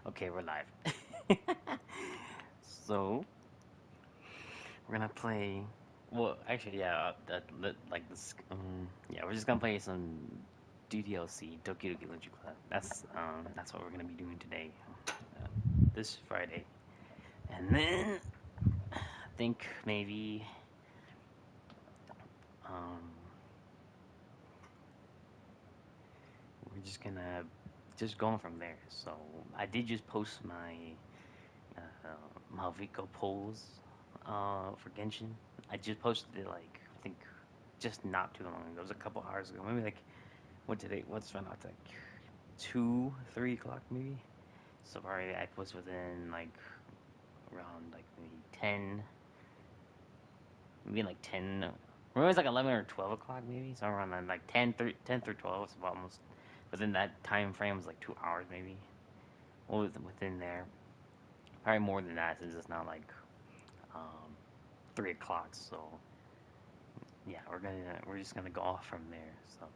Okay, we're live. So we're gonna play. Well, actually, yeah. Like this. Yeah, we're just gonna play some DDLC, Doki Doki Literature Club. That's what we're gonna be doing today, this Friday. And then I think maybe um we're just gonna just going from there. So I did just post my Malviko polls for Genshin. I just posted it like I think just not too long ago. It was a couple hours ago. Maybe like what today? What's right now? It's like 2, 3 o'clock maybe. So probably I was within like around like maybe 10, maybe like 10. Or it was like 11 or 12 o'clock maybe. So around then, like 10 through 12. So almost within that time frame was like 2 hours maybe. Well, within there. Probably more than that since it's not like um, 3 o'clock. So yeah, we're just gonna go off from there. So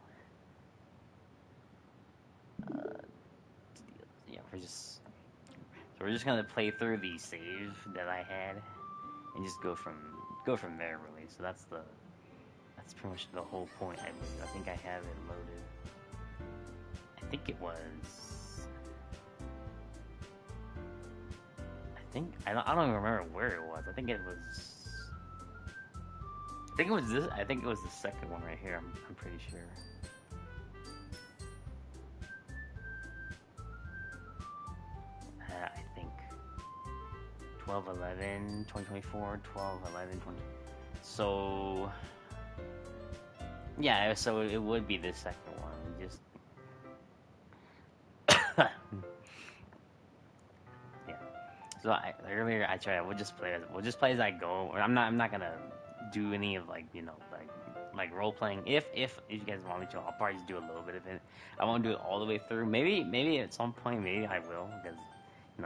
uh, yeah, we're just gonna play through the save that I had and just go from there really. So that's pretty much the whole point. I believe. I think I have it loaded. I think it was. I don't even remember where it was. I think it was. I think it was this. I think it was the second one right here. I'm pretty sure. I think 12/11, 2024, 12/11, 20. So yeah, so it would be the second one. Just yeah. So earlier I tried. We'll just play as I go. I'm not gonna do any of like like role playing. If you guys want me to, I'll probably just do a little bit of it. I won't do it all the way through. Maybe at some point maybe I will because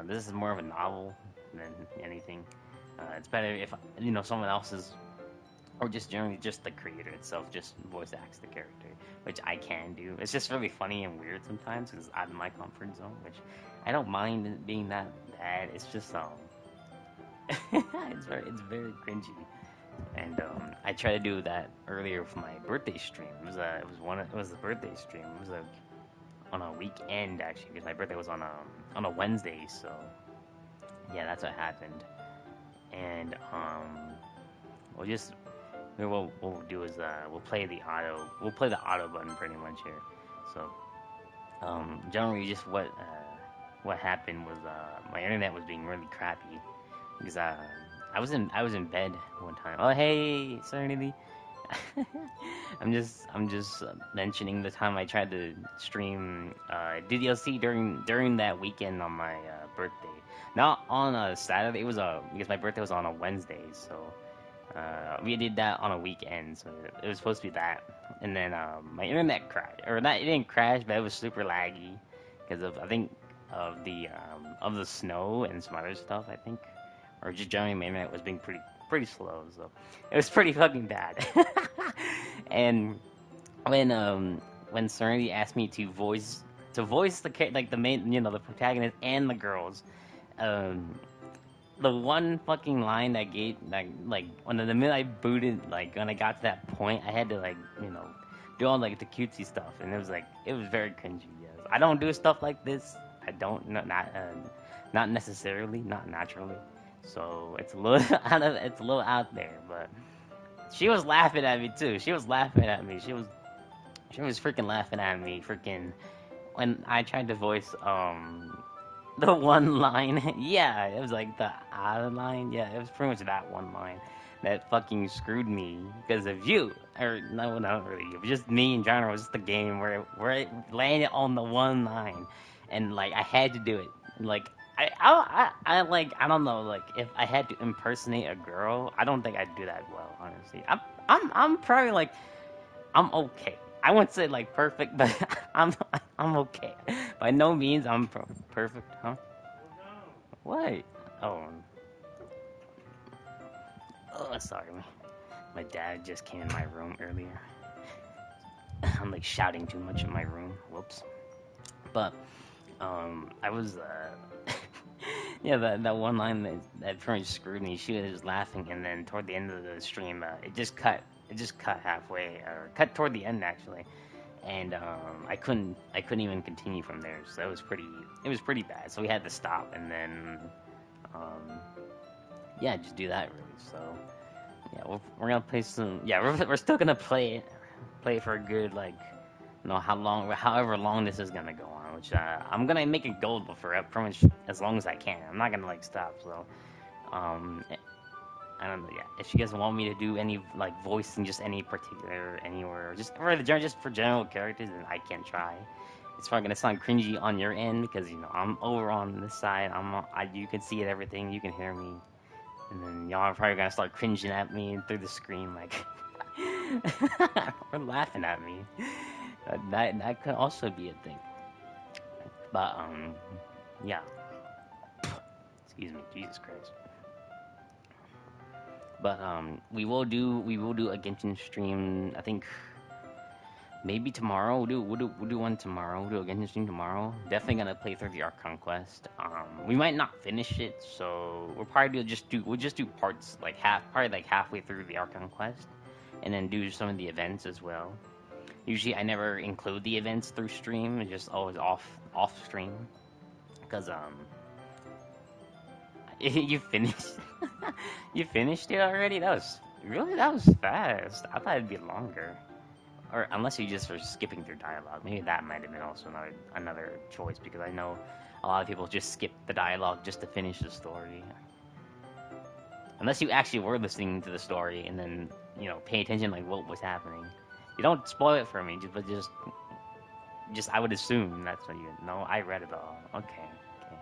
this is more of a novel than anything. It's better if someone else's or just generally just the creator itself just voice acts the character, which I can do. It's just really funny and weird sometimes because it's out of my comfort zone, which I don't mind it being that bad. It's just it's very cringy, and I tried to do that earlier for my birthday stream. It was the birthday stream. It was on a weekend actually because my birthday was on a Wednesday, so yeah, that's what happened, and we'll just what we'll do is we'll play the auto button pretty much here. So generally just what happened was my internet was being really crappy because I was in bed one time. Oh hey Serenity, I'm just mentioning the time I tried to stream DDLC during that weekend on my birthday. Not on a Saturday. It was because my birthday was on a Wednesday, so we did that on a weekend, so it was supposed to be that. And then my internet crashed, or not, it didn't crash, but it was super laggy because of I think of the snow and some other stuff. I think, or just generally my internet was being pretty slow, so it was pretty fucking bad. And when Serenity asked me to voice like the main the protagonist and the girls, um the one fucking line that gave like when the minute I booted, like when I got to that point, I had to like do all like the cutesy stuff, and it was very cringy. Yes, I don't do stuff like this. I don't not necessarily, not naturally. So it's a little out there, but she was laughing at me too. She was laughing at me. She was freaking laughing at me. Freaking when I tried to voice the one line, yeah, it was like the odd line. Yeah, it was pretty much that one line that fucking screwed me because of you. Or no, not really you, but just me in general. It was just the game where it landed on the one line, and like I had to do it. Like like I don't know. Like if I had to impersonate a girl, I don't think I'd do that well. Honestly, I'm probably like I'm okay. I wouldn't say like perfect, but I'm okay. By no means I'm perfect, huh? What? Oh, sorry. My dad just came in my room earlier. I'm like shouting too much in my room. Whoops. But I was Yeah, that one line that pretty much screwed me. She was laughing, and then toward the end of the stream, it just cut. It just cut halfway, or cut toward the end actually, and I couldn't even continue from there. So it was pretty bad. So we had to stop, and then um, yeah, just do that really. So yeah, we're gonna play some. Yeah, we're still gonna play it for a good like, how long, however long this is gonna go on. Which I'm gonna make it gold for pretty much as long as I can. I'm not gonna like stop. So um, I don't know. Yeah, if you guys want me to do any like voicing, just any particular anywhere, just for just for general characters, then I can try. It's probably gonna sound cringy on your end because I'm over on this side. You can see it, everything. You can hear me, and then y'all are probably gonna start cringing at me through the screen, like or laughing at me. That could also be a thing. But yeah. Excuse me, Jesus Christ. But we will do a Genshin stream. I think maybe tomorrow. We'll do one tomorrow. We'll do a Genshin stream tomorrow. Definitely gonna play through the Arc Conquest. We might not finish it, so we'll just do parts like probably like halfway through the Arc Conquest, and then do some of the events as well. Usually I never include the events through stream. It's just always off stream because you finished. You finished it already? That was fast. I thought it'd be longer. Or unless you just were skipping through dialogue. Maybe that might have been also another choice because I know a lot of people just skip the dialogue just to finish the story. Unless you actually were listening to the story and then, pay attention like what was happening. You don't spoil it for me, but just I would assume that's what you know. I read it all. Okay. Okay.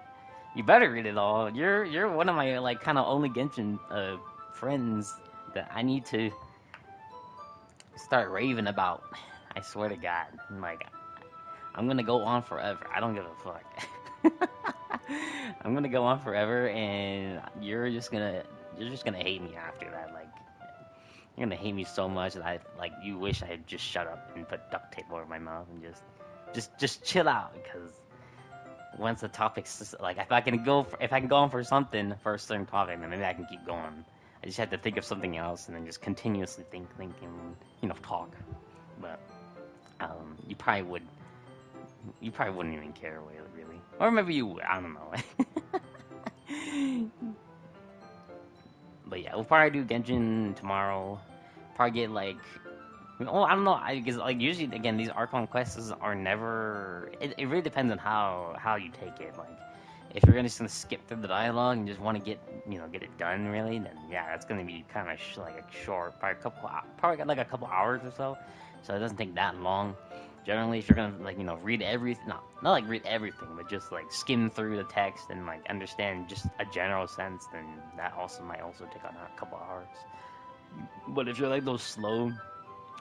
You better read it all. You're one of my like kind of only Genshin friends that I need to start raving about. I swear to God, like I'm gonna go on forever. I don't give a fuck. I'm gonna go on forever, and you're just gonna hate me after that. Like you're gonna hate me so much that you wish I had just shut up and put duct tape over my mouth and just chill out because once the topic's like if I can go on for something for a certain topic, then maybe I can keep going. I just have to think of something else and then just continuously think and talk. But you probably would. You probably wouldn't even care, really. Or maybe you would. I don't know. But yeah, we'll probably do Genshin tomorrow. Probably get like. Oh, I don't know. I guess like usually again these Archon quests are never. It really depends on how you take it. Like if you're just gonna skip through the dialogue and just want to get it done really, then yeah, that's gonna be kind of like a short, probably like a couple hours or so. So it doesn't take that long. Generally, if you're gonna read everything, not like read everything, but just like skim through the text and like understand just a general sense, then that also might also take on a couple hours. But if you're like those slow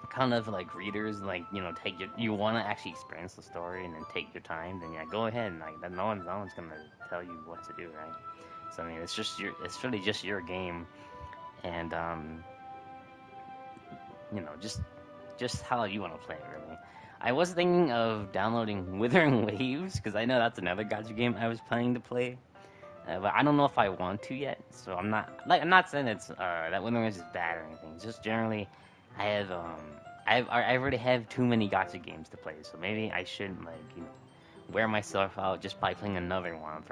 kind of like readers, like you want to actually experience the story and then take your time, then yeah, go ahead and like no one's gonna tell you what to do, right? So I mean, it's really just your game, and just how you want to play it, really. I was thinking of downloading Withering Waves because I know that's another gacha game I was planning to play, but I don't know if I want to yet. So I'm not saying it's that Withering Waves is bad or anything. It's just generally I have I already have too many gacha games to play, so maybe I shouldn't wear myself out just by playing another one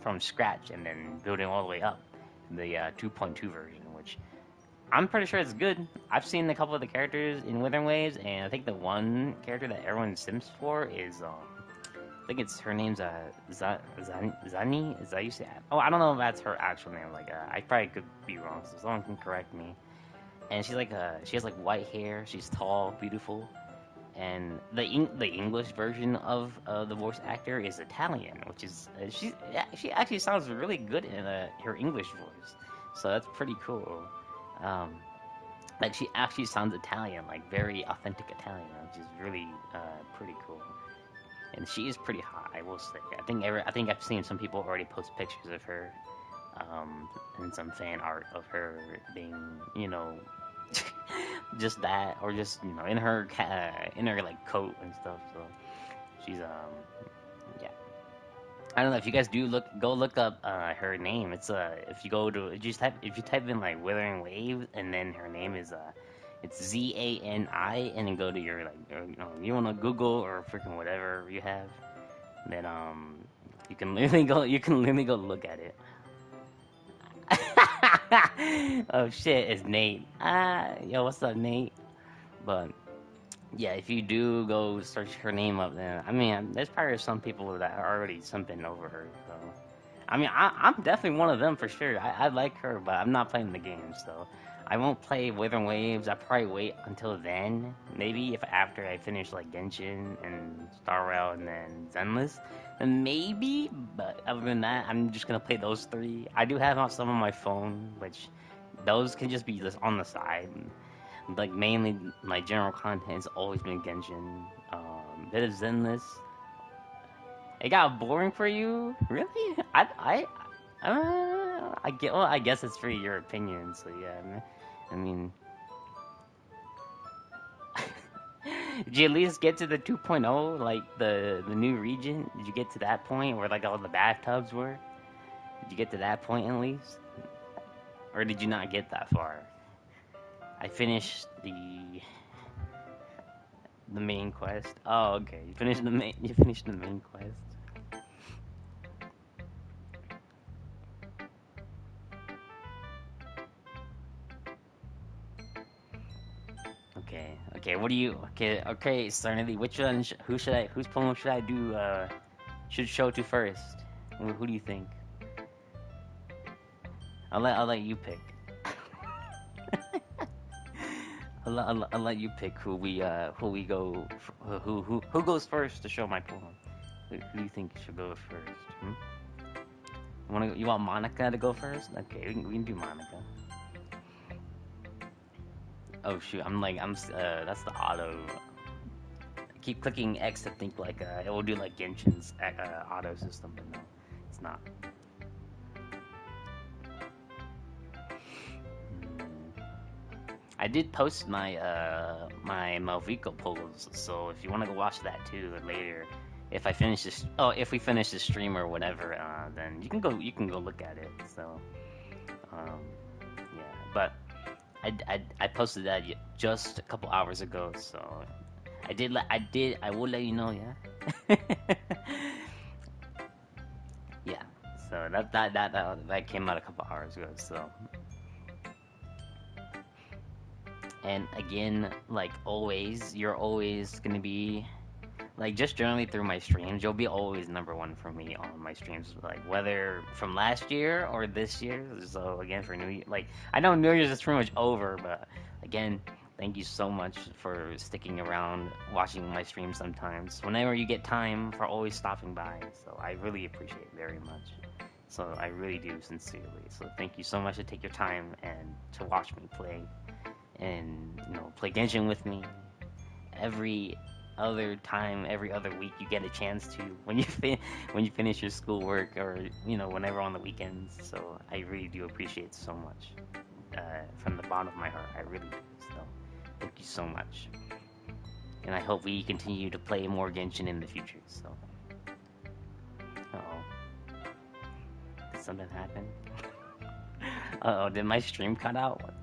from scratch and then building all the way up the 2.2 version, which I'm pretty sure it's good. I've seen a couple of the characters in Withering Waves, and I think the one character that everyone sims for is I think it's her name's Zani. Is that you say? Oh, I don't know if that's her actual name. Like I probably could be wrong, so someone can correct me. And she has like white hair. She's tall, beautiful, and the English version of the voice actor is Italian, which is she actually sounds really good in her English voice. So that's pretty cool. Um, like she actually sounds Italian, like very authentic Italian, which is really pretty cool. And she is pretty hot, I will say. I think I've seen some people already post pictures of her, and some fan art of her being, just that, or just in her like coat and stuff. So she's yeah. I don't know if you guys do go look up her name. It's if you go to just type if you type in like Withering Wave and then her name is it's ZANI and then go to your like you wanna Google or freaking whatever you have. Then you can literally go look at it. Oh shit, it's Nate. Yo, what's up, Nate? But yeah, if you do go search her name up, then I mean, there's probably some people that are already something over her. So I mean, I'm definitely one of them for sure. I like her, but I'm not playing the game, so I won't play Withering Waves. I probably wait until then. Maybe if after I finish like Genshin and Star Rail and then Zenless, then maybe. But other than that, I'm just gonna play those three. I do have some on my phone, which those can just be just on the side. Like mainly my general content has always been Genshin. Bit of Zenless. It got boring for you? Really? I get. Well, I guess it's for your opinion. So yeah, I mean, did you at least get to the 2.0, like the new region? Did you get to that point where like all the bathtubs were? Did you get to that point at least, or did you not get that far? I finished the main quest. Oh, okay. You finished the main. You finished the main quest. Okay, okay. What do you? Okay, okay. Serenity. Which one? Who should I? Whose poem should I do? Should show to first? Who do you think? I'll let you pick. I'll let you pick who we go who goes first to show my poem. Who do you think should go first? Hmm? You want Monica to go first? Okay, we can do Monica. Oh shoot, that's the auto. I keep clicking X to think like it will do like Genshin's auto system, but no, it's not. I did post my Malvico polls, so if you want to go watch that too later, if we finish this stream or whatever, then you can go look at it. So, um, yeah, but I posted that just a couple hours ago, so I will let you know, yeah. Yeah, so that came out a couple hours ago, so. And again, like always, you're always gonna be like just generally through my streams, you'll be always number one for me on my streams, like whether from last year or this year. So again, for New Year, like I know New Year's is pretty much over, but again, thank you so much for sticking around, watching my streams sometimes. Whenever you get time, for always stopping by. So I really appreciate it very much. So I really do sincerely. So thank you so much to take your time and to watch me play and play Genshin with me every other time, every other week you get a chance to when when you finish your schoolwork or whenever on the weekends. So I really do appreciate so much from the bottom of my heart. I really do. So thank you so much, and I hope we continue to play more Genshin in the future. So, oh, did something happen? Oh, did my stream cut out?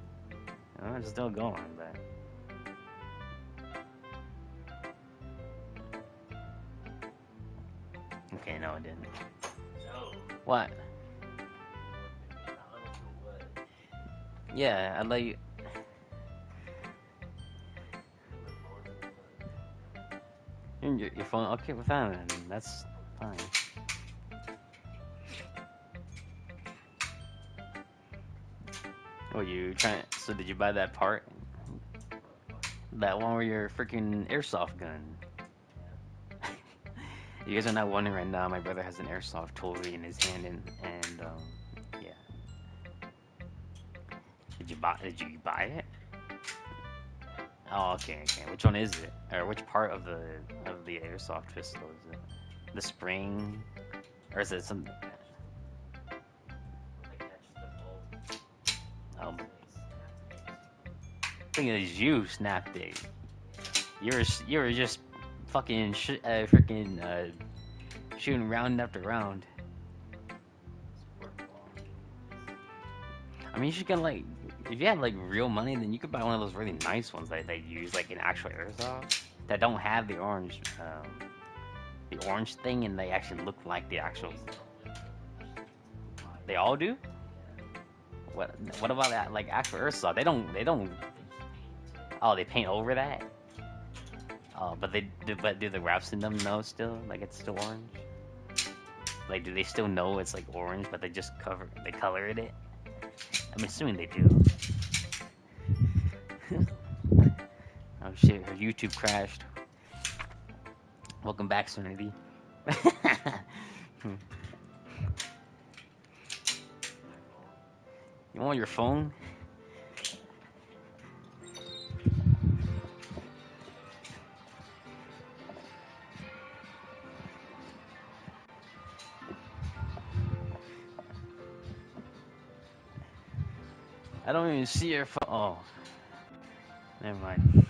Oh, it's still going, but. Okay, no, it didn't. What? Yeah, I'd let you. Your phone. Okay, we're fine. Then. That's fine. Oh, you trying? So did you buy that part? That one where your freaking airsoft gun? You guys are not wondering right now. My brother has an airsoft toy in his hand, and yeah. Did you buy it? Oh, okay, okay. Which one is it? Or which part of the airsoft pistol is it? The spring, or is it some? Oh, I think it was you, Snapdig. You were just fucking freaking shooting round after round. I mean, you should get like, if you have like real money, then you could buy one of those really nice ones that they use like in actual airsoft that don't have the orange thing, and they actually look like the actual. They all do. What about that? Like actual airsoft, they don't. Oh, they paint over that. Oh, but do the wraps in them know still? Like it's still orange? Like do they still know it's like orange, but they colored it? I'm assuming they do. Oh shit, her YouTube crashed. Welcome back, Serenity. You want your phone? I don't even see your phone. Oh, never mind.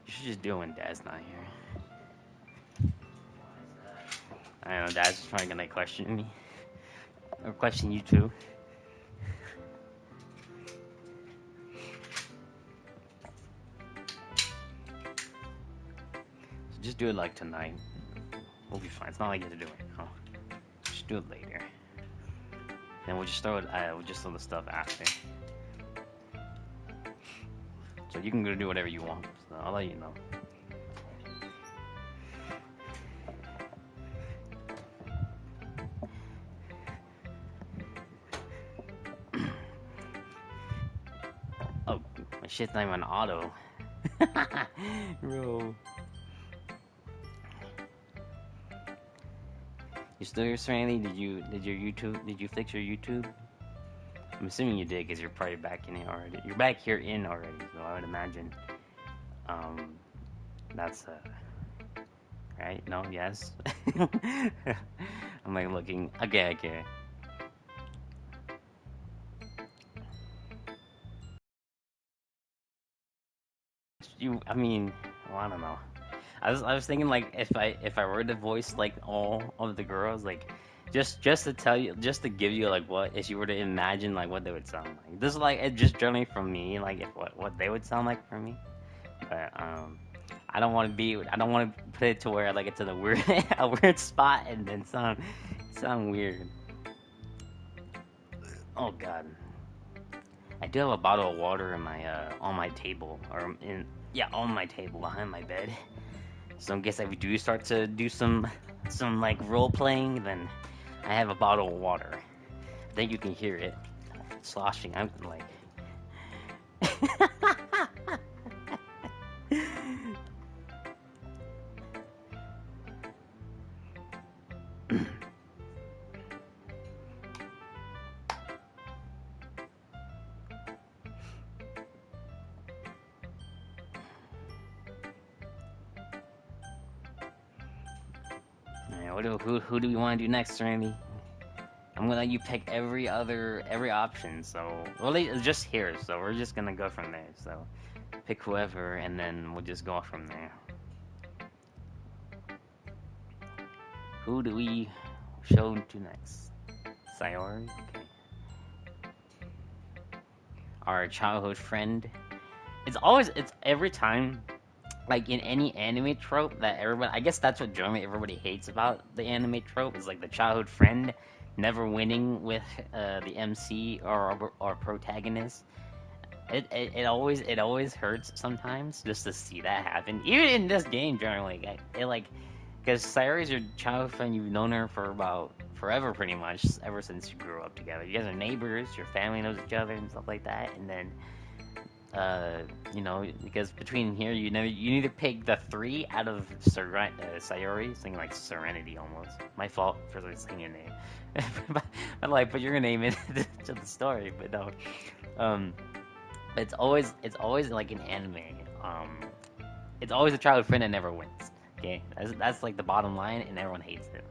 You should just do it when Dad's not here. I don't know, Dad's just probably gonna question me. Or question you too. So just do it like tonight. We'll be fine. It's not like you have to do it now. Just do it later. Then we'll just throw the stuff after. So you can go do whatever you want. So I'll let you know. Oh, my shit's not even on auto. Bro. You still here, Serenity? Did you fix your YouTube? I'm assuming you did, because you're probably back in it already. You're back here in already, so I would imagine. Um, that's right? No, yes. I'm like looking. Okay. I mean, well, I don't know. I was thinking like if I were to voice like all of the girls, like just to tell you, just to give you like what if you were to imagine like what they would sound like. This is like it just generally from me, like if what they would sound like for me. But I don't want to put it to where like it's in a weird a weird spot and then sound weird. Oh God. I do have a bottle of water in my on my table or in yeah on my table behind my bed. So in case I do start to do some like role playing, then I have a bottle of water. I think you can hear it sloshing. I'm like. Who do we want to do next, Randy? I'm gonna let you pick every option. So well, it's just here. So we're just gonna go from there. So pick whoever, and then we'll just go from there. Who do we show to next? Sayori? Okay. Our childhood friend. It's every time, like in any anime trope that everybody, I guess that's what generally everybody hates about the anime trope is like the childhood friend never winning with the MC or protagonist. It always hurts sometimes just to see that happen. Even in this game, generally, it like because Sayori's your childhood friend. You've known her for about forever, pretty much, ever since you grew up together. You guys are neighbors. Your family knows each other and stuff like that. And then, because between here, you need to pick the three out of Sayori, saying like Serenity almost. My fault for saying your name. but like, put your name into the story. But no, um, it's always like an anime. It's always a childhood friend that never wins. Okay, that's like the bottom line, and everyone hates it.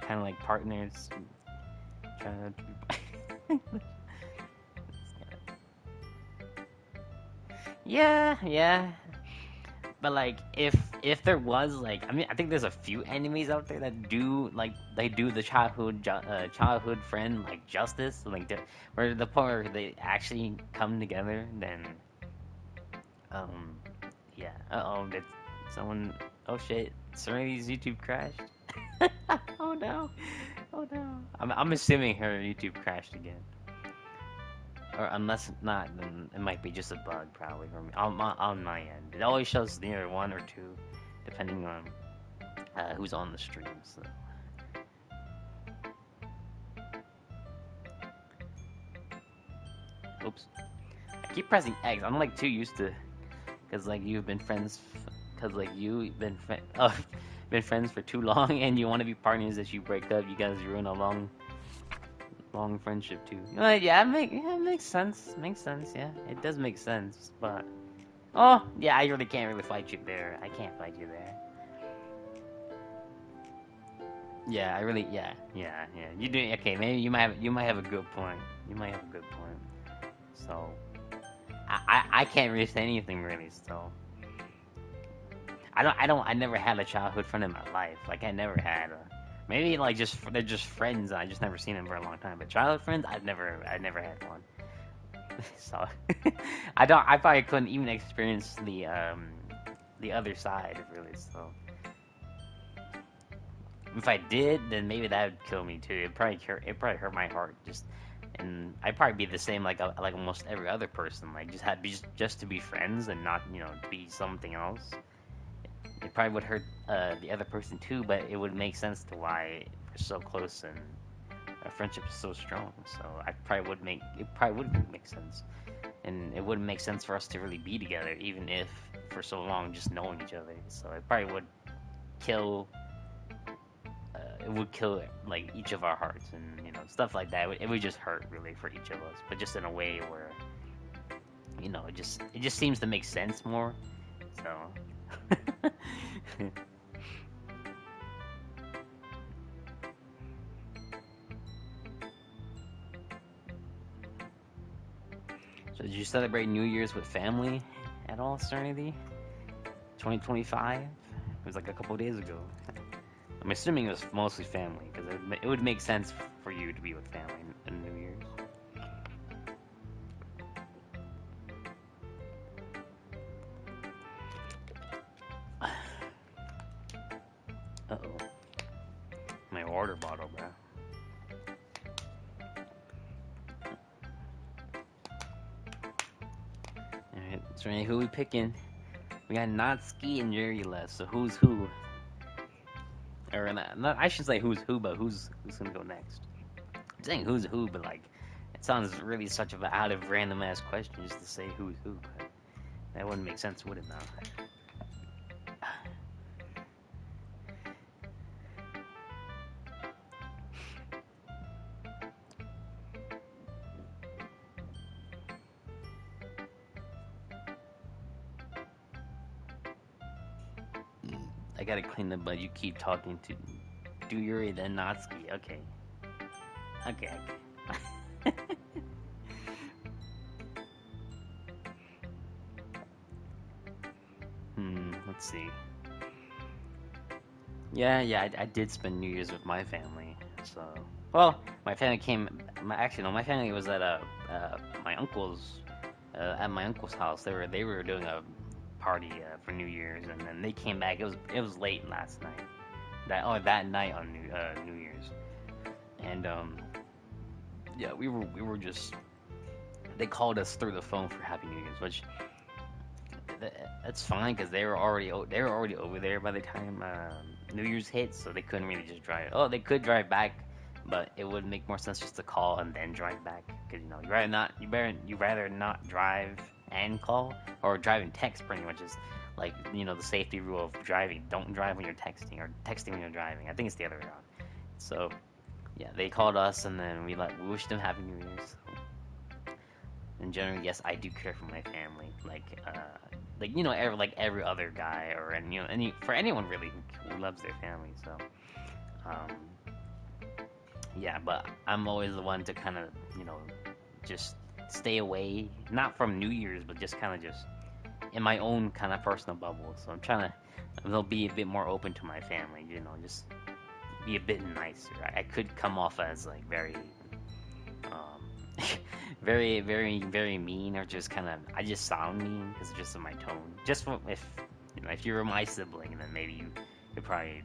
Kind of like partners. Trying to Yeah, yeah. But like, if there was like, I mean, I think there's a few animes out there that do like they do the childhood friend like justice, like where the part where they actually come together. Then, um, yeah. Oh, did someone? Oh shit! Serenity's YouTube crashed. Oh no! Oh no! I'm assuming her YouTube crashed again. Or unless not, then it might be just a bug, probably from on my end. It always shows near one or two, depending on who's on the stream. So, oops, I keep pressing X. I'm like too used to, cause like you've been friends, cause like you've been been friends for too long, and you want to be partners. As you break up, you guys ruin a long friendship too. Yeah, it makes sense. Makes sense. Yeah, it does make sense. But oh, yeah, I really can't really fight you there. I can't fight you there. Yeah, I really, yeah. You do okay. Maybe you might have a good point. You might have a good point. So I can't really say anything really. So I never had a childhood friend in my life. Like I never had a. Maybe like they're just friends. I just never seen them for a long time. But childhood friends, I never had one. So I probably couldn't even experience the other side really. So if I did, then maybe that would kill me too. It probably hurt my heart. Just and I'd probably be the same like almost every other person. Like just to be friends and not to be something else. It probably would hurt the other person too, but it would make sense to why we're so close and our friendship is so strong. So it probably would make sense, and it wouldn't make sense for us to really be together, even if for so long just knowing each other. So it probably would kill it would kill like each of our hearts and stuff like that. It would just hurt really for each of us, but just in a way where it just seems to make sense more. So so did you celebrate New Year's with family at all, Serenity? 2025? It was like a couple days ago. I'm assuming it was mostly family because it would make sense for you to be with family in New Year's. Uh oh, my water bottle, bro. Alright, so who we picking? We got Natsuki and Yuri left, so who's who? Or not, I should say who's who, but who's gonna go next? I'm saying who's who, but like it sounds really such of an out of random ass question just to say who's who. But that wouldn't make sense, would it? Now. I gotta clean up, but you keep talking to do Yuri then Natsuki. Okay, okay. Let's see. Yeah, I did spend New Year's with my family. So, well, my family came. Actually, no, my family was my uncle's at my uncle's house. They were doing a party for New Year's, and then they came back. It was late last night. That night on New Year's, and yeah, we were just they called us through the phone for Happy New Year's, which that's fine because they were already over there by the time New Year's hit, so they couldn't really just drive. Oh, they could drive back, but it would make more sense just to call and then drive back because you rather not drive and call or drive and text pretty much is like the safety rule of driving. Don't drive when you're texting or texting when you're driving. I think it's the other way around. So yeah, they called us and then we wished them Happy New Year's. In general, yes, I do care for my family. Every other guy or for anyone really who loves their family. So, um, yeah, but I'm always the one to kind of just stay away, not from New Year's, but just kind of just in my own kind of personal bubble. So I'm trying to, they'll be a bit more open to my family. Just be a bit nicer. I could come off as like very, very mean, or just kind of, I just sound mean because just of my tone. If you were my sibling, then maybe you could probably,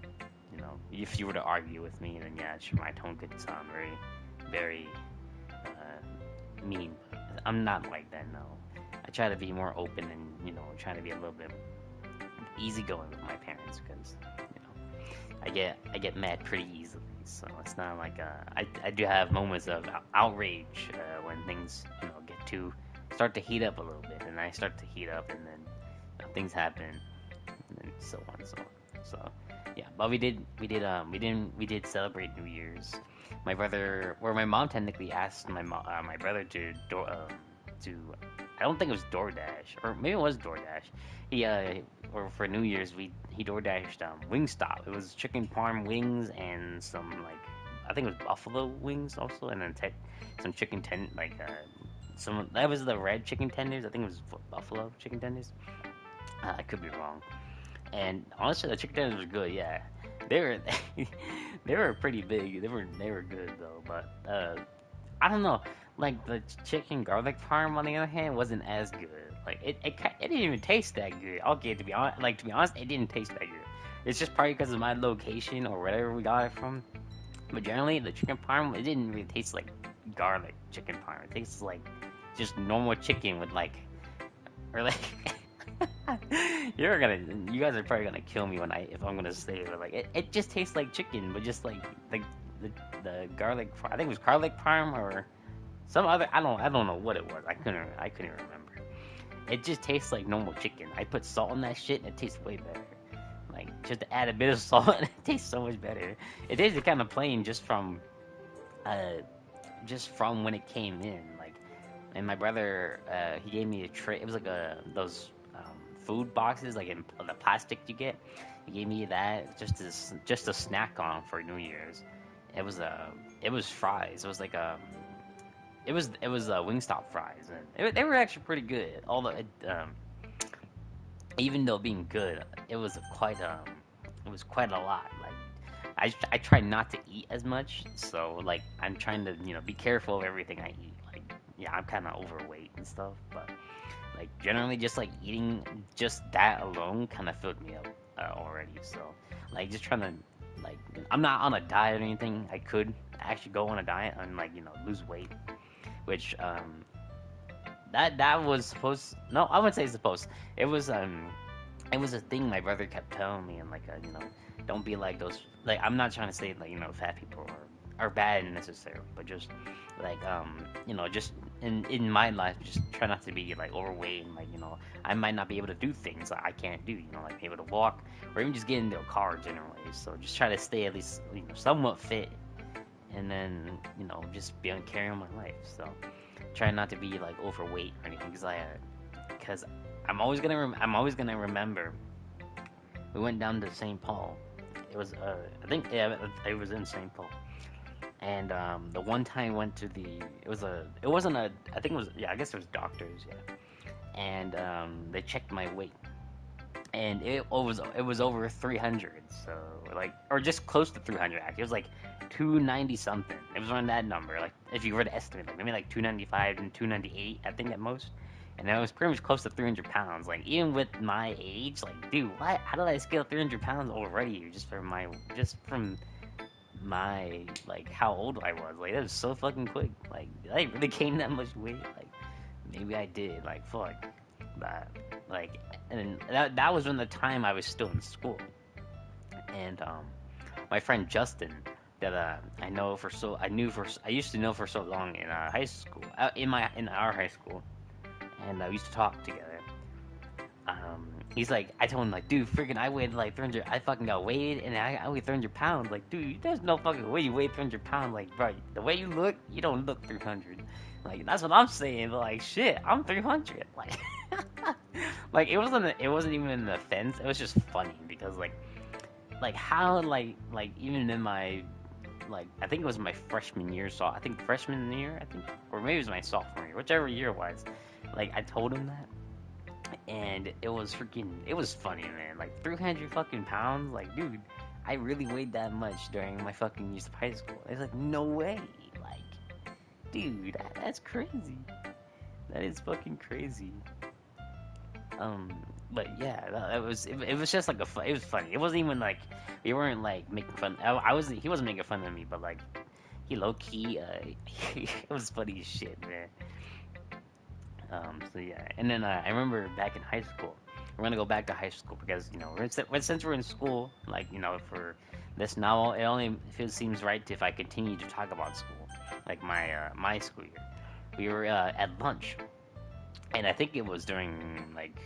if you were to argue with me, then yeah, sure, my tone could sound very mean. But I'm not like that. No, I try to be more open and trying to be a little bit easygoing with my parents because I get mad pretty easily. So it's not like I do have moments of outrage when things get to start to heat up a little bit, and I start to heat up, and then things happen, and then so on and so on. So yeah, but we did celebrate New Year's. My brother, or my mom technically asked my brother to, I don't think it was DoorDash, or maybe it was DoorDash. He or for New Year's he DoorDashed Wingstop. It was chicken parm wings and some, like, I think it was buffalo wings also, and then some chicken some, that was the red chicken tenders. I think it was buffalo chicken tenders. I could be wrong. And honestly, the chicken tenders were good. Yeah, they were they were pretty big. They were good though. But I don't know. Like the chicken garlic parm, on the other hand, wasn't as good. Like it didn't even taste that good. Okay, to be honest, it didn't taste that good. It's just probably because of my location or wherever we got it from. But generally, the chicken parm, it didn't really taste like garlic chicken parm. It tastes like just normal chicken with like, or like. You guys are probably gonna kill me if I'm gonna say it, but like it just tastes like chicken, but just like the garlic. I think it was garlic parm or some other. I don't know what it was. I couldn't remember. It just tastes like normal chicken. I put salt on that shit and it tastes way better. Like just to add a bit of salt, and it tastes so much better. It tasted kind of plain uh just from when it came in. Like, and my brother, he gave me a tray. It was like those food boxes, like in the plastic you get. He gave me that just a snack on for New Year's. It was fries. It was like Wingstop fries, and they were actually pretty good. Although even though being good, it was quite a lot. Like I try not to eat as much, so like I'm trying to be careful of everything I eat. Like, yeah, I'm kind of overweight and stuff, but like generally just like eating just that alone kind of filled me up already. So like just trying to, like, I'm not on a diet or anything. I could actually go on a diet and like lose weight, which that was supposed. No, I wouldn't say supposed. It was a thing my brother kept telling me, and like don't be like those. Like, I'm not trying to say like fat people are bad necessarily, but just like just in my life, just try not to be like overweight, and like I might not be able to do things that I can't do, like be able to walk or even just get into a car generally. So just try to stay at least somewhat fit, and then just be on carry on my life. So try not to be like overweight or anything, because I'm always gonna remember we went down to St. Paul. It was I think, yeah, it was in St. Paul. And the one time I went to it wasn't a, I think it was, yeah, I guess it was doctors, yeah. And they checked my weight, and it was over 300, so like, or just close to 300 actually. It was like 290 something. It was around that number. Like, if you were to estimate, like maybe like 295 and 298, I think, at most. And it was pretty much close to 300 pounds. Like, even with my age, like, dude, what? How did I scale 300 pounds already? Just from my, like, how old I was. Like, that was so fucking quick. Like, did I really gain that much weight? Like, maybe I did. Like, fuck. But, like, and that was when the time I was still in school. And my friend Justin, that I used to know for so long in high school, in our high school, and we used to talk together. He's like, I told him, like, dude, freaking, I weighed like 300. I fucking got weighed, and I weighed 300 pounds. Like, dude, there's no fucking way you weigh 300 pounds. Like, bro, the way you look, you don't look 300. Like, that's what I'm saying. But like, shit, I'm 300. Like, like it wasn't even an offense. It was just funny because like how like even in my, like, I think it was my freshman year, so I think freshman year, I think, or maybe it was my sophomore year, whichever year it was. Like, I told him that, and it was funny, man. Like 300 fucking pounds, like dude, I really weighed that much during my fucking years of high school. It's like no way, like dude, that's crazy. That is fucking crazy. Um, but yeah, it was just like it was funny. It wasn't even like we weren't like making fun. I wasn't he wasn't making fun of me, but like he low key it was funny as shit, man. So yeah, and then I remember back in high school. We're gonna go back to high school because since we're in school, like for this now, it only seems right if I continue to talk about school, like my school year. We were at lunch, and I think it was during like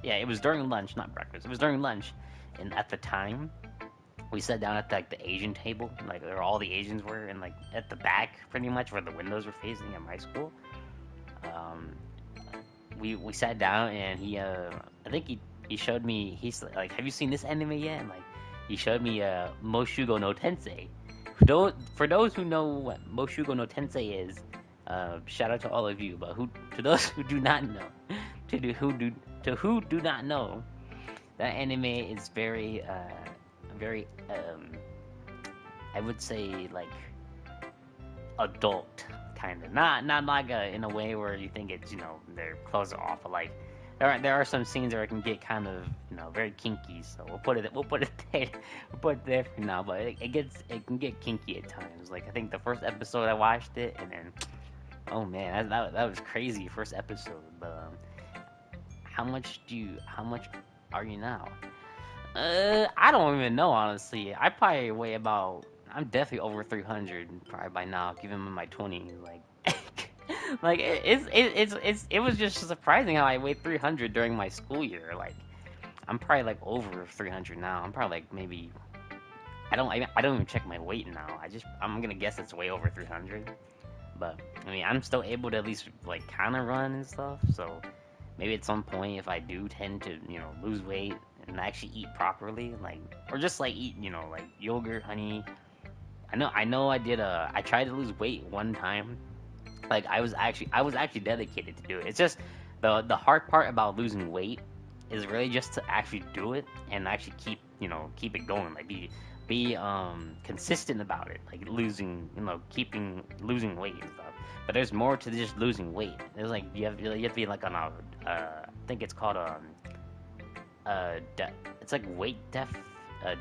yeah, it was during lunch, not breakfast. It was during lunch, and at the time we sat down at like the Asian table, like where all the Asians were, and like at the back, pretty much where the windows were facing at my school. Um, we sat down and I think he showed me like have you seen this anime yet? And like he showed me Moshugo no Tensei. For those who know what Moshugo no Tensei is, shout out to all of you. But who to those who do not know, who do not know, that anime is very I would say like adult kind of not like in a way where you think it's their clothes are off, but like there are some scenes where it can get kind of very kinky, so we'll put it there for now, but it can get kinky at times. Like I think the first episode I watched it, and then oh man, that was crazy first episode. But how much are you now? I don't even know, honestly. I probably weigh about. I'm definitely over 300 probably by now, given my 20s. Like, like it was just surprising how I weighed 300 during my school year. Like, I'm probably like over 300 now. I'm probably like maybe. I don't even check my weight now. I'm gonna guess it's way over 300. But I mean, I'm still able to at least like kind of run and stuff. So maybe at some point, if I do tend to lose weight and actually eat properly, like or just like eat like yogurt, honey. I know I tried to lose weight one time. Like I was actually dedicated to do it. It's just the hard part about losing weight is really just to actually do it and actually keep it going. Like be consistent about it. Like keeping losing weight and stuff. But there's more to just losing weight. There's like you have to be like on a I think it's called it's like weight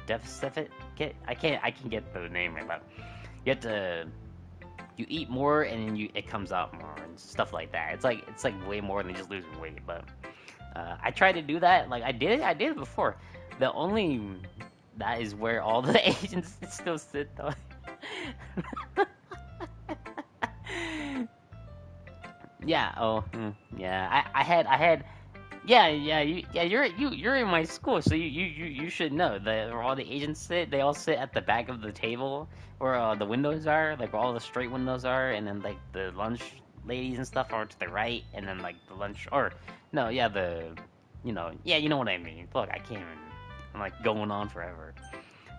deficit. I can get the name right, but you have to you eat more and then it comes out more and stuff like that. It's like way more than just losing weight. But I tried to do that. Like I did it before. The only that is where all the Asians still sit though. Yeah. Oh. Yeah. I had. Yeah. You're in my school, so you should know that where all the Asians sit. They all sit at the back of the table where the windows are, like where all the straight windows are, and then like the lunch ladies and stuff are to the right, and then like the lunch or no, yeah, you know what I mean. Look, I can't even. I'm like going on forever,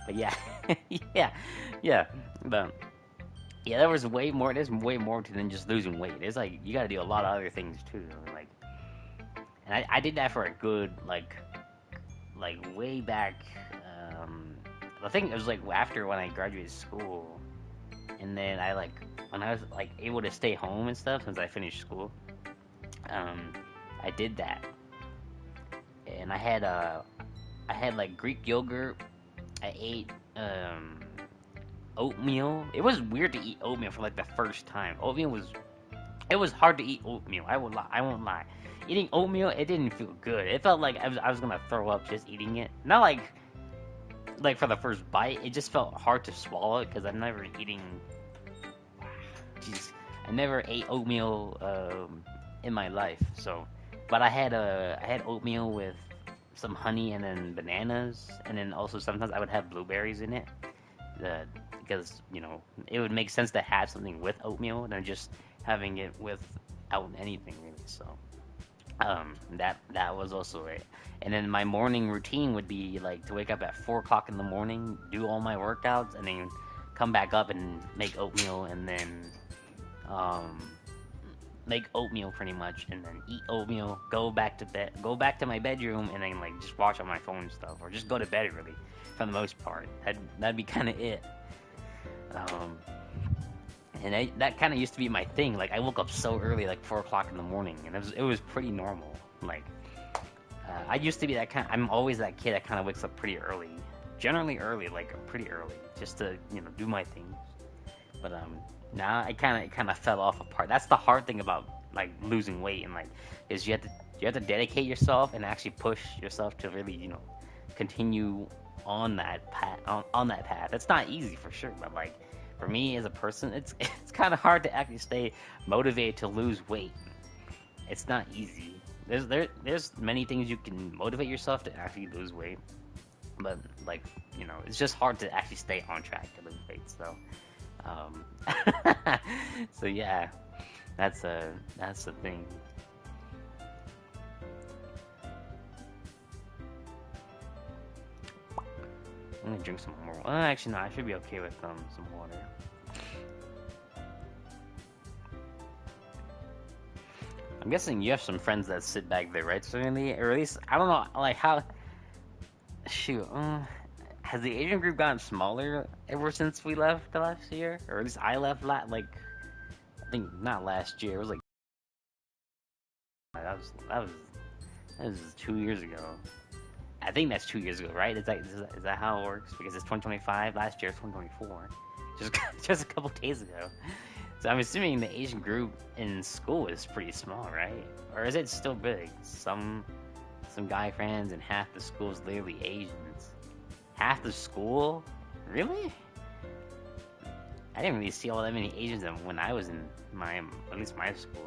but yeah, yeah, yeah, but. Yeah, there's way more to than just losing weight. It's like you got to do a lot of other things too. Like, and I did that for a good like way back. I think it was like after when I graduated school, and then when I was like able to stay home and stuff since I finished school. I did that, and I had like Greek yogurt. I ate oatmeal. It was weird to eat oatmeal for like the first time. It was hard to eat oatmeal. I won't lie. Eating oatmeal, it didn't feel good. It felt like I was gonna throw up just eating it. Not like for the first bite. It just felt hard to swallow because I'm never eating. Jeez, I never ate oatmeal in my life. So, but I had oatmeal with some honey and then bananas, and then also sometimes I would have blueberries in it. Because it would make sense to have something with oatmeal than just having it without anything really. So that was also it. And then my morning routine would be like to wake up at 4 o'clock in the morning, do all my workouts, and then come back up and make oatmeal, and then make oatmeal pretty much, and then eat oatmeal, go back to bed, go back to my bedroom, and then like just watch on my phone and stuff, or just go to bed really, for the most part. That'd be kind of it. Um, and that kind of used to be my thing. Like I woke up so early, like 4 o'clock in the morning, and it was pretty normal. Like I used to be that kind. I'm always that kid that kind of wakes up pretty early, generally early, like pretty early, just to do my thing. But now I kind of fell off apart. That's the hard thing about like losing weight and like is you have to dedicate yourself and actually push yourself to really continue on that path on that path. It's not easy for sure, but like for me as a person, it's it's kind of hard to actually stay motivated to lose weight. It's not easy. There's many things you can motivate yourself to actually lose weight, but like it's just hard to actually stay on track to lose weight. So um, so yeah, that's the thing. I'm gonna drink some more. Well, actually, no, I should be okay with some water. I'm guessing you have some friends that sit back there, right? Certainly, or at least I don't know, like how. Shoot, has the Asian group gotten smaller ever since we left the last year, or at least I left like I think not last year. It was like that was 2 years ago. I think that's 2 years ago, right? Is that how it works? Because it's 2025. Last year, 2024. Just just a couple days ago. So I'm assuming the Asian group in school is pretty small, right? Or is it still big? Some guy friends and half the school is literally Asians. Half the school? Really? I didn't really see all that many Asians when I was in at least my school.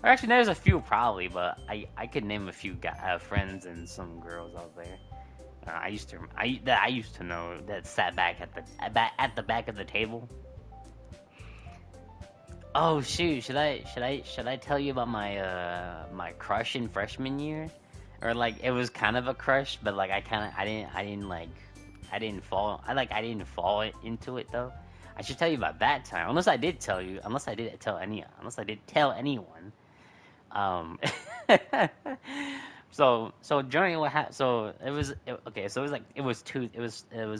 Or actually, there's a few probably, but I could name a few friends and some girls out there. I used to know that sat back at the back of the table. Oh shoot, should I tell you about my crush in freshman year? Or like it was kind of a crush, but like I didn't fall into it though. I should tell you about that time. Unless I did tell anyone. Um, so during what happened, so okay. So it was like it was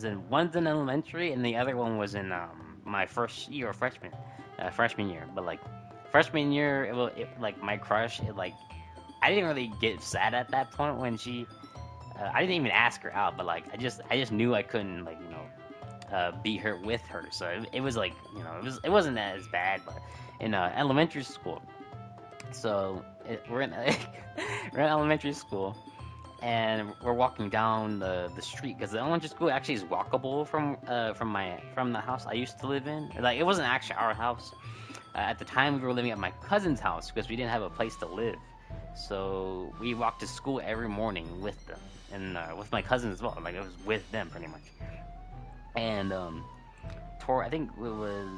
in one's in elementary and the other one was in my first year of freshman year. But like freshman year, like my crush, I didn't really get sad at that point when she. I didn't even ask her out, but like I just knew I couldn't be her with her. So it was like it wasn't as bad, but in elementary school. So we're in elementary school, and we're walking down the street because the elementary school actually is walkable from the house I used to live in. Like it wasn't actually our house. At the time, we were living at my cousin's house because we didn't have a place to live. So we walked to school every morning with them and with my cousins as well. Like it was with them pretty much. And I think it was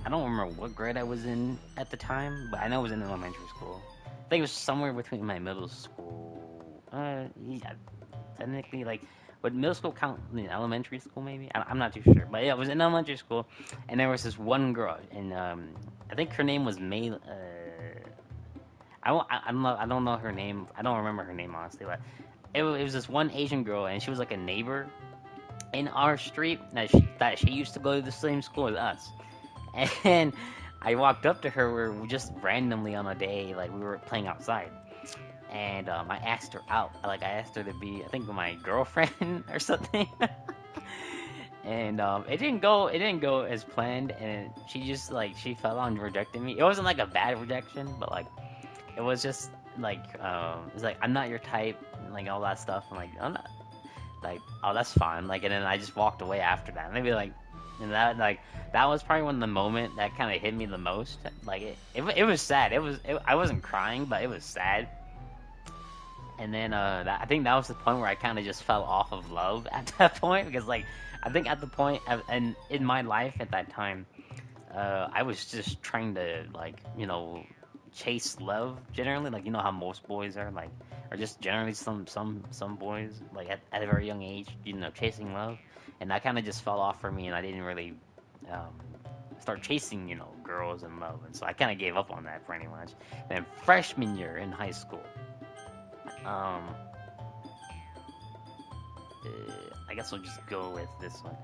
I don't remember what grade I was in at the time, but I know I was in elementary school. I think it was somewhere between my middle school. Yeah, technically, like, would middle school count in elementary school? Maybe I'm not too sure, but yeah, I was in elementary school, and there was this one girl, and I think her name was May. I don't know her name. I don't remember her name honestly, but it was this one Asian girl, and she was like a neighbor in our street that she used to go to the same school as us. And I walked up to her where we just randomly on a day, like we were playing outside, and I asked her out. Like I asked her to be, I think, my girlfriend or something. And it didn't go as planned, and she fell on rejecting me. It wasn't like a bad rejection, but like it was just like it's like I'm not your type, and, like all that stuff. I'm like I'm not like oh that's fine. Like and then I just walked away after that. Maybe and that was probably when the moment that kind of hit me the most. Like it was sad. I wasn't crying, but it was sad. And then I think that was the point where I kind of just fell off of love at that point because like I think at the point and in my life at that time, I was just trying to chase love generally, like how most boys are like, or just generally some boys like at a very young age, chasing love, and that kind of just fell off for me, and I didn't really um, start chasing, girls and love, and so I kind of gave up on that pretty much. Then freshman year in high school, um, I guess we'll just go with this one.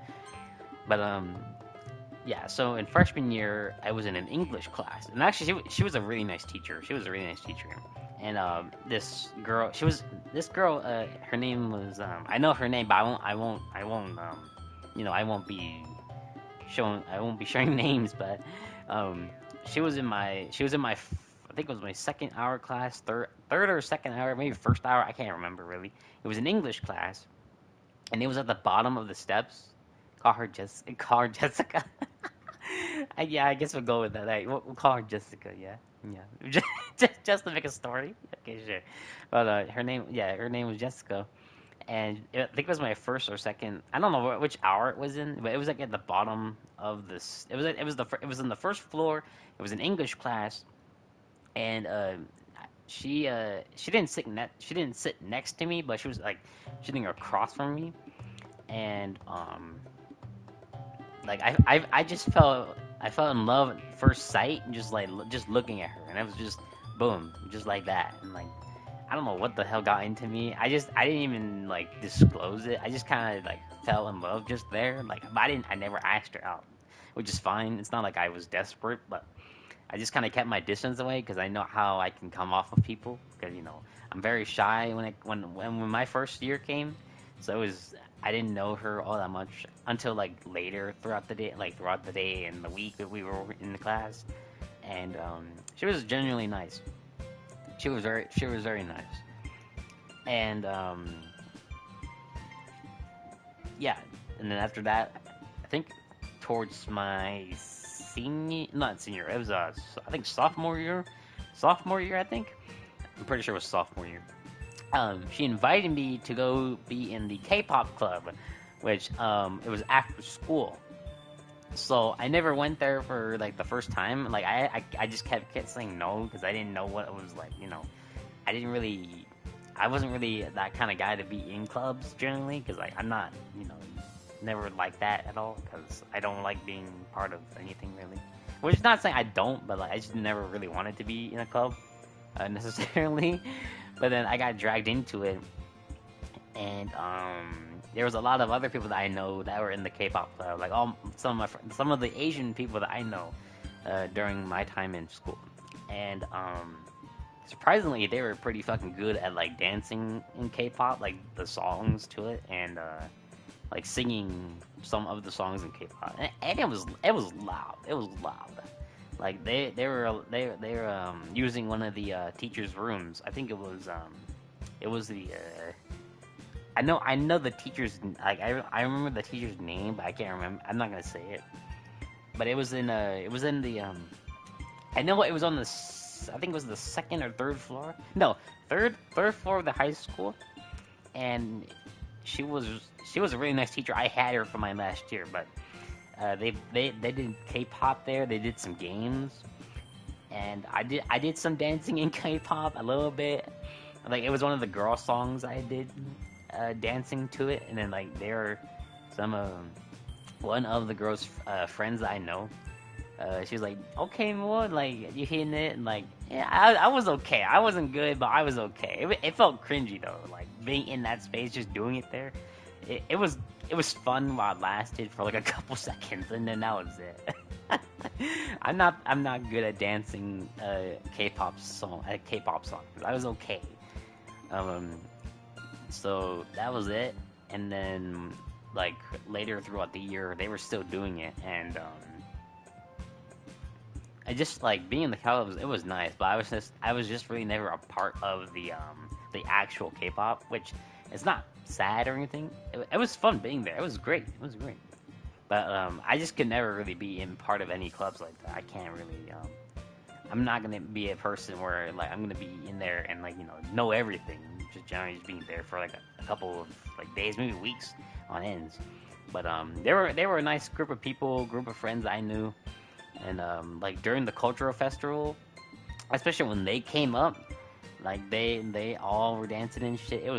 But yeah. So in freshman year, I was in an English class, and actually, she was a really nice teacher. She was a really nice teacher, and this girl, this girl. Her name was I know her name, but I won't be I won't be sharing names, but um, she was in my, I think it was my second hour class, third or second hour, maybe first hour, I can't remember really. It was an English class, and it was at the bottom of the steps. Call her Jessica. Yeah, I guess we'll go with that. We'll call her Jessica. Yeah, yeah. Just to make a story. Okay, sure. But her name was Jessica, and I think it was my first or second. I don't know which hour it was in, but it was like at the bottom of this. It was in the first floor. It was an English class, and she didn't sit next to me, but she was like sitting across from me, and like I just I fell in love at first sight, just like just looking at her, and it was just boom, just like that, and like I don't know what the hell got into me. I didn't even like disclose it. I just kind of like fell in love just there. Like I never asked her out, which is fine. It's not like I was desperate, but I just kind of kept my distance away because I know how I can come off of people. Because I'm very shy when my first year came, so I didn't know her all that much until like later throughout the day and the week that we were in the class, and she was genuinely nice. She was very nice, and yeah, and then after that, I think towards my not senior, it was I think sophomore year I think. I'm pretty sure it was sophomore year. She invited me to go be in the K-pop club, which it was after school. So I never went there for like the first time. Like I just kept saying no because I didn't know what it was like. I didn't really, I wasn't really that kind of guy to be in clubs generally because like I'm not, never like that at all because I don't like being part of anything really. Which is not saying I don't, but like I just never really wanted to be in a club necessarily. But then I got dragged into it, and there was a lot of other people that I know that were in the K-pop club, like some of the Asian people that I know during my time in school, and surprisingly they were pretty fucking good at like dancing in K-pop, like the songs to it, and like singing some of the songs in K-pop, and it was loud. It was loud. Like they were using one of the teachers' rooms. I think it was the I know the teacher's like I remember the teacher's name, but I can't remember. I'm not gonna say it. But it was in the I know it was on I think it was the second or third floor. No, third floor of the high school, and she was a really nice teacher. I had her for my last year, but they did K-pop there. They did some games, and I did some dancing in K-pop a little bit. Like it was one of the girl songs I did dancing to it, and then like there were some one of the girls' friends that I know. She was like, "Okay, more like you hitting it," and like, yeah, I was okay. I wasn't good, but I was okay. It felt cringy though, like being in that space, just doing it there. It was fun while it lasted for like a couple seconds, and then that was it. I'm not good at dancing K-pop songs. I was okay. So that was it, and then like later throughout the year, they were still doing it, and I just like being in the clubs. It was nice, but I was just really never a part of the actual K-pop, which it's not sad or anything. It was fun being there. It was great. It was great. But I just could never really be in part of any clubs like that. I can't really. I'm not gonna be a person where like I'm gonna be in there and like know everything. Just generally just being there for like a couple of like days, maybe weeks on ends. But they were a nice group of people, group of friends I knew, and like during the cultural festival, especially when they came up, like they all were dancing and shit. It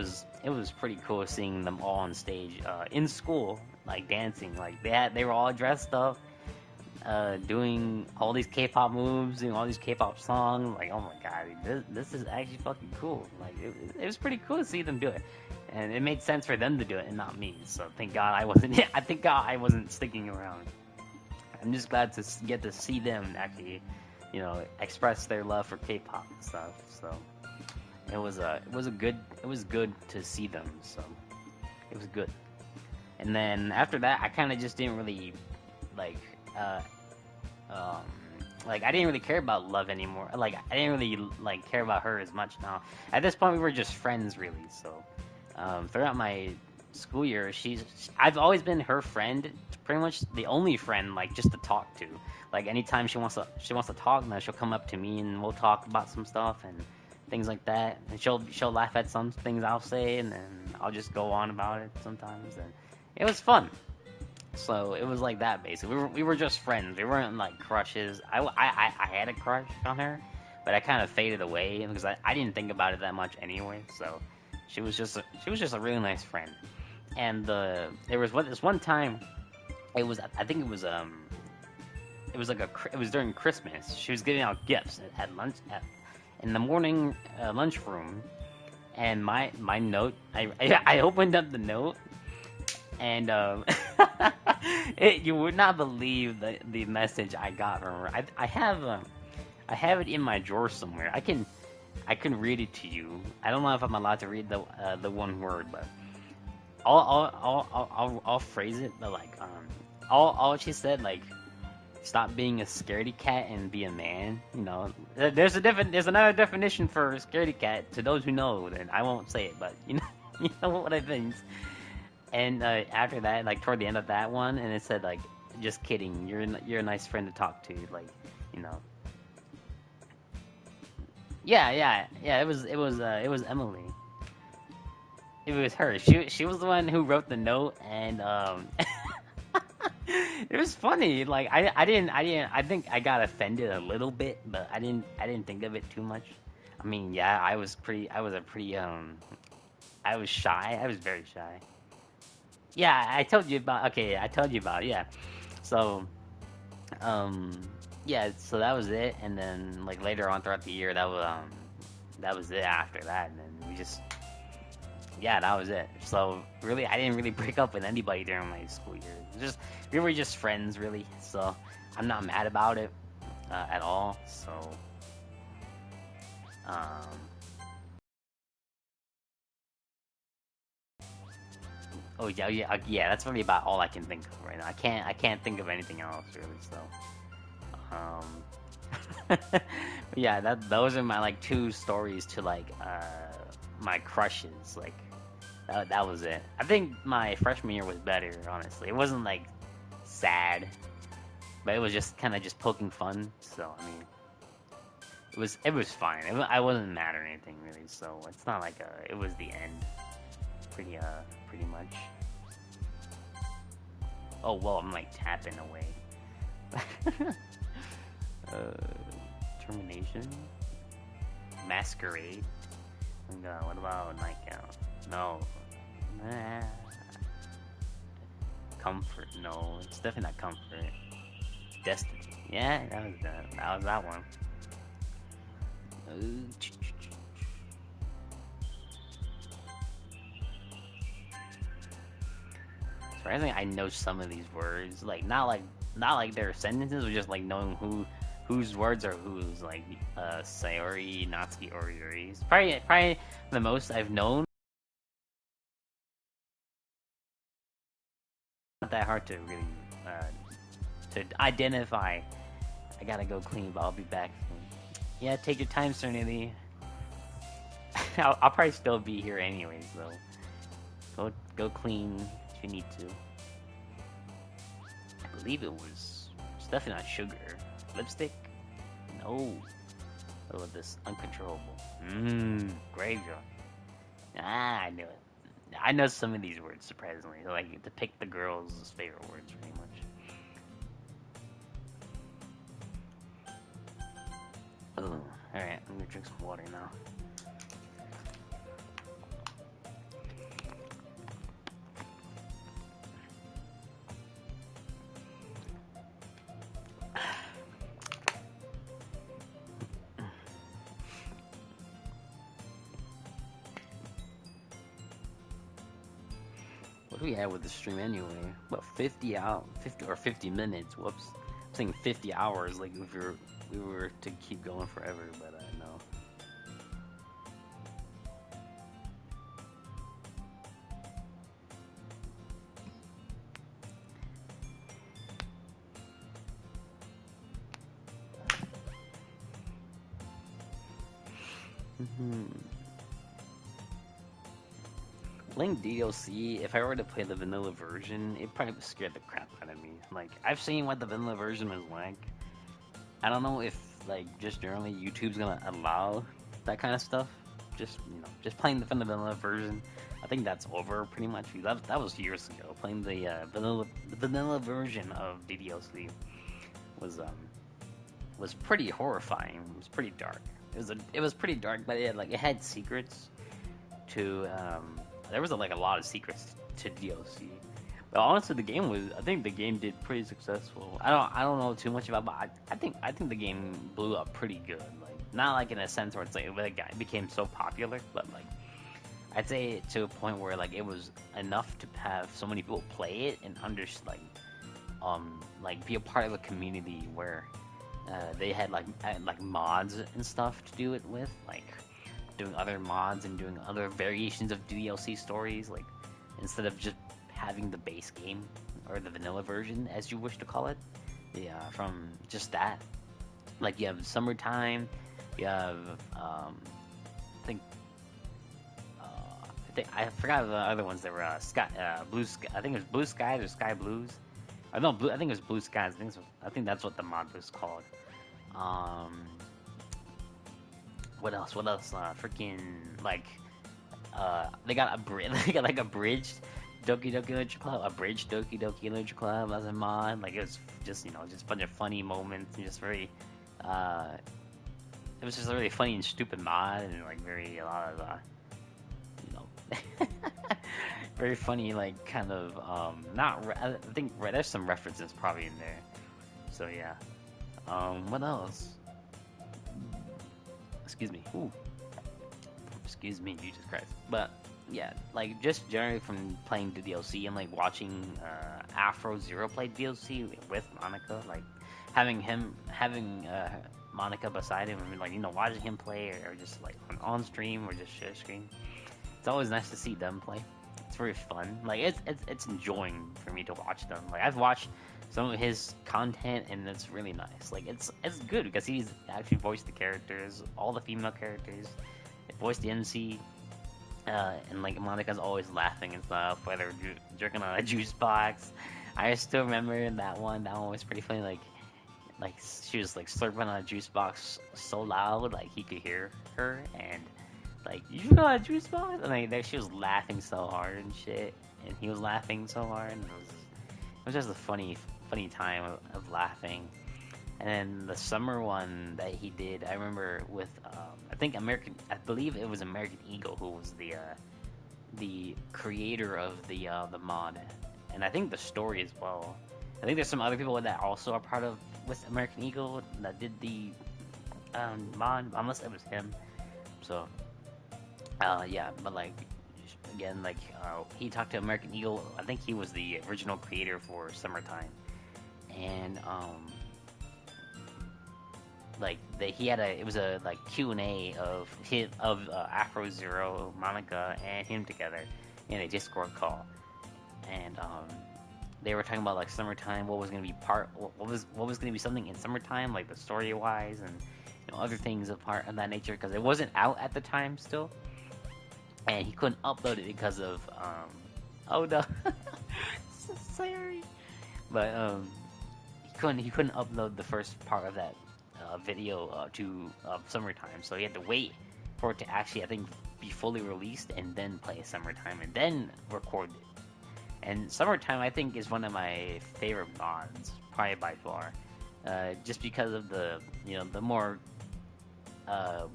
was pretty cool seeing them all on stage in school, like dancing. Like they were all dressed up. doing all these K-pop moves, doing all these K-pop songs. Like, oh my god, this is actually fucking cool. Like, it was pretty cool to see them do it, and it made sense for them to do it and not me. So thank God I wasn't. I thank God I wasn't sticking around. I'm just glad to get to see them actually, express their love for K-pop and stuff. So it was good to see them. So it was good. And then after that, I kind of just didn't really like, uh, um, like I didn't really care about Love anymore. Like I didn't really like care about her as much now. At this point, we were just friends really. So throughout my school year, I've always been her friend, pretty much the only friend like just to talk to. Like anytime she wants to talk, now she'll come up to me and we'll talk about some stuff and things like that. And she'll laugh at some things I'll say, and then I'll just go on about it sometimes. And it was fun. So it was like that basically. We were just friends. We weren't like crushes. I had a crush on her, but I kind of faded away because I didn't think about it that much anyway. So she was just a really nice friend. And there was this one time. I think it was during Christmas. She was giving out gifts at lunch in the morning lunchroom. And my note, I opened up the note, and you would not believe the message I got from her. I have it in my drawer somewhere. I can read it to you. I don't know if I'm allowed to read the one word, but I'll phrase it. But like all she said, like, stop being a scaredy cat and be a man. There's another definition for scaredy cat. To those who know, and I won't say it, but you know what I think. And after that, like toward the end of that one, and it said like, just kidding. You're a nice friend to talk to. Like, you know. Yeah. It was Emily. It was her. She was the one who wrote the note, and it was funny. Like I think I got offended a little bit, but I didn't think of it too much. I mean, yeah, I was shy. I was very shy. Yeah, I told you about. Okay, I told you about. Yeah, so um, yeah, so that was it, and then like later on throughout the year, that was it. After that, and then we just, yeah, that was it. So really, I didn't really break up with anybody during my school year. Just we were just friends, really. So I'm not mad about it at all. So um, oh yeah. That's really about all I can think of right now. I can't think of anything else really. So yeah, those are my like two stories to like my crushes. Like that was it. I think my freshman year was better, honestly. It wasn't like sad, but it was just kind of just poking fun. So I mean, it was fine. I wasn't mad or anything really. So it's not like it was the end. Pretty much. Oh well, I'm like tapping away. Termination, masquerade. And, what about nightgown? No. Nah. Comfort. No, it's definitely not comfort. Destiny. Yeah, that was that one. Surprisingly, I know some of these words. Like not like their sentences, but just like knowing whose words are whose. Like Sayori, Natsuki, Oriori. It's probably the most I've known. Not that hard to really to identify. I gotta go clean, but I'll be back soon. Yeah, take your time, Serenity. I'll probably still be here anyways, though. Go clean if you need to. I believe it's definitely not sugar. Lipstick? No. What about this? Uncontrollable. Graveyard. Ah, I knew it. I know some of these words, surprisingly. Like, to pick the girls' favorite words, pretty much. Oh, alright. I'm gonna drink some water now. What do we have with the stream anyway? About 50 out, 50 or 50 minutes. Whoops, I'm saying 50 hours. Like if we were to keep going forever, but no. Playing DLC, if I were to play the vanilla version, it probably would scare the crap out of me. Like I've seen what the vanilla version was like. I don't know if like just generally YouTube's gonna allow that kind of stuff. Just just playing the vanilla version. I think that's over pretty much. That was years ago. Playing the vanilla version of DDLC was was pretty horrifying. It was pretty dark. It was pretty dark, but it had secrets to there was like a lot of secrets to DLC. But honestly, I think the game did pretty successful. I don't know too much about, but I think the game blew up pretty good. Like not like in a sense where it's like it became so popular, but like I'd say to a point where like it was enough to have so many people play it and like be a part of a community where they had like mods and stuff to do it with, like doing other mods and doing other variations of DLC stories, like instead of just having the base game or the vanilla version, as you wish to call it. Yeah, from just that. Like you have summertime, you have I think I forgot the other ones that were sky, blue sky. I think it was blue skies or sky blues. I know blue. I think it was blue skies. I think that's what the mod was called. Um, what else? What else? Freaking like they got they got like a bridge Doki Doki Literature Club, a bridge Doki Doki Literature Club as a mod. Like it was just just a bunch of funny moments and just very uh, it was just a really funny and stupid mod and like very a lot of you know very funny like kind of not I think there's some references probably in there. So yeah. What else? Excuse me. Ooh. Excuse me, Jesus Christ. But yeah, like just generally from playing the DLC and like watching Afro Zero play DLC with Monica, like having Monica beside him and like watching him play or just like on stream or just share screen. It's always nice to see them play. It's very fun. Like it's enjoying for me to watch them. Like I've watched some of his content and it's really nice. Like it's good because he's actually voiced the characters, all the female characters, voiced the MC, and like Monica's always laughing and stuff, whether jerking on a juice box. I still remember that one. That one was pretty funny. Like she was like slurping on a juice box so loud, like he could hear her, and like you got a juice box, and like she was laughing so hard and shit, and he was laughing so hard, and it was just a funny time of laughing. And then the summer one that he did, I remember with I believe it was American Eagle who was the creator of the mod, and I think the story as well. I think there's some other people that also are part of with American Eagle that did the mod, unless it was him. So yeah, but like again, like he talked to American Eagle. I think he was the original creator for Summertime, and like he had it was a like Q&A of Afro Zero, Monica, and him together in a Discord call, and they were talking about like Summertime, what was gonna be what was gonna be something in Summertime, like the story wise and other things of part of that nature, because it wasn't out at the time still, and he couldn't upload it because of oh no, so sorry, but he couldn't upload the first part of that video to Summertime, so he had to wait for it to actually, I think, be fully released and then play Summertime and then record it. And Summertime, I think, is one of my favorite mods, probably by far, just because of the the more I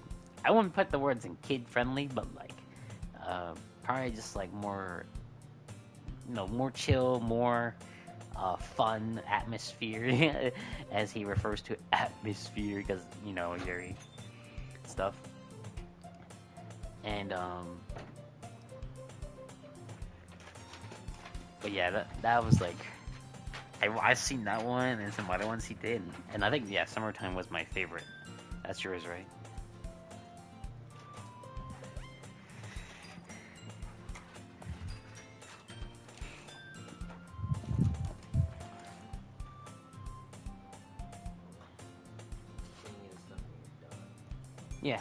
wouldn't put the words in kid friendly, but like probably just like more more chill, more fun atmosphere, as he refers to atmosphere, because Yuri stuff. And But yeah, that was like I seen that one and some other ones he did, and I think yeah, Summertime was my favorite. That's yours, right? Yeah.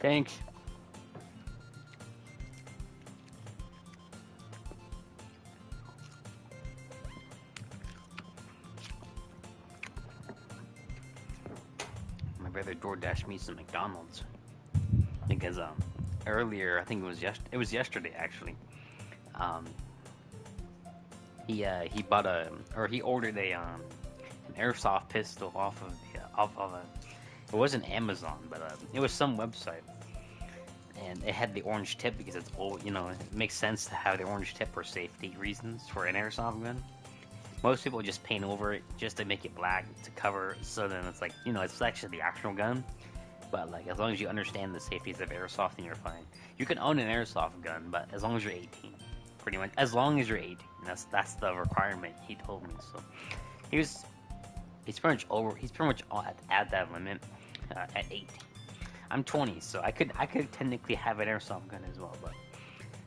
Thanks. My brother DoorDashed me some McDonald's because earlier I think it was yesterday actually. Um, he bought a or he ordered a an airsoft pistol off of a it wasn't Amazon but it was some website, and it had the orange tip because it's old. You know, it makes sense to have the orange tip for safety reasons for an airsoft gun. Most people just paint over it just to make it black to cover, so then it's like, you know, it's actually the actual gun. But like, as long as you understand the safeties of airsoft, then you're fine. You can own an airsoft gun, but as long as you're 18, pretty much. As long as you're 18, that's the requirement. He told me so. He was he's pretty much over. He's pretty much at that limit at 18. I'm 20, so I could technically have an airsoft gun as well, but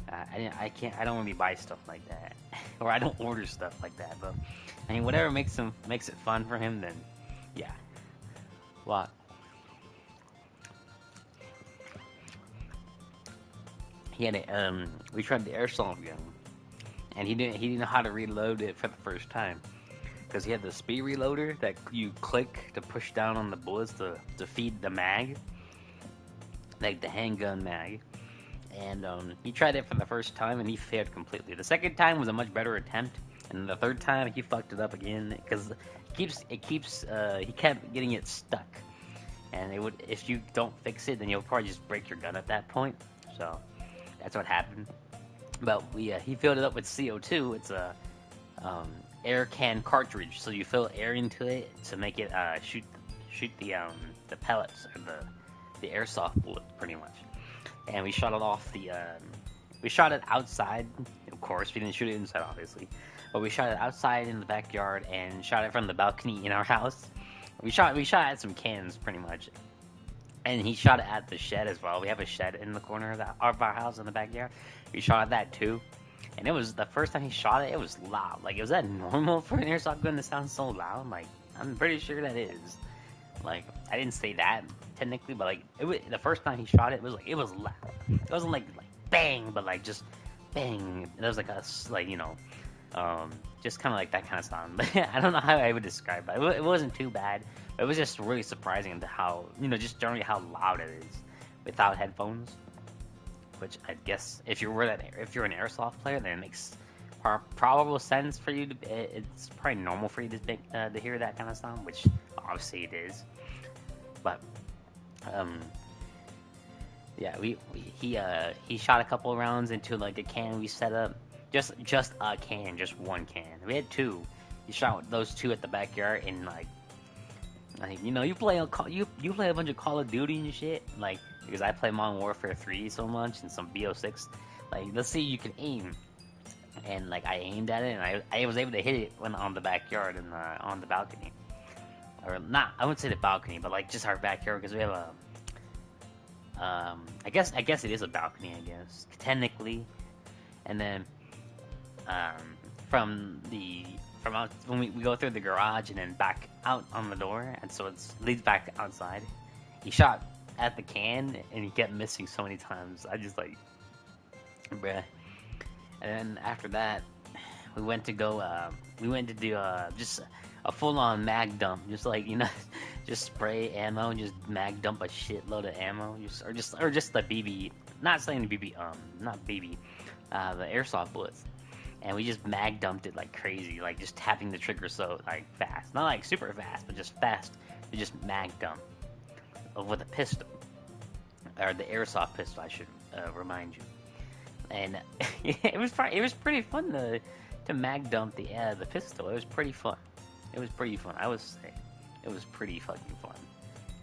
I can't. I don't really buy stuff like that, or I don't order stuff like that. But I mean, whatever makes it fun for him, then yeah. Well, he had we tried the airsoft gun, and he didn't know how to reload it for the first time because he had the speed reloader that you click to push down on the bullets to feed the mag, like the handgun mag. And he tried it for the first time and he failed completely. The second time was a much better attempt, and the third time he fucked it up again because he kept getting it stuck, and it would if you don't fix it, then you'll probably just break your gun at that point. So that's what happened. But we he filled it up with CO2. It's a air can cartridge, so you fill air into it to make it shoot the pellets or the airsoft bullet pretty much. And we shot it off we shot it outside, of course. We didn't shoot it inside, obviously, but we shot it outside in the backyard and shot it from the balcony in our house. We shot at some cans, pretty much, and he shot it at the shed as well. We have a shed in the corner of our house in the backyard. We shot at that too, and it was the first time he shot it. It was loud. Like, is that normal for an airsoft gun to sound so loud? Like, I'm pretty sure that is. Like, I didn't say that technically, but like the first time he shot it, it was loud. It wasn't like bang, but like just bang. There was like like, you know, just kind of like that kind of sound. But I don't know how I would describe it. It wasn't too bad. It was just really surprising to how, you know, just generally how loud it is without headphones. Which I guess if you're an airsoft player, then it makes probable sense for you to. It's probably normal for you to hear that kind of sound, which obviously it is. But yeah, he shot a couple rounds into like a can we set up, just a can, just one can. We had two. He shot those two at the backyard, and like you know, you play a bunch of Call of Duty and shit, like because I play Modern Warfare 3 so much and some BO6. Like, let's see, you can aim, and like I aimed at it, and I was able to hit it when on the backyard and on the balcony, or not. I wouldn't say the balcony, but like just our backyard because we have a. I guess it is a balcony. I guess technically, and then from out when we go through the garage and then back out on the door, and so it leads back outside. He shot at the can and he kept missing so many times. I just like, bruh. And then after that, we went to do just a full-on mag dump, just like, you know, just spray ammo, just mag dump a shitload of ammo, or just the BB, not saying the BB, not BB, the airsoft bullets, and we just mag dumped it like crazy, like just tapping the trigger so like fast, not like super fast, but just fast. We just mag dump with a pistol, or the airsoft pistol, I should remind you. and it was pretty fun to mag dump the pistol. It was pretty fun. It was pretty fun. I would say it was pretty fucking fun.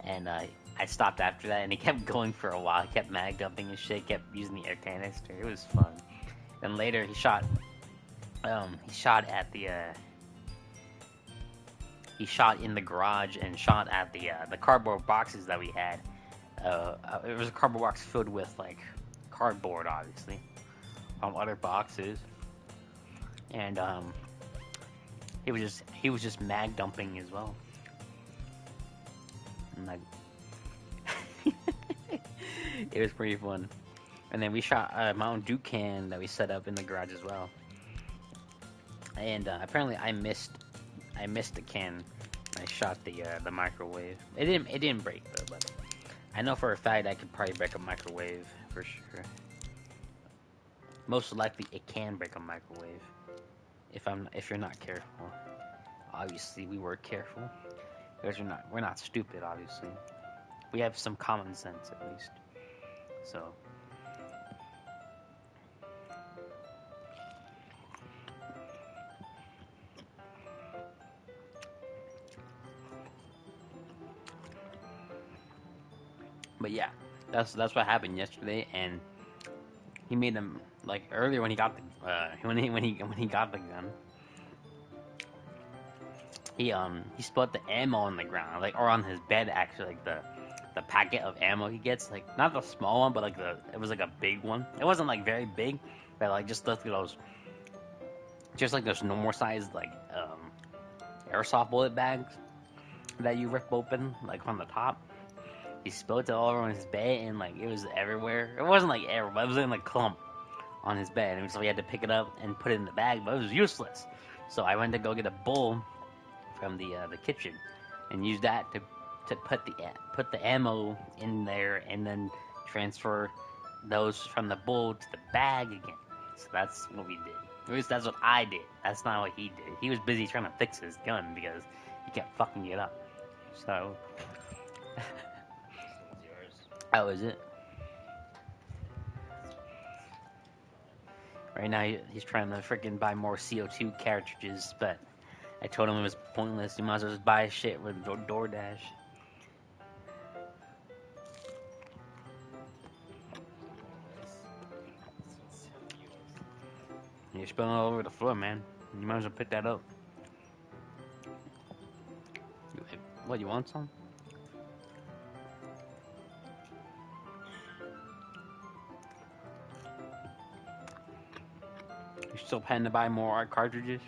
And I stopped after that, and he kept going for a while. He kept mag dumping his shit, kept using the air canister. It was fun. Then later he shot at he shot in the garage and shot at the cardboard boxes that we had. It was a cardboard box filled with like cardboard, obviously, from other boxes, and he was just mag dumping as well. And like, it was pretty fun. And then we shot a Mountain Dew can that we set up in the garage as well. And apparently I missed the can. I shot the microwave. It didn't break though, but I know for a fact I could probably break a microwave for sure. Most likely it can break a microwave if you're not careful. Obviously we were careful because we're not stupid. Obviously we have some common sense at least. So. But yeah, that's what happened yesterday, and he made them like earlier when he got the when he got the gun. He spilled the ammo on the ground, like or on his bed actually, like the packet of ammo he gets, like not the small one, but like it was like a big one. It wasn't like very big, but like just those normal sized like airsoft bullet bags that you rip open like from the top. He spilled it all over on his bed, and like it was everywhere. It wasn't like everywhere, but it was in like clump on his bed, and so he had to pick it up and put it in the bag, but it was useless. So I went to go get a bowl from the kitchen and use that to put the ammo in there, and then transfer those from the bowl to the bag again. So that's what we did. At least that's what I did. That's not what he did. He was busy trying to fix his gun because he kept fucking it up. So that was it. Right now, he's trying to freaking buy more CO2 cartridges, but I told him it was pointless. You might as well just buy shit with DoorDash. You're spilling all over the floor, man. You might as well pick that up. What, you want some? You're still planning to buy more art cartridges?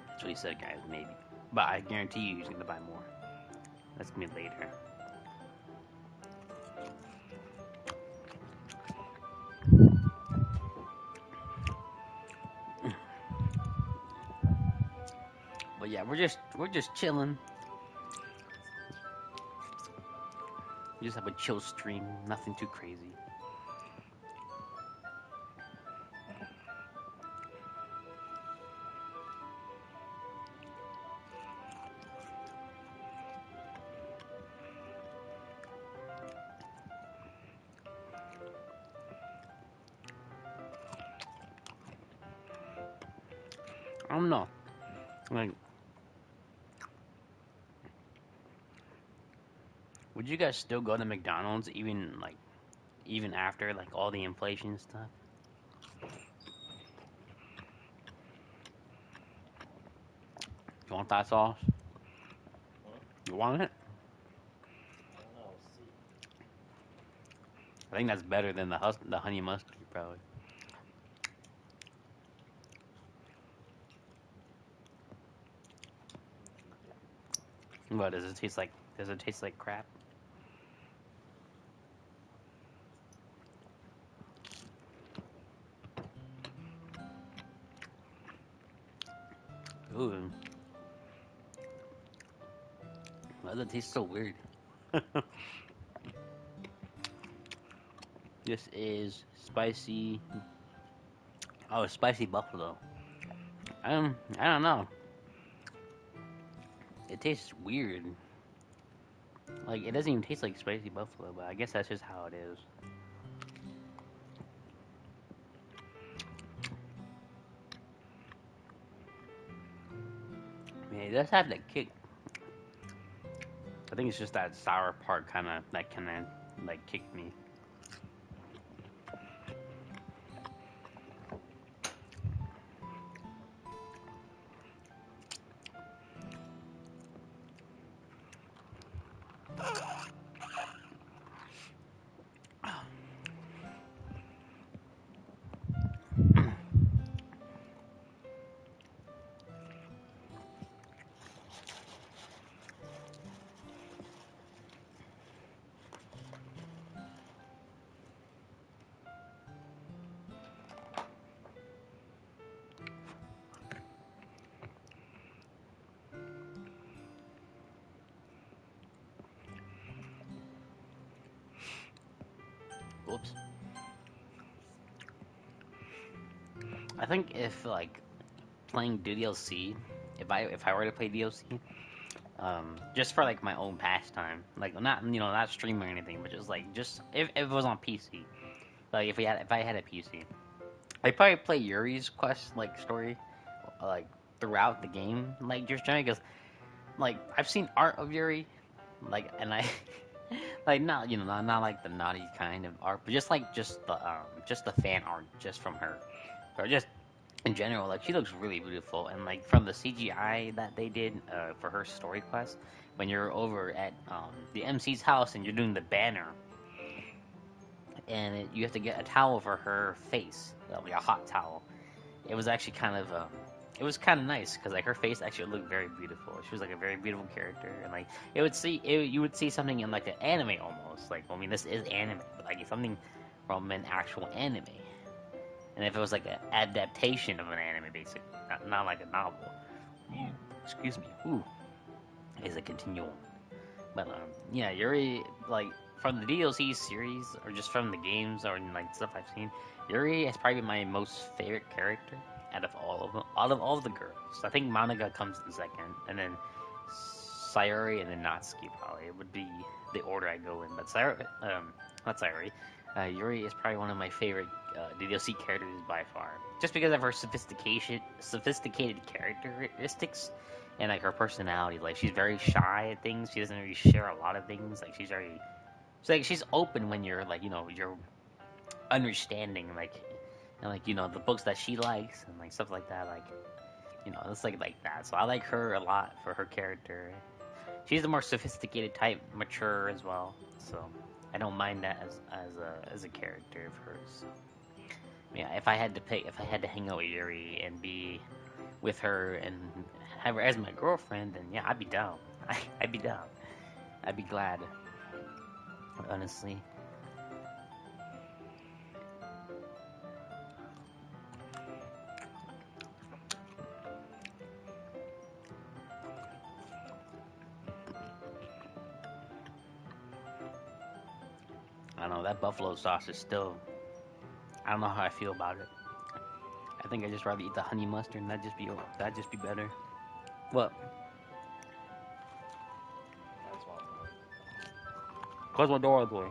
That's what he said, guys, maybe. But I guarantee you he's gonna buy more. That's gonna be later. But yeah, we're just chilling. We just have a chill stream, nothing too crazy. I don't know. Like, would you guys still go to McDonald's even after like all the inflation stuff? You want that sauce? You want it? I think that's better than the honey mustard, probably. What does it taste like? Does it taste like crap? Ooh, why does it taste so weird? This is spicy. Oh, spicy buffalo. I don't know. It tastes weird. Like it doesn't even taste like spicy buffalo, but I guess that's just how it is. Yeah, it does have that kick. I think it's just that sour part kind of like kicked me. Whoops. I think if like playing DDLC, if I were to play DLC, just for like my own pastime, like not not streaming or anything, but just if it was on PC, like if I had a PC, I'd probably play Yuri's quest like story, like throughout the game, like just trying because like I've seen art of Yuri, like and I like not not like the naughty kind of art, but just the fan art just from her, or just in general, like she looks really beautiful, and like from the CGI that they did for her story quest, when you're over at the MC's house and you're doing the banner, and you have to get a towel for her face, like a hot towel. It was actually it was kind of nice because like her face actually looked very beautiful. She was like a very beautiful character, and like you would see something in like an anime almost. Like I mean, this is anime, but like something from an actual anime. And if it was like an adaptation of an anime, basically, not like a novel. Excuse me. Ooh, is a continuum. But yeah, Yuri, like from the DLC series or just from the games or like stuff I've seen, Yuri is probably my most favorite character out of all of them, out of all of the girls. I think Monica comes in second, and then Sayuri, and then Natsuki probably it would be the order I go in. But Sayuri, not Sayuri, Yuri is probably one of my favorite DDLC characters by far, just because of her sophisticated characteristics and like her personality. Like she's very shy at things. She doesn't really share a lot of things. Like she's open when you're like you're understanding and like the books that she likes and like stuff like that. Like it's like that. So I like her a lot for her character. She's the more sophisticated type, mature as well. So I don't mind that as a character of hers. Yeah, if I had to hang out with Yuri and be with her and have her as my girlfriend, then yeah, I'd be down. I'd be down. I'd be glad, honestly. I don't know, that buffalo sauce is still. I don't know how I feel about it. I think I just rather eat the honey mustard, and that'd just be better. What? Close my door, boy.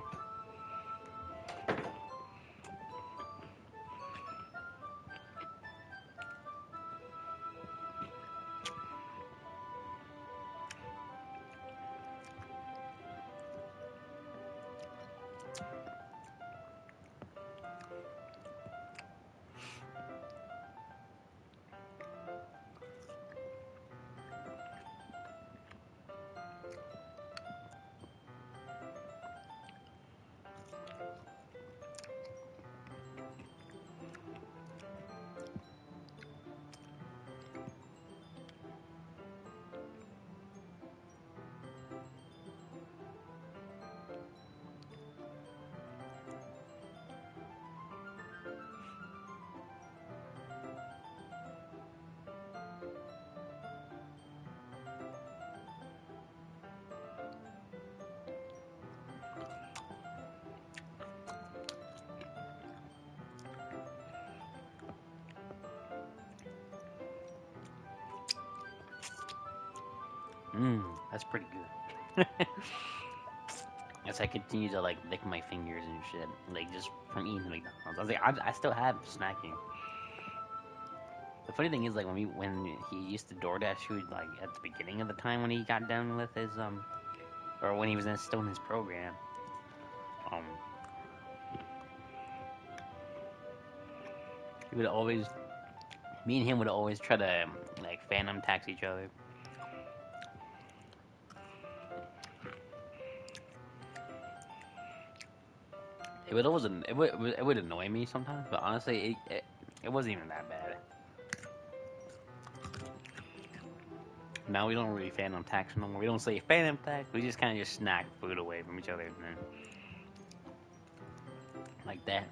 Mmm, that's pretty good. as I continue to like lick my fingers and shit, like just from eating the McDonald's. I was like, I still have snacking. The funny thing is, like when he used to DoorDash food, like at the beginning of the time when he got done with his or when he was still in his program, um, he would always, me and him would always try to like phantom tax each other. It would always it would annoy me sometimes, but honestly, it wasn't even that bad. Now we don't really phantom tax no more. We don't say phantom tax. We just kind of just snack food away from each other, and then like that.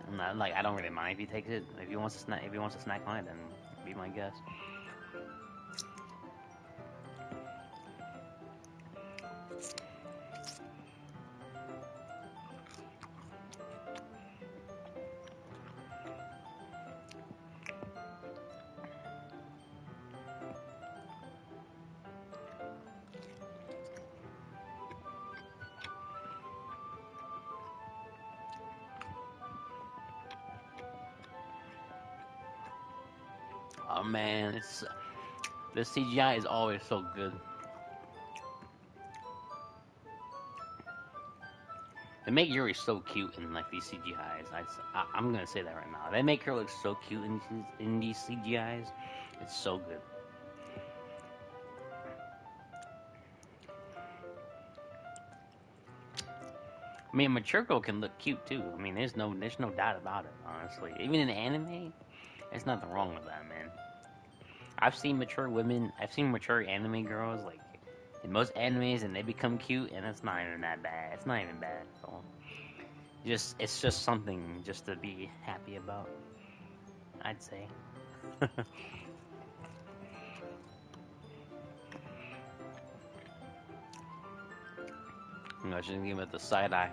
I'm not, like I don't really mind if he takes it. If he wants to snack on it, then be my guest. Oh man, it's the CGI is always so good. They make Yuri so cute in like these CGIs. I'm gonna say that right now. They make her look so cute in these CGIs. It's so good. I mean, a mature girl can look cute too. I mean, there's no doubt about it. Honestly, even in anime, there's nothing wrong with that, man. I've seen mature women. I've seen mature anime girls like in most animes, and they become cute, and it's not even that bad. It's not even bad. So just it's just something just to be happy about. I'd say. I'm just gonna give it the side eye.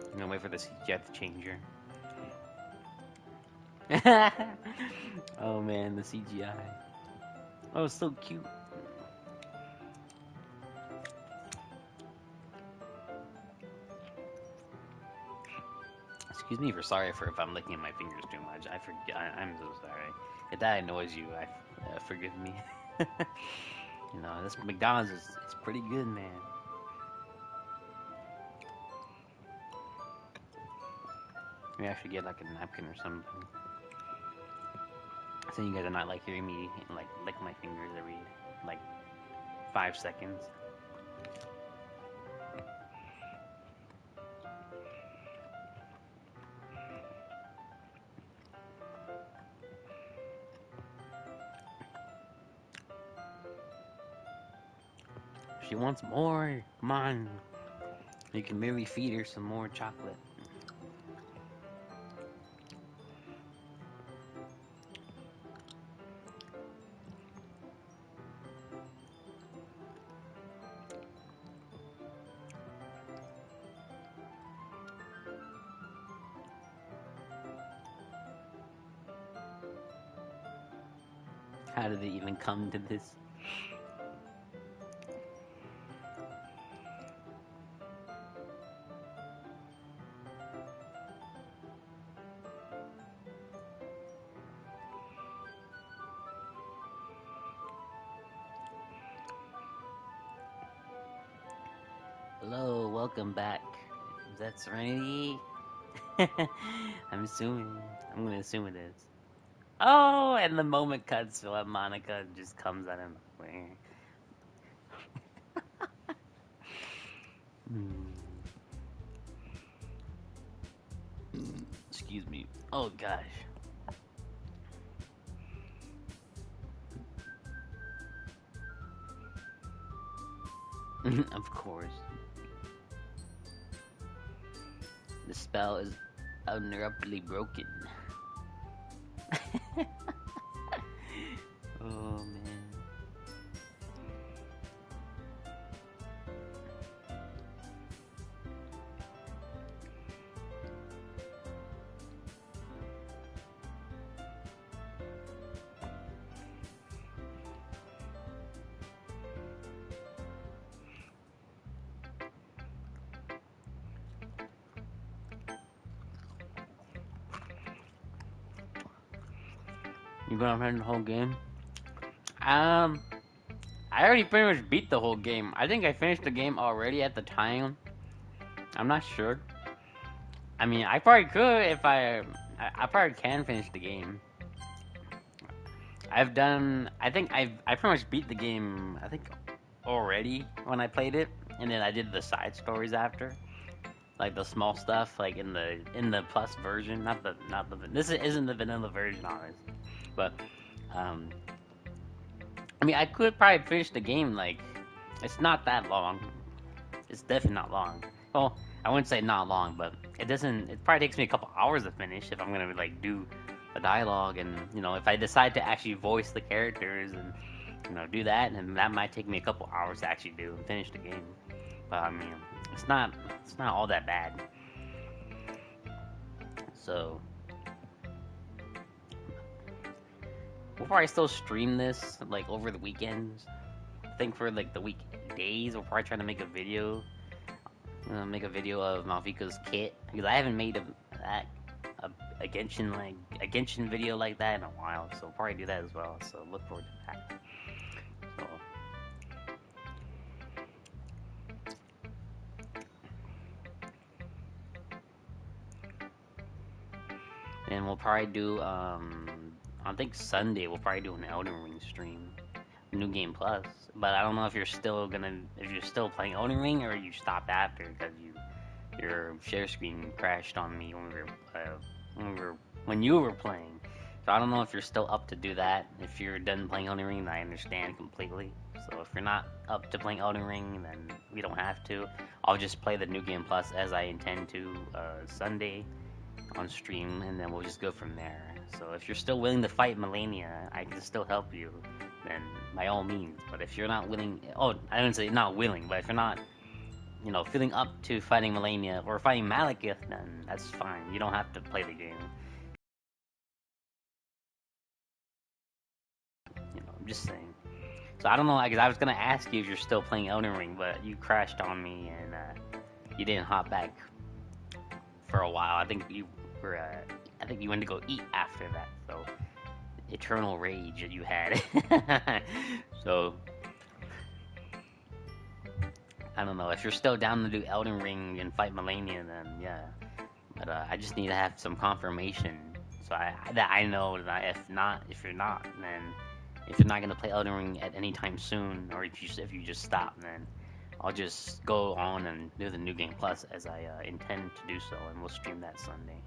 I'm gonna wait for the CGI to change her. Oh man, the CGI. Oh, it's so cute. Excuse me for sorry for if I'm licking at my fingers too much. I forget. I'm so sorry. If that annoys you, forgive me. You know, this McDonald's is it's pretty good, man. Maybe I should get like a napkin or something. So you guys are not like hearing me like lick my fingers every like 5 seconds. She wants more. Come on. You can maybe feed her some more chocolate. How did it even come to this? Hello, welcome back. Is that Serenity? I'm assuming. I'm gonna assume it is. Oh, and the moment cuts so Monica just comes out of nowhere. Hmm. Excuse me. Oh gosh. Of course. The spell is uneruptly broken. Oh man. gonna finish the whole game. I already pretty much beat the whole game. I think I finished the game already at the time. I'm not sure. I mean, I probably could if I probably can finish the game. I've done. I pretty much beat the game. I think already when I played it, and then I did the side stories after, like the small stuff, like in the plus version. Not the this isn't the vanilla version, honestly, but um, I mean, I could probably finish the game. Like, it's not that long. It's definitely not long. Well, I wouldn't say not long, but it doesn't. It probably takes me a couple hours to finish if I'm gonna like do the dialogue and if I decide to actually voice the characters and do that, and that might take me a couple hours to actually do and finish the game. But I mean, it's not all that bad. So we'll probably still stream this like over the weekends. I think for like the weekdays, we'll probably try to make a video of Malvika's kit because I haven't made a, a Genshin video like that in a while, so we'll probably do that as well. So look forward to that. So and we'll probably do I think Sunday we'll probably do an Elden Ring stream, New Game Plus. But I don't know if you're still playing Elden Ring or you stopped after because your share screen crashed on me when you were playing. So I don't know if you're still up to do that. If you're done playing Elden Ring, then I understand completely. So if you're not up to playing Elden Ring, then we don't have to. I'll just play the New Game Plus as I intend to Sunday on stream, and then we'll just go from there. So if you're still willing to fight Melania, I can still help you. Then by all means. But if you're not willing, I didn't say not willing, but if you're not feeling up to fighting Melania or fighting Malekith, then that's fine. You don't have to play the game. I'm just saying. So I don't know, because I was gonna ask you if you're still playing Elden Ring, but you crashed on me and you didn't hop back for a while. I think you were. I think you went to go eat after that. So eternal rage that you had. So I don't know if you're still down to do Elden Ring and fight Melania, then yeah. But I just need to have some confirmation, so that I know that if you're not, then if you're not gonna play Elden Ring at any time soon, or if you just stop, then I'll just go on and do the New Game Plus as I intend to do so, and we'll stream that Sunday.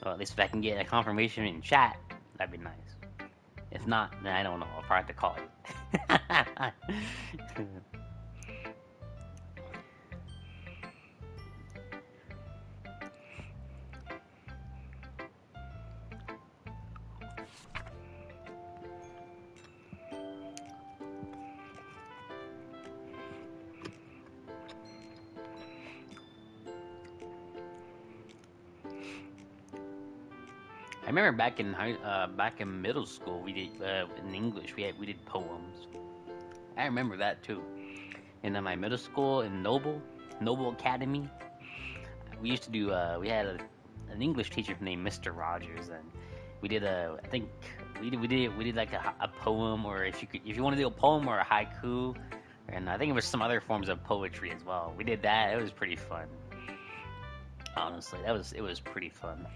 So at least if I can get a confirmation in chat, that'd be nice. If not, then I don't know. I'll probably have to call you. I remember back in middle school, we did in English we did poems. I remember that too. In my middle school in Noble Academy, we used to do. We had an English teacher named Mr. Rogers, and we did I think we did like a poem, or if you want to do a poem or a haiku, and I think it was some other forms of poetry as well. We did that. It was pretty fun. Honestly, it was pretty fun.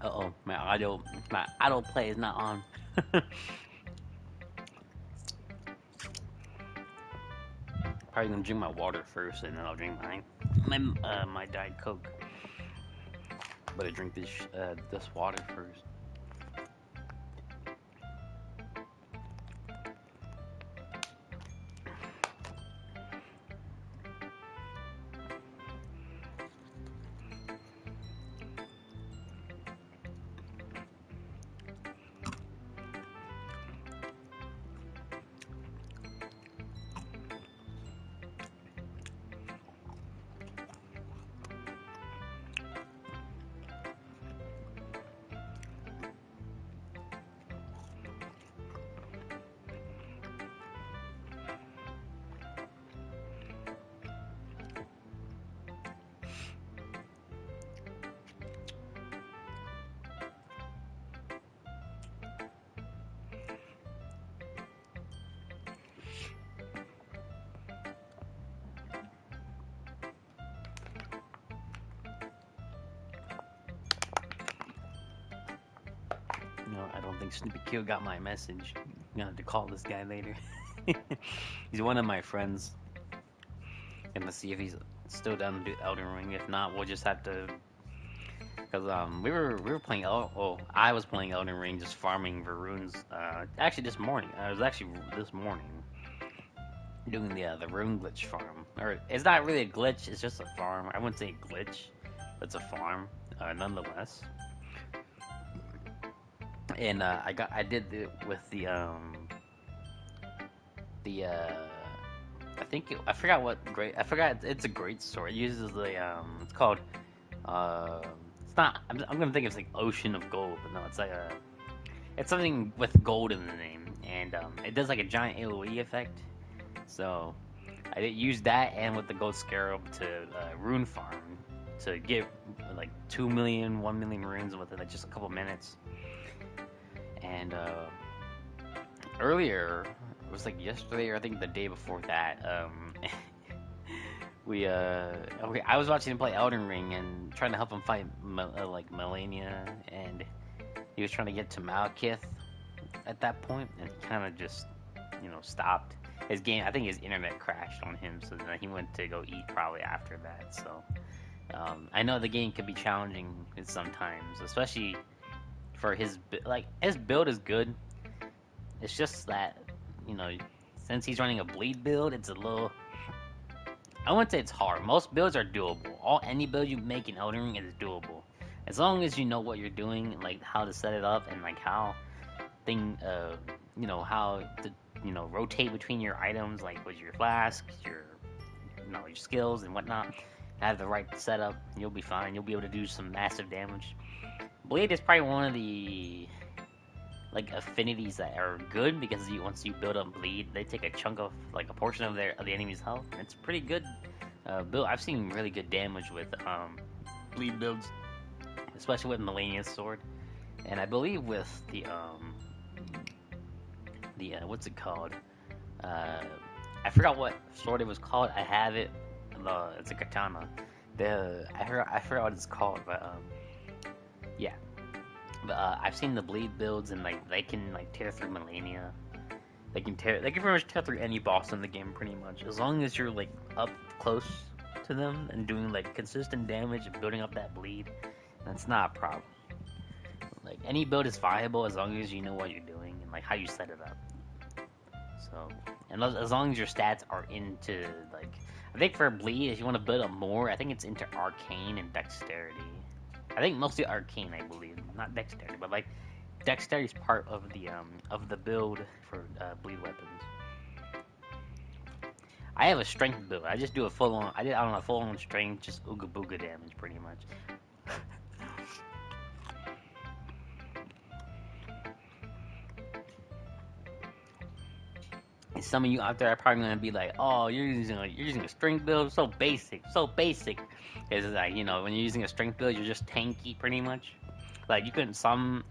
Uh-oh, my auto play is not on. Probably gonna drink my water first, and then I'll drink my Diet Coke. But I drink this water first. don't think Snoopy Q got my message. I'm gonna have to call this guy later. He's one of my friends. Gonna see if he's still down to do Elden Ring. If not, we'll just have to. Cause we were playing I was playing Elden Ring, just farming for runes. Actually this morning. I was actually this morning doing the rune glitch farm. Or it's not really a glitch. It's just a farm. I wouldn't say a glitch, but it's a farm nonetheless. And I did it with the I forgot I forgot it's a great sword. It uses it's called it's not I'm gonna think it's like Ocean of Gold, but no, it's like it's something with gold in the name, and it does like a giant AoE effect. So I did use that and with the gold scarab to rune farm to get like 2 million, 1 million runes within like just a couple minutes. And earlier, it was like yesterday or I think the day before that, I was watching him play Elden Ring and trying to help him fight like Melania, and he was trying to get to Malekith at that point, and he kind of just stopped his game. I think his internet crashed on him, so then he went to go eat probably after that. So I know the game can be challenging sometimes, especially for his build is good. It's just that since he's running a bleed build, it's a little. I wouldn't say it's hard. Most builds are doable. Any build you make in Elden Ring is doable, as long as you know what you're doing, like how to set it up and like how how to rotate between your items, like with your flask, your skills and whatnot. Have the right setup, you'll be fine. You'll be able to do some massive damage. Bleed is probably one of the like affinities that are good because once you build up bleed, they take a chunk of like a portion of the enemy's health. It's pretty good build. I've seen really good damage with bleed builds, especially with Melania's sword, and I believe with the what's it called? I forgot what sword it was called. I have it. It's a katana. I forgot what it's called, but yeah. But I've seen the bleed builds, and like they can like tear through Melania. They can pretty much tear through any boss in the game, pretty much, as long as you're like up close to them and doing like consistent damage and building up that bleed. That's not a problem. Like any build is viable as long as you know what you're doing and like how you set it up. So, and as long as your stats are into like, I think for bleed, if you want to build up more, I think it's into arcane and dexterity. I think mostly arcane, I believe, not dexterity, but like dexterity is part of the build for bleed weapons. I have a strength build. I just do a full on. I don't know, full on strength, just ooga booga damage, pretty much. And some of you out there are probably gonna be like, "Oh, you're using a strength build, so basic, so basic." It's like when you're using a strength build, you're just tanky, pretty much. Like you can some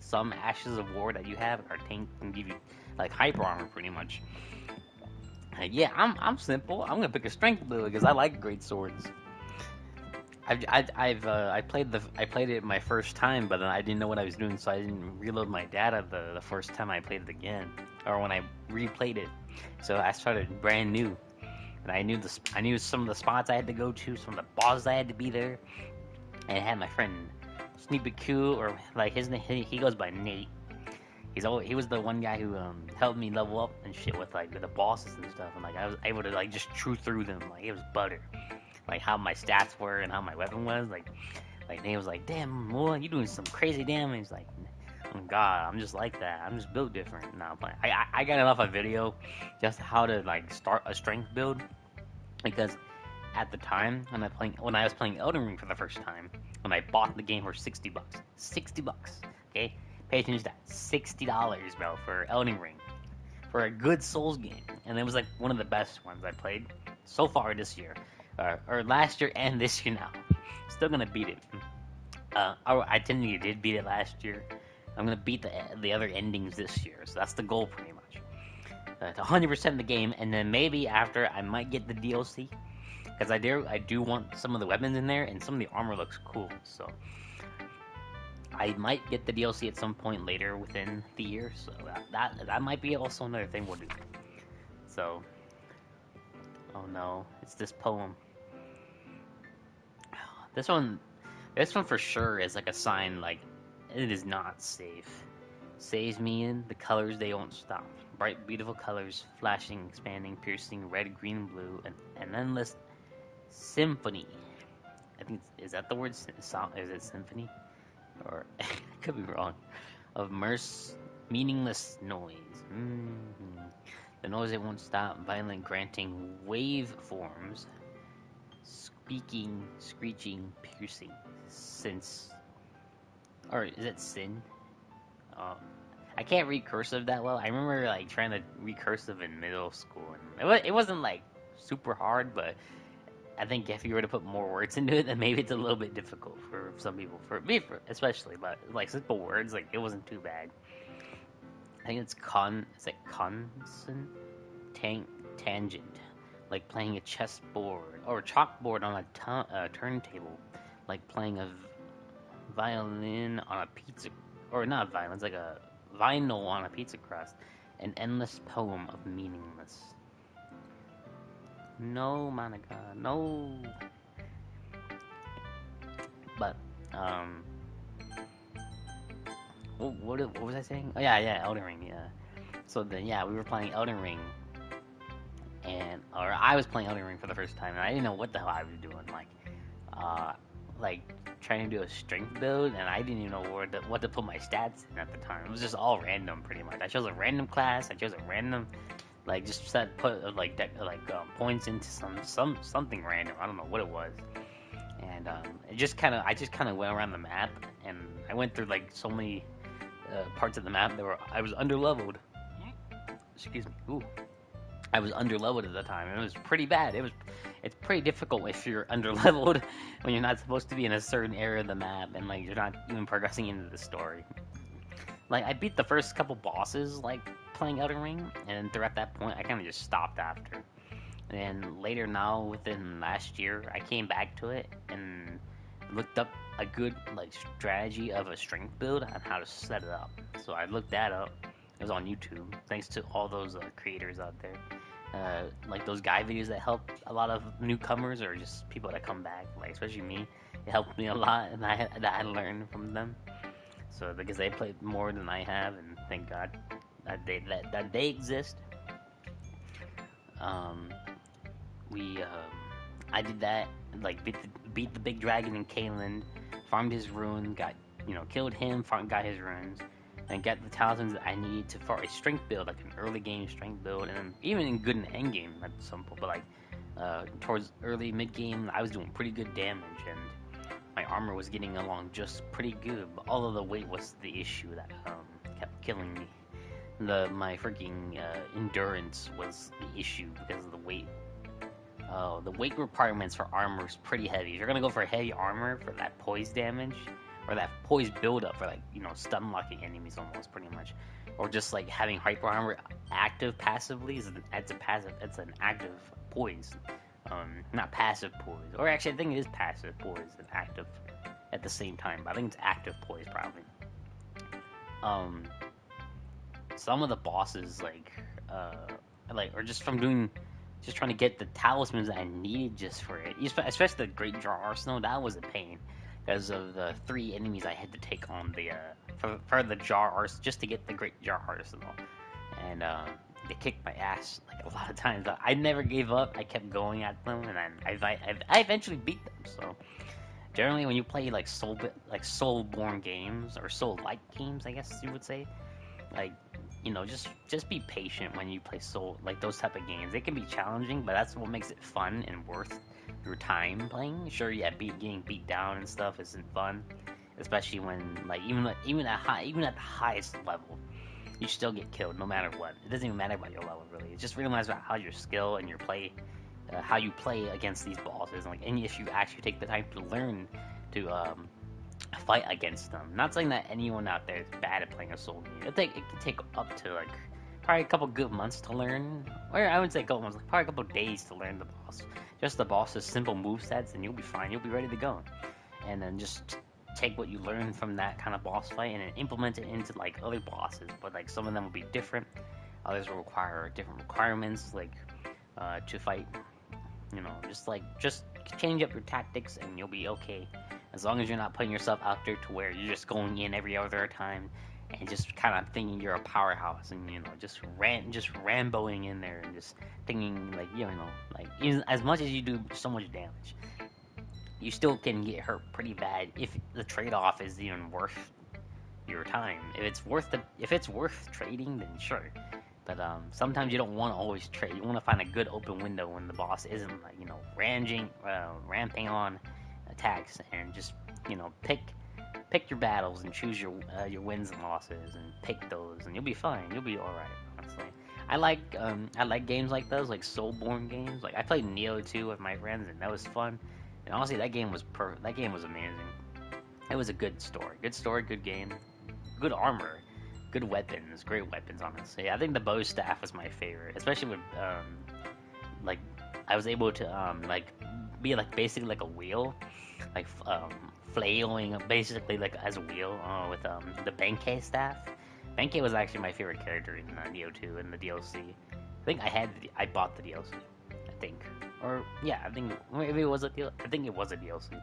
ashes of war that you have are tank and give you like hyper armor, pretty much. Like, yeah, I'm simple. I'm gonna pick a strength build because I like great swords. I played it my first time, but then I didn't know what I was doing, so I didn't reload my data the first time I played it again, or when I replayed it. So I started brand new, and I knew some of the spots I had to go to, some of the bosses I had to be there, and I had my friend Snoopy Q, or like his name, he goes by Nate. He was the one guy who helped me level up and shit with like the bosses and stuff, and like I was able to like just chew through them like it was butter. Like how my stats were and how my weapon was, like Nate was like, "Damn, boy, you doing some crazy damage." Like, oh God, I'm just like that. I'm just built different. No, I'm playing. I got enough of video just how to like start a strength build, because at the time when I was playing Elden Ring for the first time, when I bought the game for $60, $60, okay, pay attention to that, $60, bro, for Elden Ring, for a good Souls game, and it was like one of the best ones I played so far this year, or last year and this year now. Still gonna beat it. I technically did beat it last year. I'm gonna beat the other endings this year, so that's the goal pretty much. To 100% the game, and then maybe after I might get the DLC, because I do want some of the weapons in there, and some of the armor looks cool. So I might get the DLC at some point later within the year, so that might be also another thing we'll do. So, oh no, it's this poem. This one, this one for sure is like a sign like it is not safe. Saves me in the colors they won't stop. Bright, beautiful colors, flashing, expanding, piercing, red, green, blue, and an endless symphony. I think is that the word? Is it symphony? Or I could be wrong. Of meaningless noise. The noise that won't stop, violent, granting waveforms, speaking, screeching, piercing. Since, or is it sin? Um, I can't read cursive that well. I remember like trying to read cursive in middle school, and it wasn't like super hard, but I think if you were to put more words into it, then maybe it's a little bit difficult for some people. For me, especially, but like simple words, like it wasn't too bad. I think it's It's like consonant, tangent, like playing a chessboard or a chalkboard on a turntable, like playing a violin on a pizza, or not violin, it's like a vinyl on a pizza crust. An endless poem of meaningless. No, Monica, no. But what was I saying? Oh yeah, Elden Ring. Yeah. So then yeah, we were playing Elden Ring, or I was playing Elden Ring for the first time, and I didn't know what the hell I was doing. Uh, like trying to do a strength build, and I didn't even know what to put my stats in at the time. It was just all random, pretty much. I chose a random class. I chose a random just put points into something random. I don't know what it was, and I just kind of went around the map, and I went through like so many parts of the map that I was underleveled. Excuse me. Ooh. I was underleveled at the time, and it was pretty bad. It's pretty difficult if you're underleveled when you're not supposed to be in a certain area of the map, and like you're not even progressing into the story. Like I beat the first couple bosses like playing Elden Ring, and throughout that point I kind of just stopped after. And later now, within last year, I came back to it and looked up a good like strategy of a strength build and how to set it up. So I looked that up. It was on YouTube. Thanks to all those creators out there, like those guide videos that help a lot of newcomers or just people that come back. Like especially me, it helped me a lot, and I learned from them. So because they played more than I have, and thank God that they exist. Um, we I did that, like beat the big dragon in Kaelin, farmed his runes, got killed him, got his runes, and got the talismans that I needed for a strength build, like an early game strength build, and then even in good and end game at some point, but like towards early mid game, I was doing pretty good damage, and my armor was getting along just pretty good. But all of the weight was the issue that kept killing me. My freaking endurance was the issue because of the weight. The weight requirements for armor is pretty heavy. If you're gonna go for heavy armor for that poise damage, or that poise buildup for stun locking enemies almost pretty much, or just like having hyper armor active passively it's an active poise, not passive poise. Or actually, I think it is passive poise and active at the same time. But I think it's active poise probably. Um, some of the bosses or just from doing just trying to get the talismans that I needed just for it. Especially the Great Jar Arsenal, that was a pain because of the 3 enemies I had to take on for the Jar Arsenal just to get the Great Jar Arsenal, and they kicked my ass like a lot of times. I never gave up. I kept going at them, and I eventually beat them. So generally, when you play like Soulborn games or Soul-like games, I guess you would say, like just be patient when you play those type of games. They can be challenging, but that's what makes it fun and worth your time playing. Sure, yeah, getting beat down and stuff isn't fun, especially when even at the highest level, you still get killed no matter what. It doesn't even matter about your level really. It just really matters about how your skill and your play, how you play against these bosses, and if you actually take the time to learn to fight against them. Not saying that anyone out there is bad at playing a soul game. It can take up to probably a couple good months to learn, or I wouldn't say a couple months, probably a couple days to learn the boss. Just the boss's simple move sets, and you'll be fine. You'll be ready to go. And then just take what you learn from that kind of boss fight and then implement it into like other bosses. But like some of them will be different. Others will require different requirements, like to fight. Just change up your tactics and you'll be okay. As long as you're not putting yourself out there to where you're just going in every other time and just kind of thinking you're a powerhouse and just ramboing in there and just thinking like like even as much as you do so much damage, you still can get hurt pretty bad if the trade-off is even worth your time. If it's worth trading, then sure. But sometimes you don't want to always trade. You want to find a good open window when the boss isn't like ramping on attacks, and just pick your battles and choose your wins and losses and pick those, and you'll be fine. You'll be all right. Honestly, I like games like those, like Soulborn games. Like I played Neo 2 with my friends, and that was fun. And honestly, that game was That game was amazing. It was a good story, good game, good armor, good weapons, great weapons. Honestly, I think the bow staff was my favorite, especially with like I was able to like be like basically like a wheel, like flailing basically like as a wheel with the Benkei staff. Benkei was actually my favorite character in Neo 2 in the DLC. I think I bought the DLC. I think, or yeah, I think maybe it was a deal. I think it was a DLC.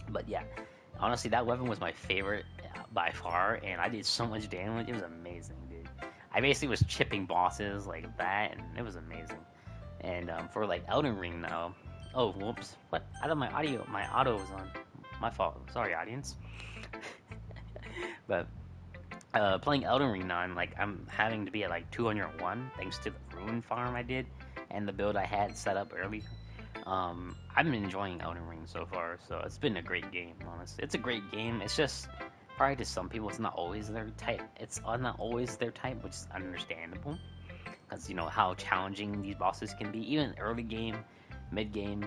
But yeah, honestly, that weapon was my favorite by far, and I did so much damage. It was amazing, dude. I basically was chipping bosses like that, and it was amazing. And for like Elden Ring now, oh whoops, what? I thought my auto was on. My fault. Sorry, audience. But playing Elden Ring now, I'm having to be at like 201 thanks to the Ruin Farm I did and the build I had set up early. I'm enjoying Elden Ring so far, so it's been a great game. Honestly, it's a great game. It's just probably to some people, it's not always their type. It's not always their type, which is understandable because you know how challenging these bosses can be, even early game, mid game,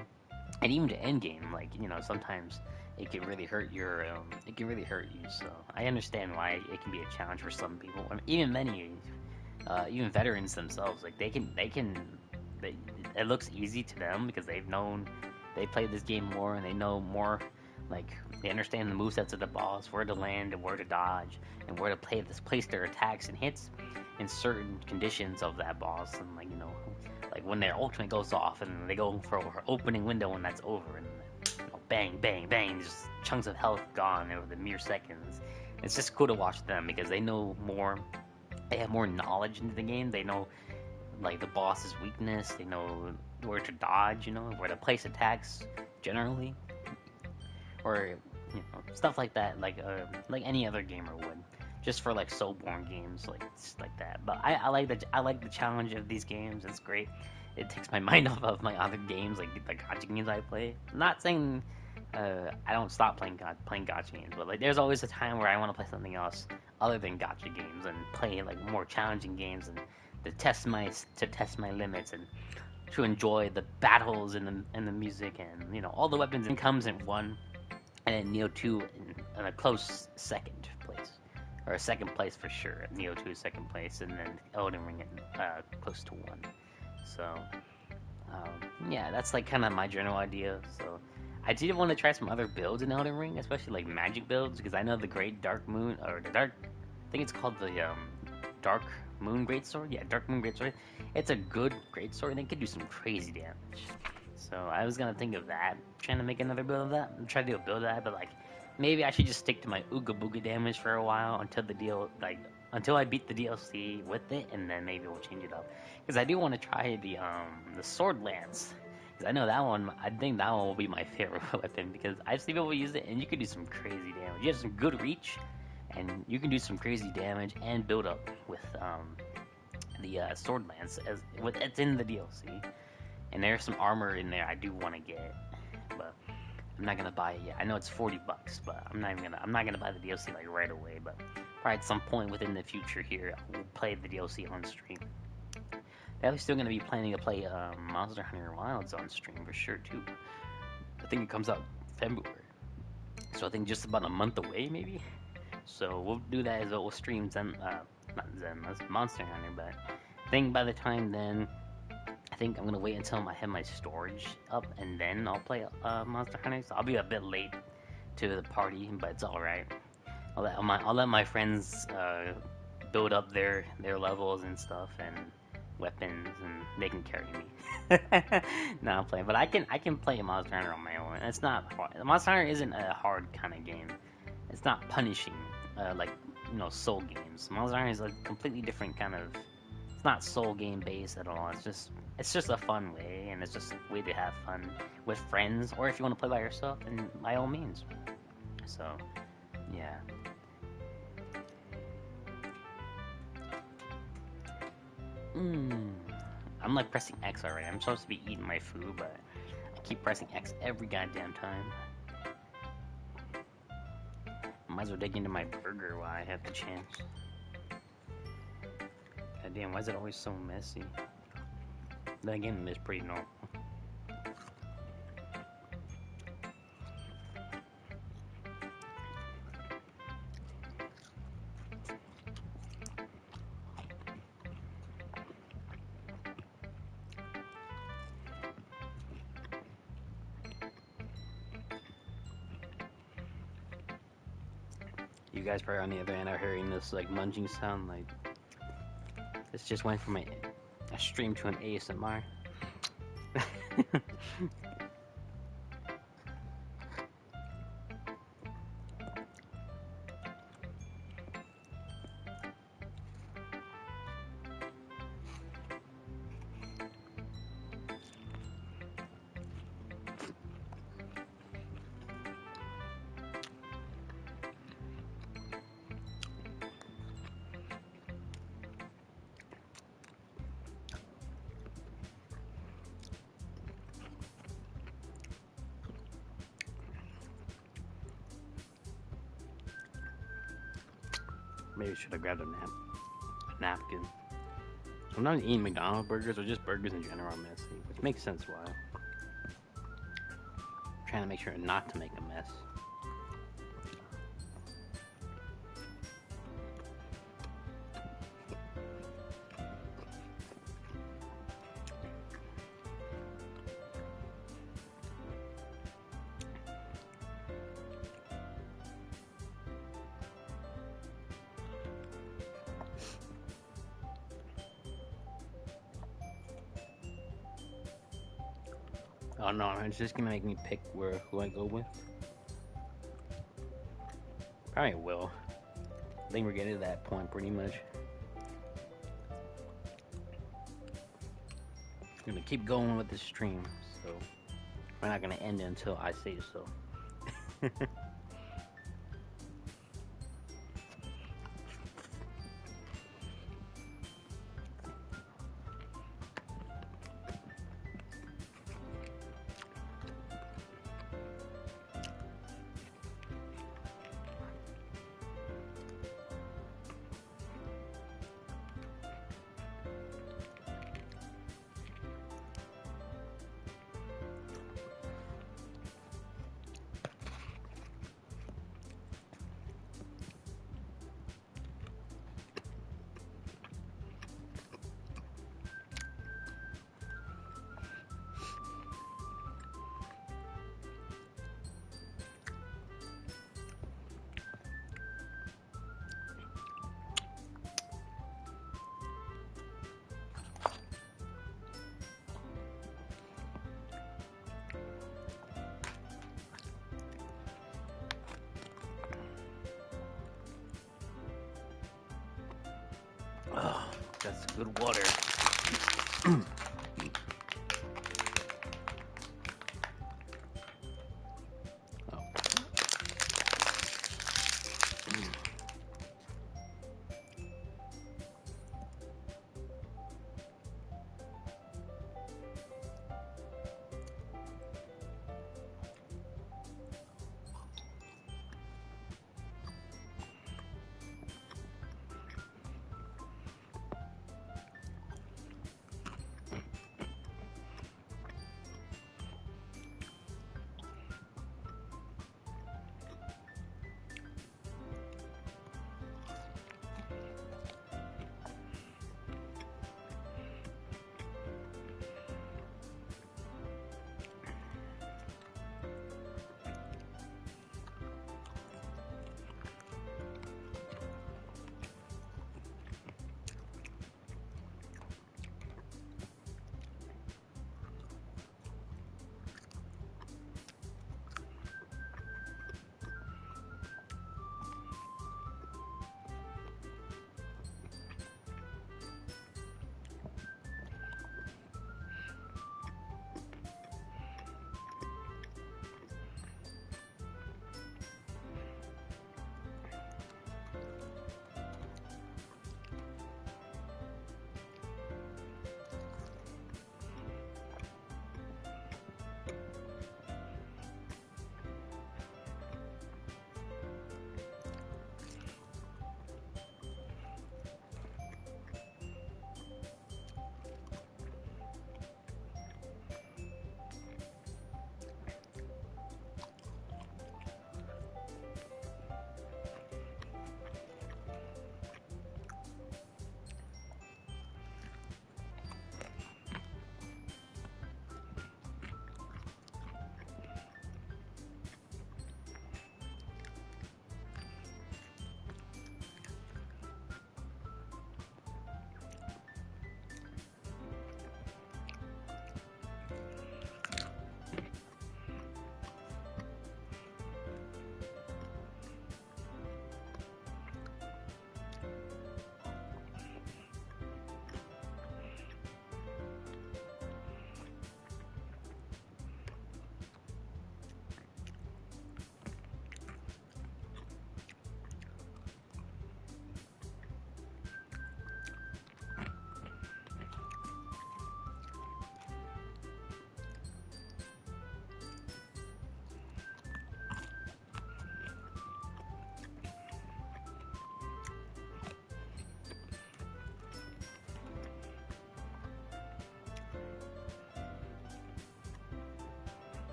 and even to end game. Like sometimes it can really hurt it can really hurt you. So I understand why it can be a challenge for some people, and even many, even veterans themselves. Like they, it looks easy to them because they played this game more and they know more. Like they understand the movesets of the boss, where to land and where to dodge, and where to place their attacks and hits in certain conditions of that boss. And like when their ultimate goes off and they go for an opening window and that's over, and bang, bang, bang, just chunks of health gone over the mere seconds. It's just cool to watch them because they know more. They have more knowledge into the game. They know like the boss's weakness. They know where to dodge. Where to place attacks generally, or stuff like that. Like any other gamer would. Just for like Soulborn games, like that. But I like the challenge of these games. It's great. It takes my mind off of my other games, like the gacha games I play. I'm not saying I don't stop playing gacha games, but like there's always a time where I want to play something else other than gacha games and play like more challenging games and to test my limits and to enjoy the battles and the music and all the weapons. And comes in one, and then Neo 2 in a close second place, or a second place for sure. Neo 2 is second place, and then Elden Ring close to one. So yeah, that's like kind of my general idea. So I did want to try some other builds in Elden Ring, especially like magic builds, because I know the Great Dark Moon or the Dark. I think it's called the Dark Moon Greatsword. Yeah, Dark Moon Greatsword. It's a good greatsword, and it could do some crazy damage. So I was gonna think of that, trying to make another build of that. I'm trying to do a build of that, but like maybe I should just stick to my Ooga Booga damage for a while until I beat the DLC with it, and then maybe we'll change it up. Because I do want to try the sword lance. Because I know that one. I think that one will be my favorite weapon because I've seen people use it, and you can do some crazy damage. You have some good reach, and you can do some crazy damage and build up with the sword lance it's in the DLC. And there's some armor in there I do want to get, but I'm not gonna buy it yet. I know it's $40, but I'm not gonna buy the DLC like right away. But probably at some point within the future here, we'll play the DLC on stream. I'm still gonna be planning to play Monster Hunter Wilds on stream for sure too. I think it comes out February, so I think just about a month away maybe. So we'll do that as well. We'll stream not Zen, that's Monster Hunter. But I think by the time then, I think I'm gonna wait until I have my storage up, and then I'll play Monster Hunter. So I'll be a bit late to the party, but it's all right. I'll let my friends build up their levels and stuff and weapons, and they can carry me. No, I'm playing, but I can play Monster Hunter on my own. It's not hard. Monster Hunter isn't a hard kind of game. It's not punishing like Soul games. Monster Hunter is a completely different kind of. It's not Soul game based at all. It's just a fun way, and it's just a way to have fun with friends, or if you want to play by yourself, then by all means. So yeah. Mm. I'm like pressing X already. I'm supposed to be eating my food, but I keep pressing X every goddamn time. Might as well dig into my burger while I have the chance. God damn, why is it always so messy? Then again, it's pretty normal. You guys probably on the other end are hearing this like munching sound. Like this just went from a stream to an ASMR. Maybe I should have grabbed a napkin. Sometimes eating McDonald's burgers or just burgers in general are messy, which makes sense why. I'm trying to make sure not to make a mess. Oh no, it's just gonna make me pick who I go with. Probably will. I think we're getting to that point pretty much. I'm gonna keep going with the stream, so we're not gonna end it until I say so. Oh, that's good water. Oh.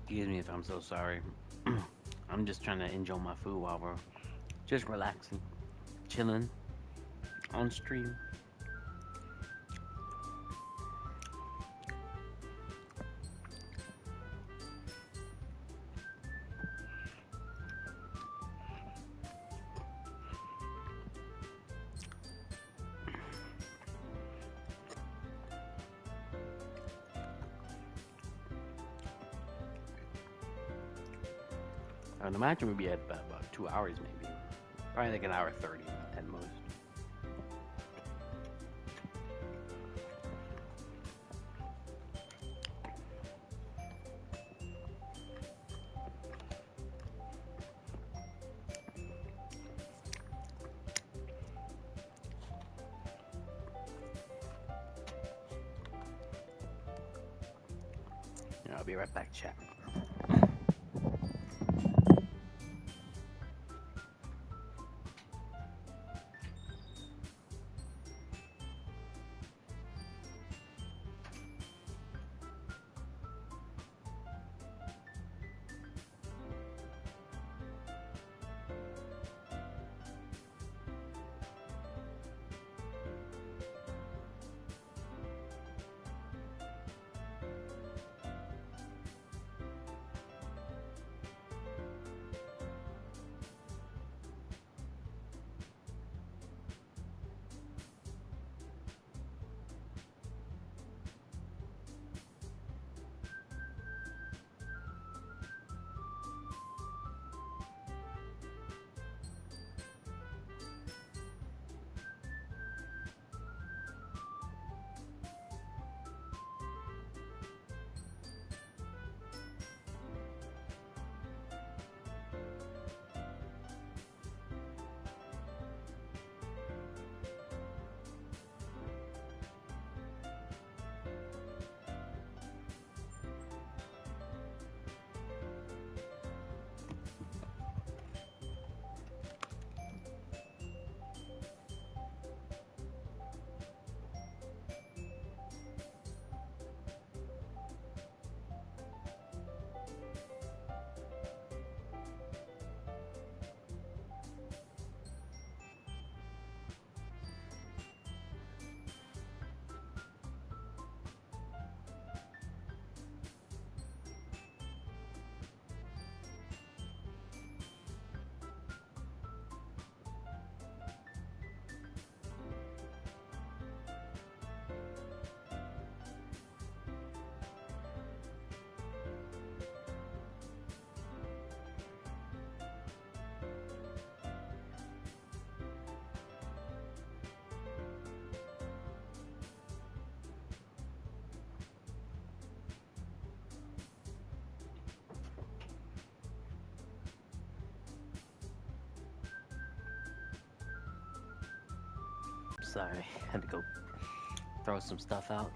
Excuse me if I'm so sorry. I'm just trying to enjoy my food while we're just relaxing, chilling on stream. I would imagine we'd be at about 2 hours, maybe. Probably like an hour 30 at most. Yeah, I'll be right back, chat. Sorry, had to go throw some stuff out.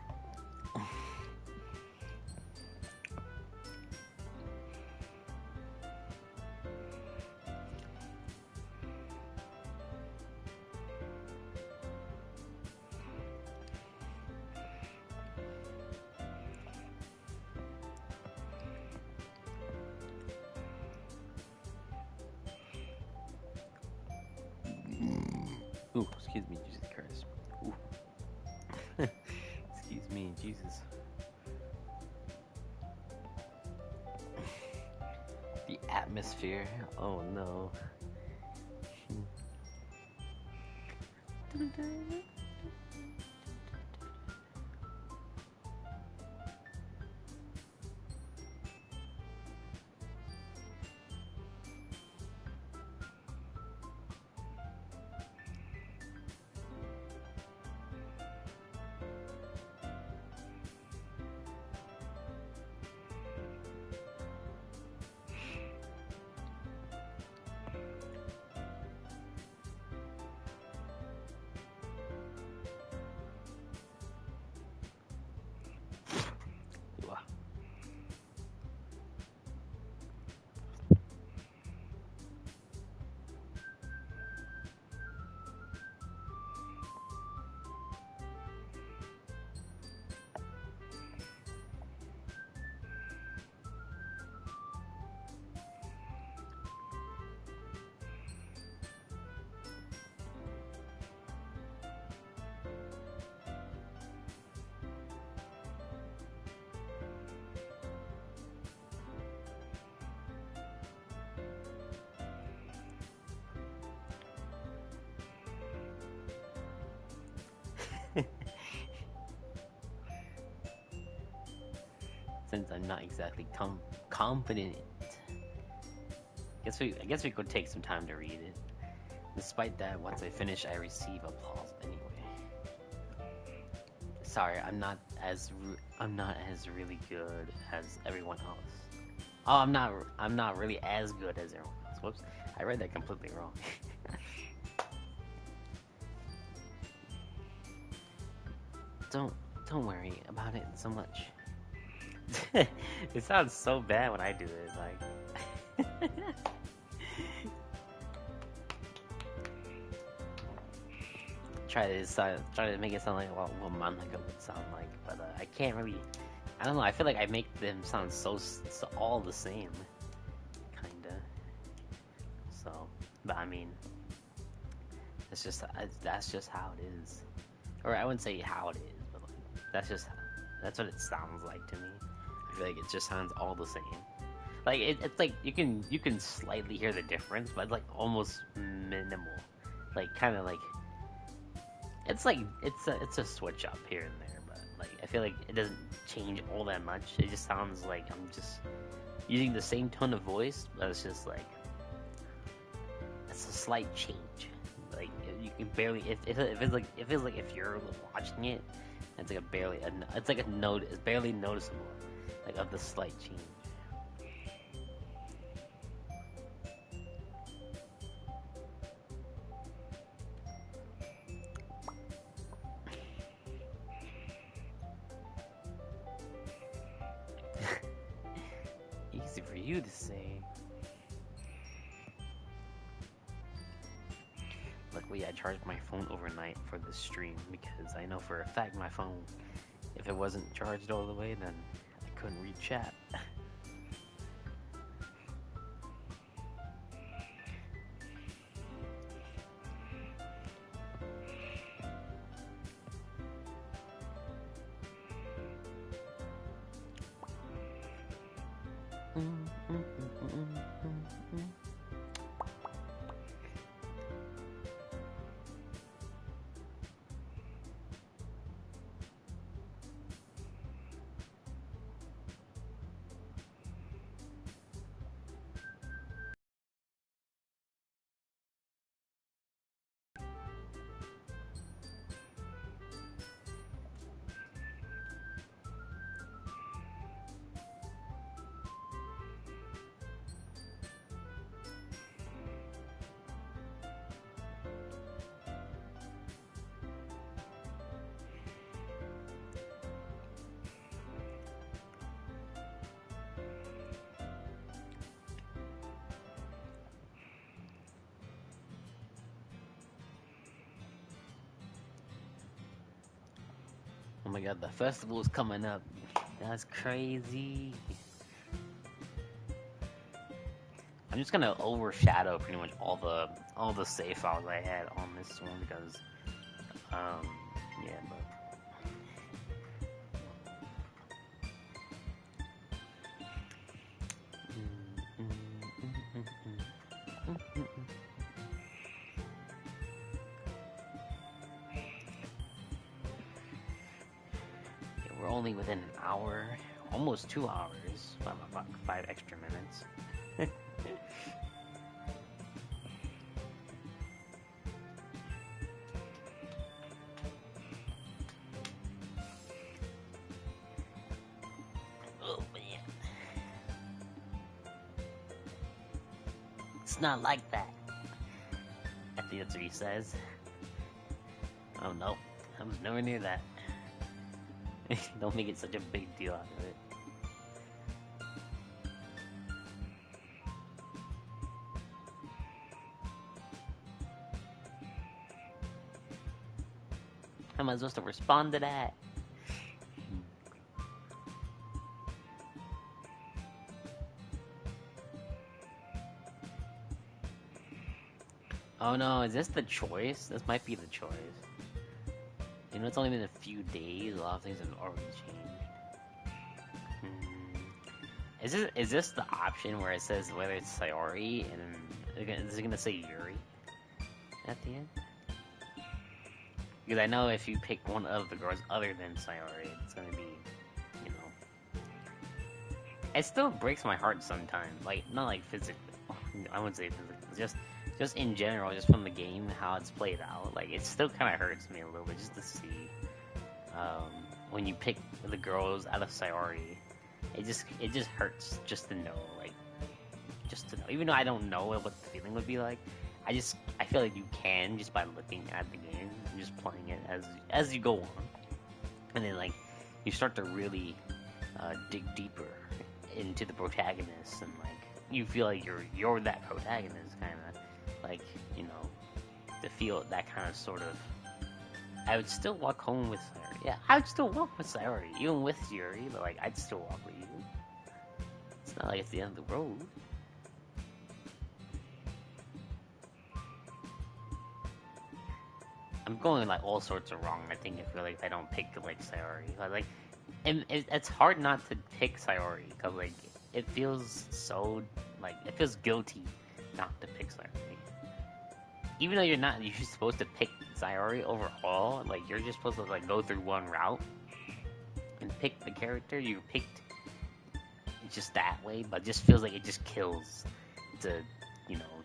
Ooh, excuse me, Jesus Christ. Ooh. Excuse me, Jesus. The atmosphere. Oh no. since I'm not exactly confident. I guess we could take some time to read it. Despite that, once I finish, I receive applause anyway. Sorry, I'm not as really good as everyone else. Oh, I'm not really as good as everyone else. Whoops, I read that completely wrong. don't don't worry about it so much. It sounds so bad when I do it. Like, try to make it sound like what Monica would sound like, but I can't really. I don't know. I feel like I make them sound so all the same, kinda. So, but I mean, that's just how it is. Or I wouldn't say how it is, but like that's what it sounds like to me. I feel like it just sounds all the same. Like it's like you can slightly hear the difference, but it's like almost minimal. Like kind of like it's a switch up here and there, but like I feel like it doesn't change all that much. It just sounds like I'm just using the same tone of voice, but it's just like it's a slight change. Like you can barely if it's like if you're watching it, it's like a barely it's like a note. It's barely noticeable, like of the slight change. Easy for you to say. Luckily, I charged my phone overnight for this stream because I know for a fact my phone, if it wasn't charged all the way, then I couldn't read chat. Oh my god, the festival is coming up. That's crazy. I'm just gonna overshadow pretty much all the save files I had on this one because yeah, but yeah, we're only within an hour, almost 2 hours, about 5 extra minutes. Oh man, it's not like that. I think that's what he says. Oh no, I was nowhere near that. Don't make it such a big deal out of it. How am I supposed to respond to that? Oh no, is this the choice? This might be the choice. You know, it's only been a few days. A lot of things have already changed. Is this the option where it says whether it's Sayori and is it gonna say Yuri at the end? Because I know if you pick one of the girls other than Sayori, it's gonna be, you know. it still breaks my heart sometimes. Like not like physically. I wouldn't say physically. Just in general, just from the game, how it's played out. Like it still kind of hurts me a little bit just to see um, when you pick the girls out of Sayori. It just hurts just to know, like just to know. Even though I don't know what the feeling would be like, I feel like you can just by looking at the game and just playing it as you go on, and then like you start to really dig deeper into the protagonist, and like you feel like you're that protagonist, kind of like you know to feel that kind of sort of. I would still walk home with Sayori. Yeah, I would still walk with Sayori, even with Yuri. But like I'd still walk with you. It's not like it's the end of the road. I'm going like all sorts of wrong. I think I feel like if I don't pick like Sayori, but, like, and it's hard not to pick Sayori because like it feels so like it feels guilty not to pick Sayori. Even though you're supposed to pick Sayori overall. Like you're just supposed to like go through one route and pick the character you picked. It's just that way, but it just feels like it just kills to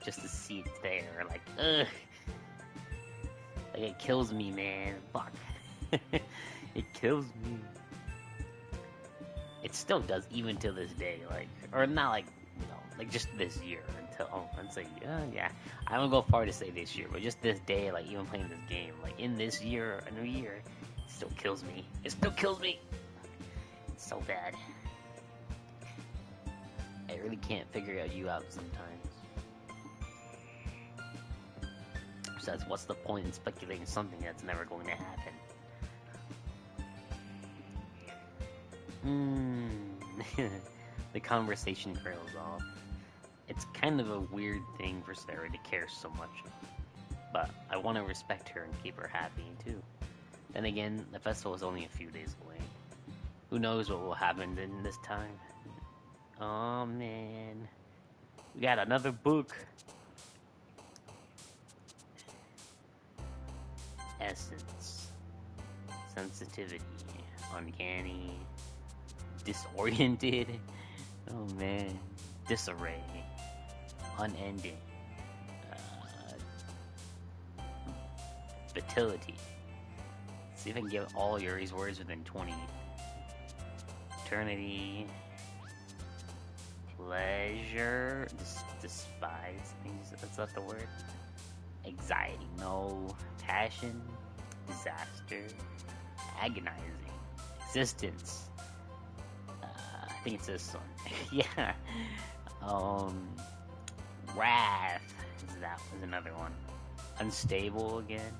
just to see it there. Like ugh. Like, it kills me, man. Fuck. It kills me. It still does, even to this day. Like, or not like, like just this year. Let's say, yeah. I don't go far to say this year, but just this day, like, even playing this game, like, in this year, a new year, it still kills me. It still kills me. It's so bad. I really can't figure you out sometimes. Says, what's the point in speculating something that's never going to happen? The conversation trails off. It's kind of a weird thing for Sarah to care so much, but I want to respect her and keep her happy too. Then again, the festival is only a few days away. Who knows what will happen in this time? Oh man, we got another book. Essence, sensitivity, uncanny, disoriented, oh man, disarray, unending, fertility. See if I can get all Yuri's words within 20. Eternity, pleasure, despise, that's not the word. Anxiety, no. Passion, disaster, agonizing, existence. I think it's this one. Yeah. Wrath is another one. Unstable again.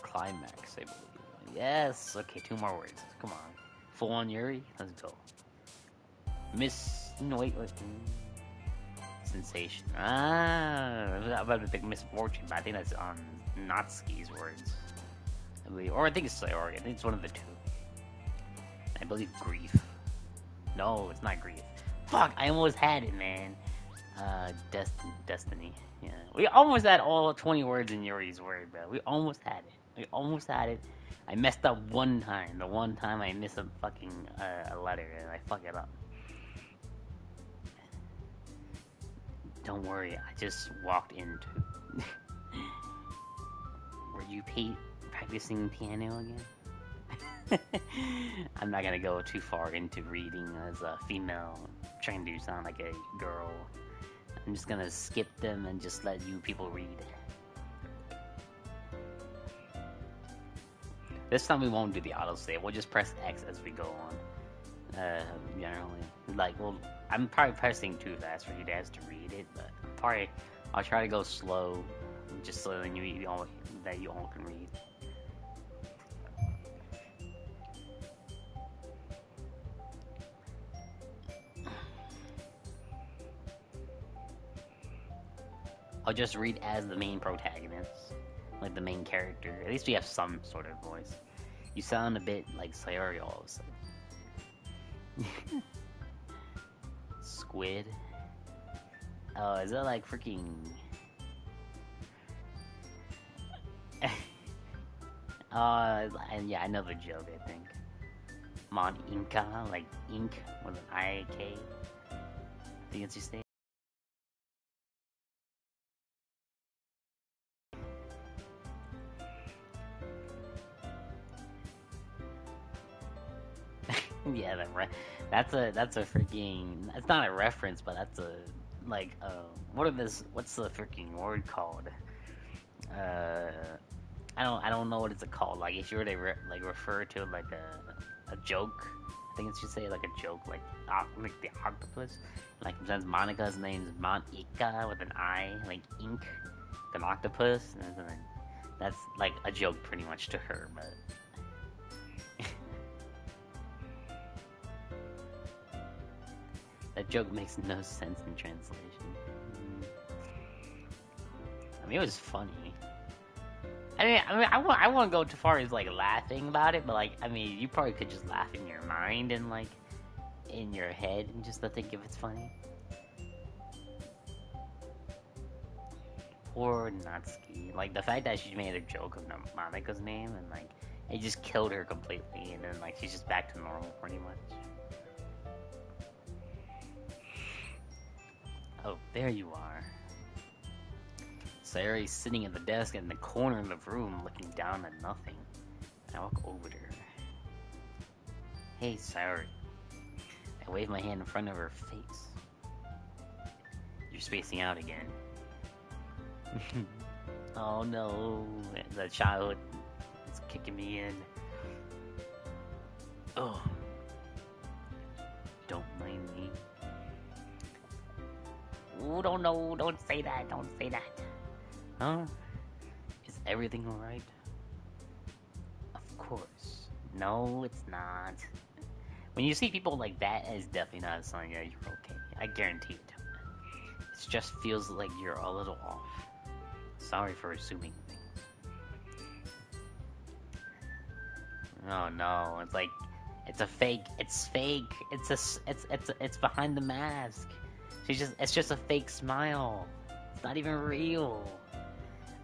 Climax, I believe. Yes. Okay, 2 more words. Come on. Full on Yuri. Let's go. No, wait. Sensation. I'm about to pick misfortune, but I think that's on Natsuki's words. I believe, or I think it's Sayori. I think it's one of the two. I believe grief. No, it's not grief. Fuck, I almost had it, man. Destiny. Yeah, we almost had all 20 words in Yuri's word, bro. We almost had it. I messed up one time. The one time I missed a fucking a letter and I fuck it up. Don't worry, I just walked into. Were you practicing piano again? I'm not gonna go too far into reading as a female, trying to sound like a girl. I'm just gonna skip them and just let you people read. This time we won't do the autosave. We'll just press X as we go on. Generally, like, well, I'm probably pressing too fast for you guys to read it, but I'll try to go slow, just so that you all can read. I'll just read as the main protagonist, like the main character. At least we have some sort of voice. You sound a bit like Sayori all of a sudden. Squid. Oh, is that like freaking? And yeah, I know the joke. I think Mon Inca, like ink with an I-K. I think it's you say. Yeah, that's a freaking. It's not a reference, but that's a like what's the freaking word called? Uh, I don't know what it's called. Like if you were to like refer to like a joke, I think it should say like a joke, like the octopus. Like sometimes Monica's name is Monica with an I, like ink, an octopus, and then that's like a joke pretty much to her. But that joke makes no sense in translation. I mean, it was funny. I won't go too far as like laughing about it, but like, I mean, you probably could just laugh in your mind and like in your head and just to think if it's funny. Poor Natsuki. Like the fact that she made a joke of Monica's name and like it just killed her completely, and then like she's just back to normal pretty much. Oh, there you are. Sayori's sitting at the desk in the corner of the room looking down at nothing. I walk over to her. Hey, Sayori. I wave my hand in front of her face. You're spacing out again. Oh no, the childhood is kicking me in. Oh, don't mind me. Oh, don't say that, don't say that. Huh? Is everything alright? Of course. No, it's not. When you see people like that, it's definitely not a sign that you're okay. I guarantee it. It just feels like you're a little off. Sorry for assuming things. Oh no, it's like it's a fake. It's fake. It's behind the mask. It's just a fake smile. It's not even real.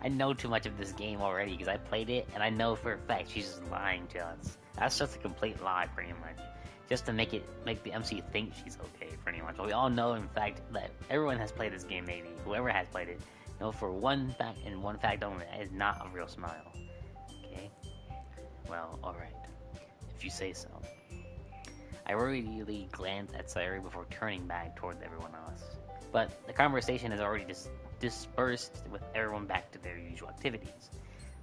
I know too much of this game already because I played it and I know for a fact she's just lying to us. That's just a complete lie, pretty much. Just to make the MC think she's okay, pretty much. But we all know, in fact, that everyone has played this game, maybe. Whoever has played it, know for one fact and one fact only, that is not a real smile. Okay? Well, alright. If you say so. I worriedly glanced at Sayori before turning back towards everyone else. But the conversation has already dispersed with everyone back to their usual activities.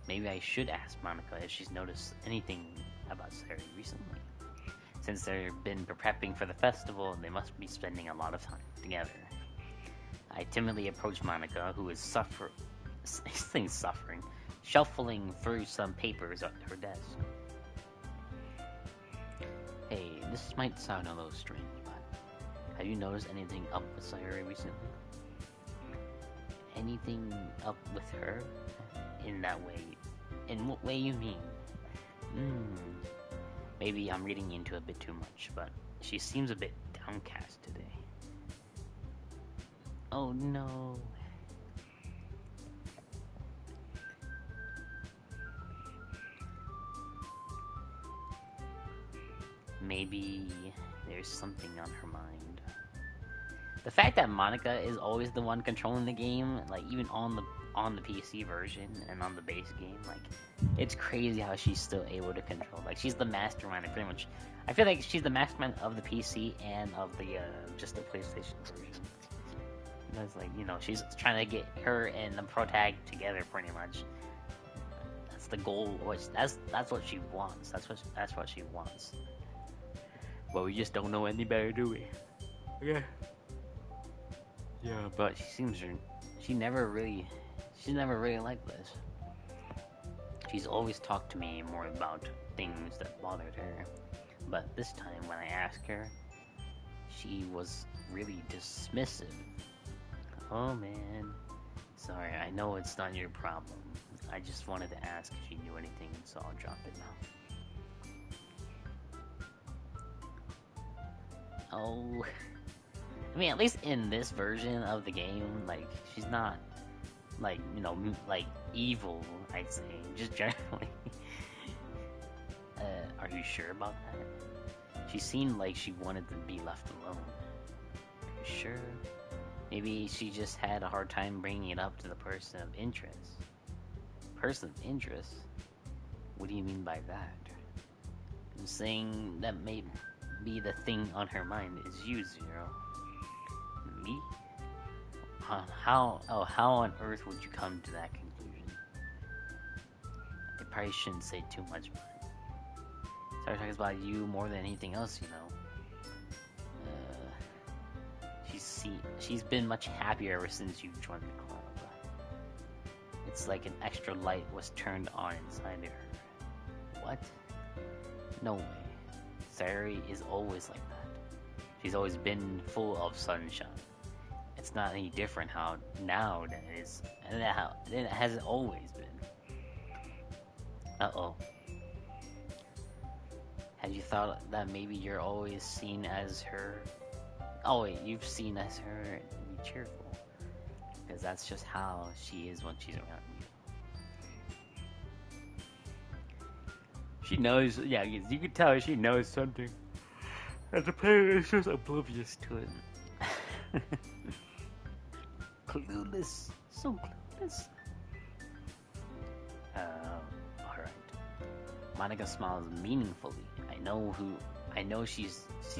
Maybe I should ask Monica if she's noticed anything about Sayori recently. Since they've been prepping for the festival, they must be spending a lot of time together. I timidly approached Monica, who is suffering, shuffling through some papers at her desk. Hey, this might sound a little strange, but have you noticed anything up with Sayori recently? Anything up with her? In that way? In what way you mean? Maybe I'm reading into a bit too much, but she seems a bit downcast today. Oh no. Maybe there's something on her mind. The fact that Monica is always the one controlling the game, like even on the PC version and on the base game, like it's crazy how she's still able to control. Like she's the mastermind, pretty much. I feel like she's the mastermind of the PC and of the just the PlayStation version. Because like she's trying to get her and the protag together, pretty much. That's the goal. That's what she wants. That's what she wants. But we just don't know any better, do we? Yeah. Yeah, but she's never really like this. She's always talked to me more about things that bothered her. But this time when I asked her, she was really dismissive. Oh man. Sorry, I know it's not your problem. I just wanted to ask if she knew anything, so I'll drop it now. Oh. I mean, at least in this version of the game, like, she's not, like, like, evil, I'd say. Just generally. Are you sure about that? She seemed like she wanted to be left alone. Sure. Maybe she just had a hard time bringing it up to the person of interest. Person of interest? What do you mean by that? I'm saying that maybe the thing on her mind is you, Zero. Me? How on earth would you come to that conclusion? I probably shouldn't say too much, but Sarah talks about you more than anything else, you know. She's been much happier ever since you joined the club. It's like an extra light was turned on inside of her. What? No way. Sari is always like that. She's always been full of sunshine. It's not any different how now that it is, and how it hasn't always been. Uh-oh. Have you thought that maybe you're always seen as her? Oh wait, you've seen as her and be cheerful. Because that's just how she is when she's around you. She knows, yeah, you can tell she knows something. And the player is just oblivious to it. Clueless. So clueless. Alright. Monica smiles meaningfully. I know she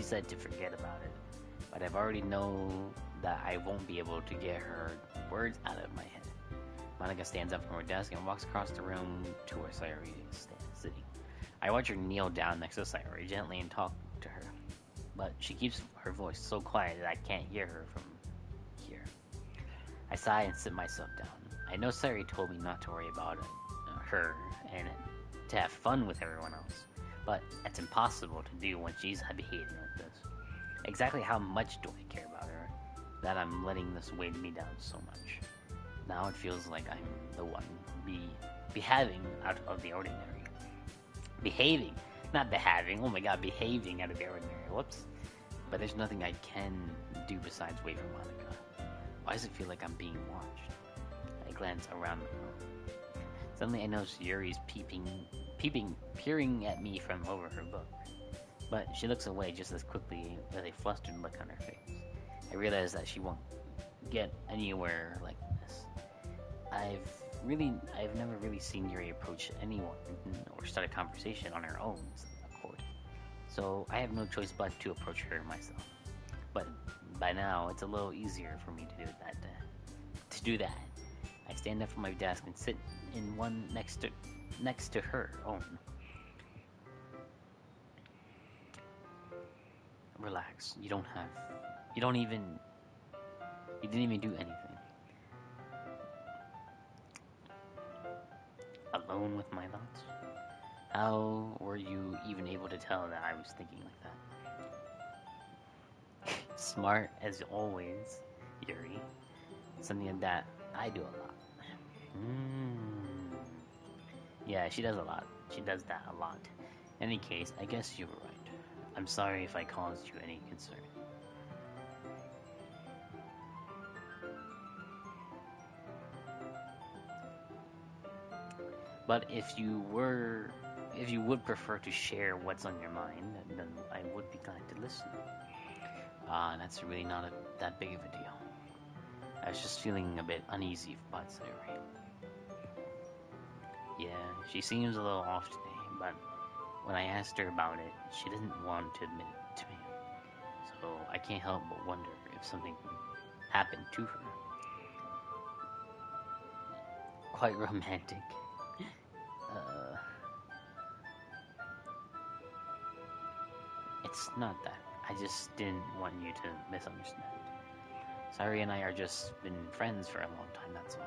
said to forget about it. But I've already know that I won't be able to get her words out of my head. Monica stands up from her desk and walks across the room to where Sayori is sitting. I watch her kneel down next to Sayori gently and talk to her, but she keeps her voice so quiet that I can't hear her from here. I sigh and sit myself down. I know Sayori told me not to worry about her and to have fun with everyone else, but it's impossible to do when she's behaving like this. Exactly how much do I care about her that I'm letting this weigh me down so much? Now it feels like I'm the one behaving out of the ordinary. Behaving, not behaving. Oh my god, behaving out of the ordinary. Whoops. But there's nothing I can do besides wait for Monica. Why does it feel like I'm being watched? I glance around the room. Suddenly I notice Yuri's peering at me from over her book. But she looks away just as quickly with a flustered look on her face. I realize that she won't get anywhere like this. I've never really seen Yuri approach anyone or start a conversation on her own accord. So I have no choice but to approach her myself. But by now, it's a little easier for me to do that. I stand up from my desk and sit in one next to her own. Relax. You didn't even do anything. Alone with my thoughts? How were you even able to tell that I was thinking like that? Smart as always, Yuri. Something that I do a lot. Yeah, she does a lot. She does that a lot. In any case, I guess you were right. I'm sorry if I caused you any concern. But if you would prefer to share what's on your mind, then I would be glad to listen. That's really not that big of a deal. I was just feeling a bit uneasy about Sayori. Yeah, she seems a little off today, but when I asked her about it, she didn't want to admit it to me. So I can't help but wonder if something happened to her. Quite romantic. It's not that. I just didn't want you to misunderstand. Sayori and I are just been friends for a long time, that's all.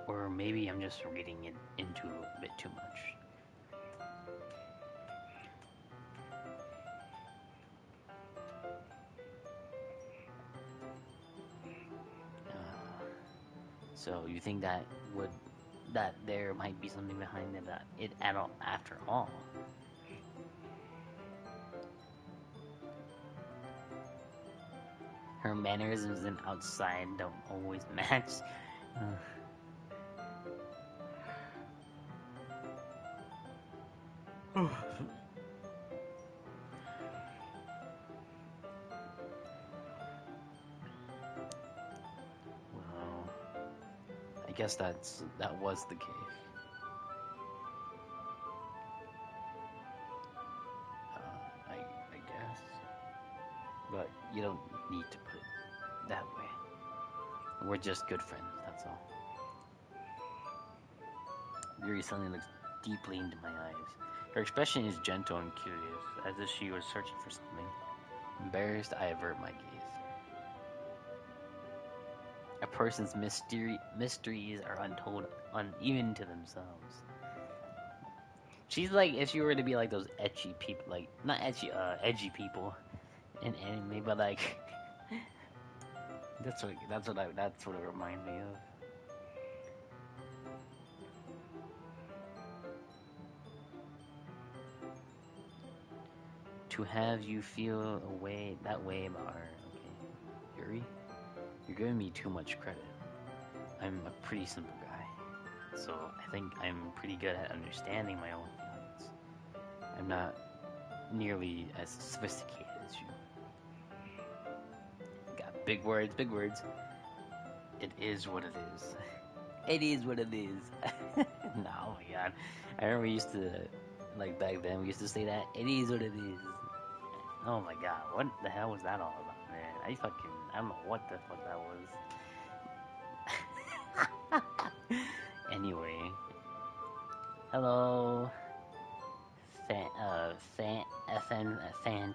Or maybe I'm just reading it into a bit too much. So you think that there might be something behind it at all, after all? Her mannerisms and outside don't always match. Well, I guess that was the case. I guess, but you don't need to put it that way. We're just good friends. That's all. Yuri suddenly looks deeply into my eyes. Her expression is gentle and curious, as if she was searching for something. Embarrassed, I avert my gaze. A person's mysteries are untold, even to themselves. She's like if she were to be like those etchy people, like not etchy, edgy people in anime, but like that's what it reminds me of. To have you feel that way about her, okay, Yuri, you're giving me too much credit. I'm a pretty simple guy, so I think I'm pretty good at understanding my own feelings. I'm not nearly as sophisticated as you. Got big words, big words. It is what it is. It is what it is. No, oh my god. I remember we used to, like back then, we used to say that. It is what it is. Oh my god, what the hell was that all about, man? I don't know what the fuck that was. Anyway, hello, fan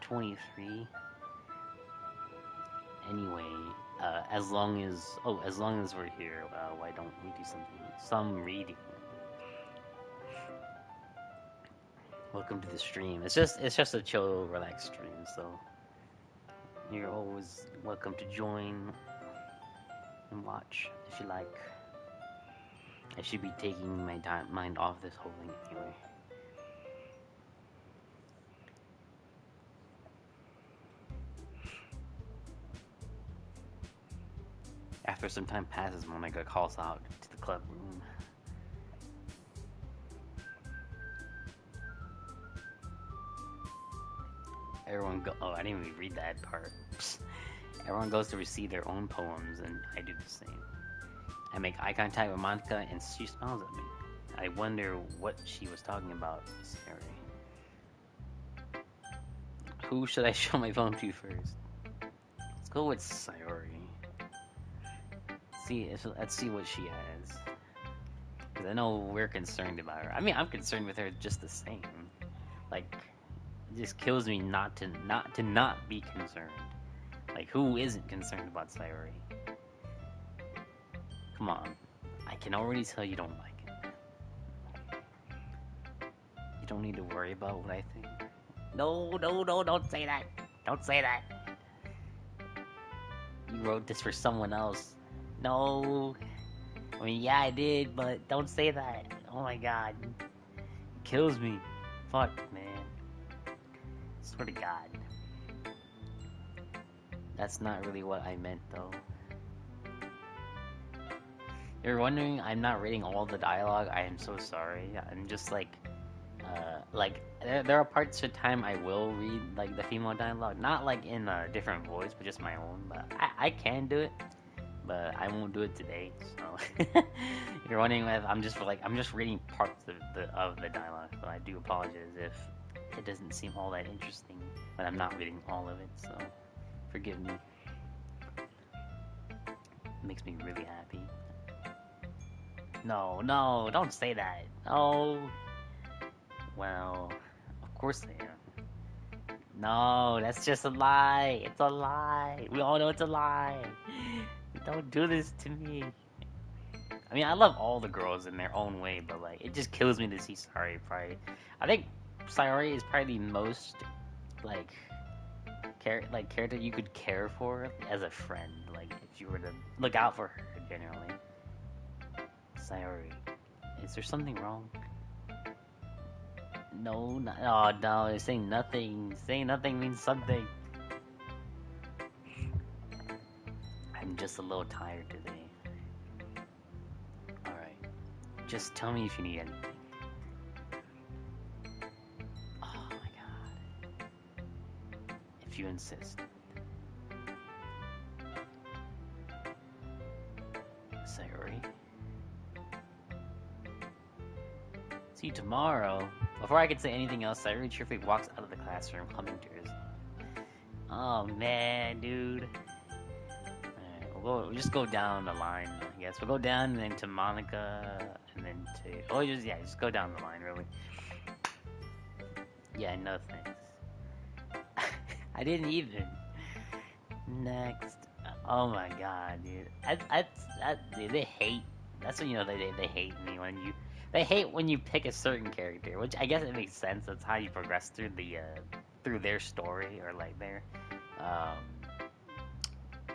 23. Anyway, as long as we're here, why don't we do some reading? Welcome to the stream. It's just a chill, relaxed stream, so you're always welcome to join and watch if you like. I should be taking my mind off this whole thing anyway. After some time passes, Monica calls out to the club room. Oh, I didn't even read that part. Everyone goes to receive their own poems, and I do the same. I make eye contact with Monica, and she smiles at me. I wonder what she was talking about, Sarah. Who should I show my phone to first? Let's go with Sayori. Let's see what she has. Because I know we're concerned about her. I mean, I'm concerned with her just the same. Like, it just kills me not to be concerned. Like, who isn't concerned about Sayori? Come on. I can already tell you don't like it. You don't need to worry about what I think. No, don't say that. Don't say that. You wrote this for someone else. No. I mean, yeah, I did, but don't say that. Oh my god. It kills me. Fuck, man. Swear to God. That's not really what I meant, though. You're wondering I'm not reading all the dialogue. I am so sorry. I'm just like there are parts of time I will read like the female dialogue, not like in a different voice, but just my own. But I can do it, but I won't do it today. So you're wondering if I'm just reading parts of the dialogue. So I do apologize if it doesn't seem all that interesting, but I'm not reading all of it. So forgive me. It makes me really happy. No, don't say that. No. Well, of course I am. No, that's just a lie. It's a lie. We all know it's a lie. Don't do this to me. I mean, I love all the girls in their own way, but like, it just kills me to see Sayori probably. I think Sayori is probably the most like character you could care for as a friend. Like, if you were to look out for her generally. Sayori, is there something wrong? No, oh no, saying nothing. Saying nothing means something. I'm just a little tired today. Alright. Just tell me if you need anything. if you insist. Sayori. See you tomorrow. Before I can say anything else, Sayori cheerfully walks out of the classroom, humming to herself. Oh man, dude. Alright, we'll just go down the line, I guess. We'll go down and then to Monica, and then to... Oh, just go down the line, really. Yeah, no thanks. I didn't even. Next. Oh my god, dude. Dude, they hate. That's when you know they hate me when you. They hate when you pick a certain character, which I guess it makes sense. That's how you progress through through their story or like their um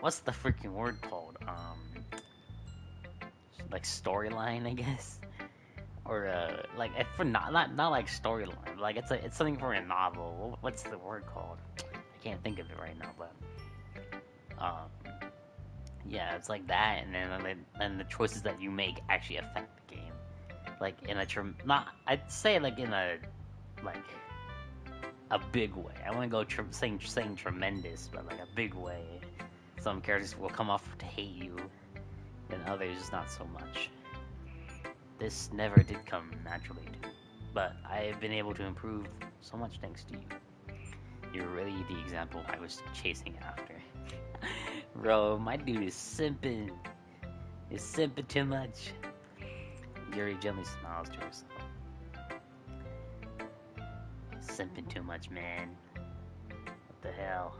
what's the freaking word called like storyline, I guess, or like if for not like storyline, like it's something for a novel. What's the word called? I can't think of it right now, but um yeah, it's like that, and then the choices that you make actually affect the game. Like in a not, I'd say like in like a big way. I want to go saying tremendous, but like a big way. Some characters will come off to hate you, and others just not so much. This never did come naturally to me, but I have been able to improve so much thanks to you. You're really the example I was chasing after. Bro, my dude is simping. Is simping too much. Yuri gently smiles to herself. Simping too much, man. What the hell?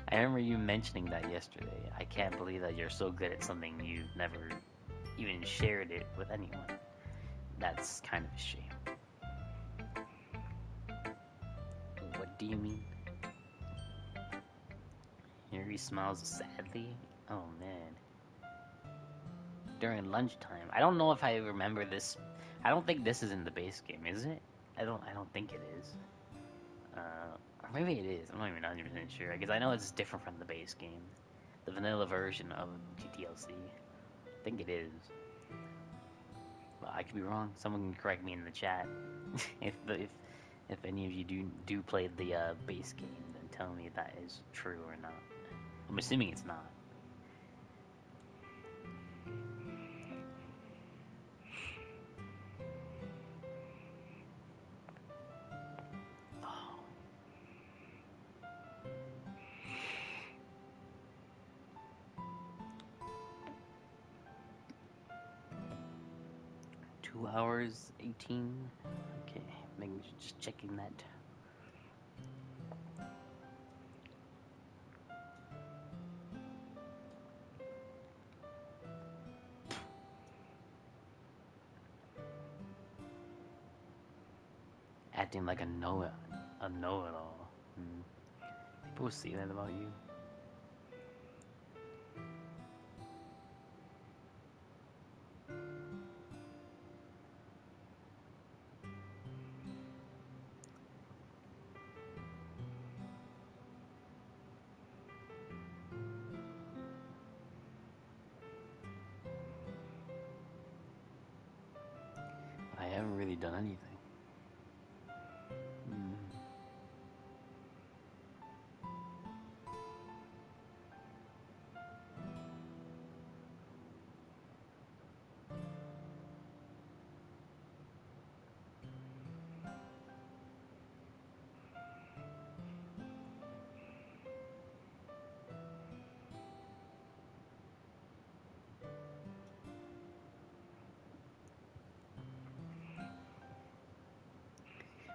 I remember you mentioning that yesterday. I can't believe that you're so good at something you've never even shared it with anyone. That's kind of a shame. What do you mean? Yuri smiles sadly. Oh man. During lunchtime. I don't know if I remember this. I don't think this is in the base game, is it? I don't think it is. Or maybe it is. I'm not even 100% sure because I know it's different from the base game, the vanilla version of DDLC. I think it is. But I could be wrong. Someone can correct me in the chat if any of you do play the base game, then tell me if that is true or not. I'm assuming it's not. Oh. 2 hours 18. Okay, maybe just checking that. Acting like a know-it-all. People see that about you. I haven't really done anything.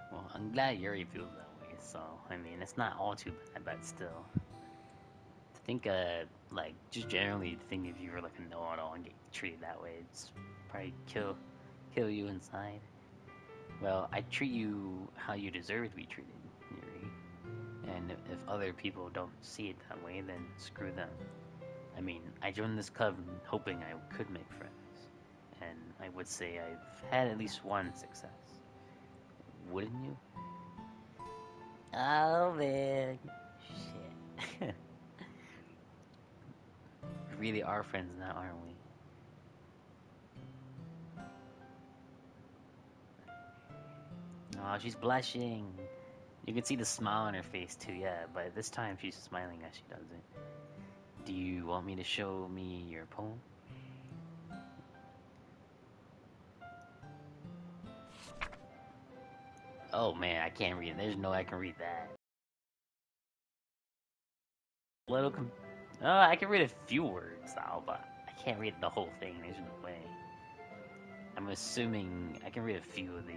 Well, I'm glad Yuri feels that way. So I mean, it's not all too bad, but still. To think, like just generally think if you were like a know-it-all and get treated that way, it's probably kill you inside. Well, I treat you how you deserve to be treated, Yuri. And if other people don't see it that way, then screw them. I mean, I joined this club hoping I could make friends, and I would say I've had at least one success. Wouldn't you? Oh man, shit. We really are friends now, aren't we? Oh, she's blushing. You can see the smile on her face too, yeah, but this time she's smiling as she does it. Do you want me to show me your poem? Oh man, I can't read it. There's no way I can read that. Little I can read a few words now, but I can't read the whole thing. There's no way. I'm assuming I can read a few of these.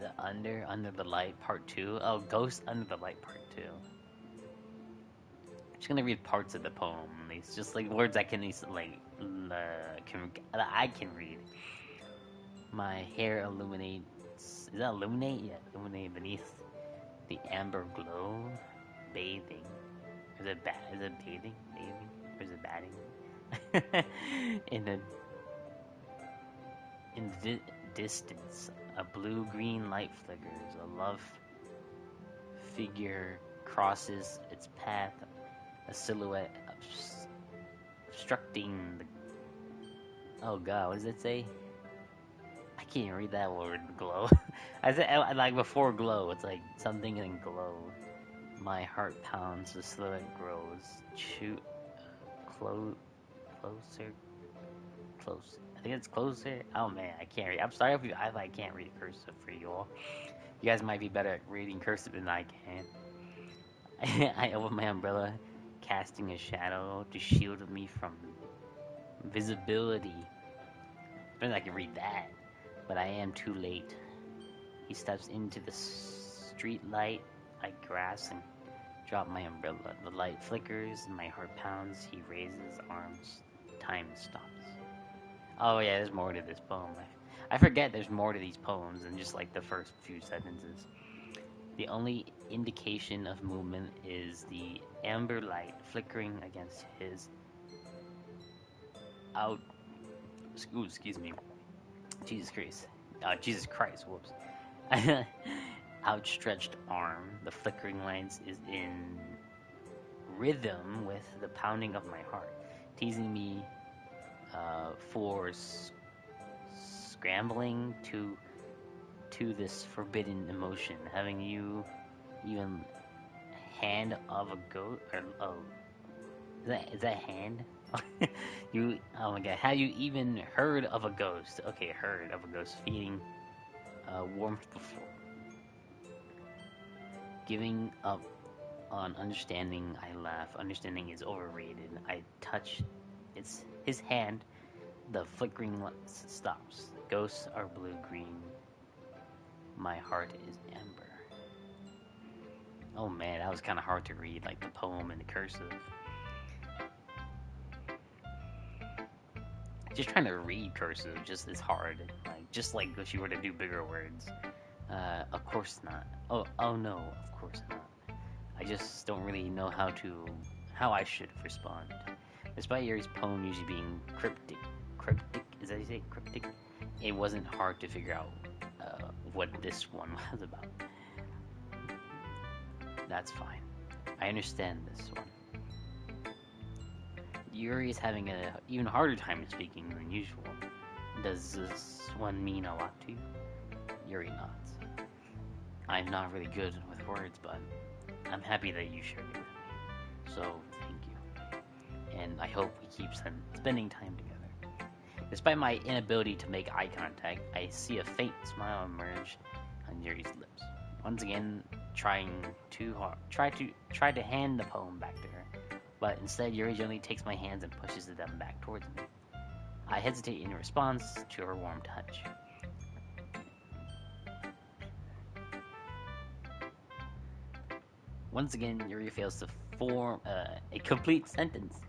The Under the Light Part 2. Oh, Ghost Under the Light Part 2. I'm just gonna read parts of the poem. It's just like words I can like that I can read. My hair illuminates. Is that illuminate? Yeah, illuminate beneath the amber glow, bathing. Is it Is it bathing? Bathing? Or is it batting? In the distance, a blue-green light flickers. A love figure crosses its path. A silhouette obstructing the. Oh God, what does it say? I can't read that word. Glow. I said like before glow. It's like something in glow. My heart pounds. The silhouette grows. Close, closer, close. I think it's closer. Oh man, I can't read. I'm sorry if I can't read cursive for you all. You guys might be better at reading cursive than I can. I open my umbrella, casting a shadow to shield me from visibility. I can read that, but I am too late. He steps into the street light. I grasp and drop my umbrella. The light flickers and my heart pounds. He raises arms. Time stops. Oh yeah, there's more to this poem. I forget there's more to these poems than just like the first few sentences. The only indication of movement is the amber light flickering against his out. Excuse me. Jesus Christ. Jesus Christ. Whoops. Outstretched arm. The flickering lights is in rhythm with the pounding of my heart, teasing me for scrambling to this forbidden emotion. Having you even hand of a goat or oh, is that hand? You oh my god, have you even heard of a ghost? Okay, heard of a ghost feeding warmth before giving up on understanding. I laugh. Understanding is overrated. I touch his hand. The flickering stops. Ghosts are blue-green. My heart is amber. Oh man, that was kind of hard to read, like the poem in the cursive. Just trying to read cursive just is hard. Like just like if you were to do bigger words. Of course not. Oh no, of course not. I just don't really know how I should respond. Despite Yuri's poem usually being cryptic, is that how you say cryptic? It wasn't hard to figure out what this one was about. That's fine. I understand this one. Yuri is having an even harder time speaking than usual. Does this one mean a lot to you? Yuri nods. I'm not really good with words, but I'm happy that you shared it with me. So, thank you. And I hope we keep spending time together. Despite my inability to make eye contact, I see a faint smile emerge on Yuri's lips. Once again, trying too hard. Try to hand the poem back to her, but instead Yuri gently takes my hands and pushes them back towards me. I hesitate in response to her warm touch. Once again, Yuri fails to form a complete sentence.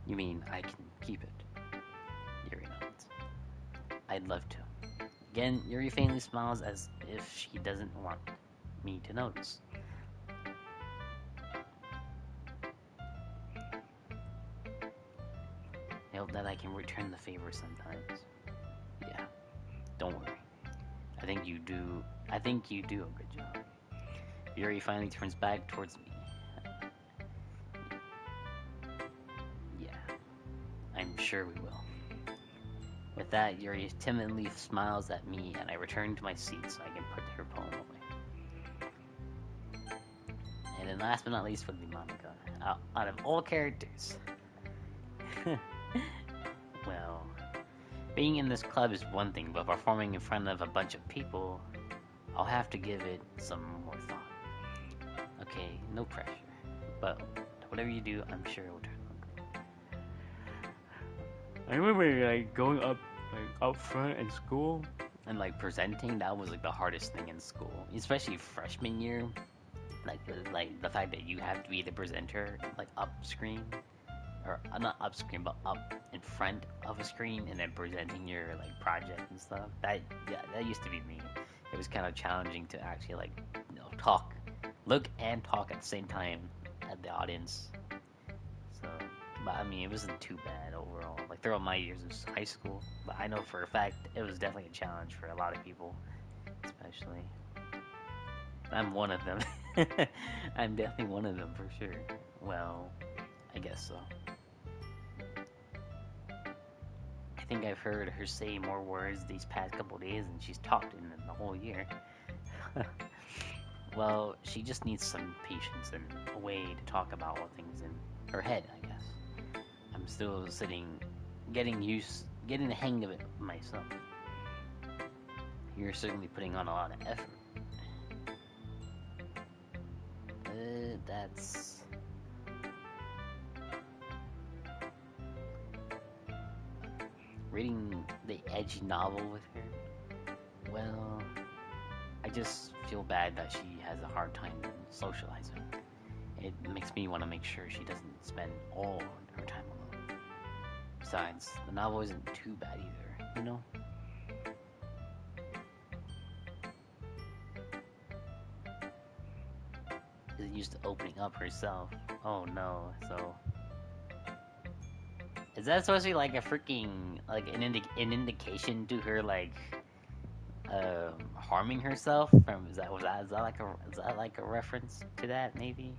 You mean I can keep it? Yuri nods. I'd love to. Again, Yuri faintly smiles as if she doesn't want me to notice. I hope that I can return the favor sometimes. Yeah, don't worry. I think you do a good job. Yuri finally turns back towards me. Yeah, I'm sure we will. With that, Yuri timidly smiles at me, and I return to my seat so I can put her poem last but not least, for the Monica. Out of all characters, well, being in this club is one thing, but performing in front of a bunch of people, I'll have to give it some more thought. Okay, no pressure, but whatever you do, I'm sure it will turn out great. I remember like going up front in school. And like presenting, that was like the hardest thing in school, especially freshman year. Like the fact that you have to be the presenter, like up screen, or not up screen, but up in front of a screen, and then presenting your like project and stuff. That used to be me. It was kind of challenging to actually like talk, look and talk at the same time at the audience. So, but I mean, it wasn't too bad overall. Like throughout my years of high school, but I know for a fact it was definitely a challenge for a lot of people, especially. I'm one of them. I'm definitely one of them for sure. Well, I guess so. I think I've heard her say more words these past couple days than she's talked in the whole year. Well, she just needs some patience and a way to talk about all things in her head, I guess. I'm still getting the hang of it myself. You're certainly putting on a lot of effort. That's reading the edgy novel with her. Well, I just feel bad that she has a hard time socializing. It makes me want to make sure she doesn't spend all her time alone. Besides, the novel isn't too bad either, you know? Isn't used to opening up herself. Oh no, so is that supposed to be like a freaking like an indication to her like harming herself from is that like a reference to that maybe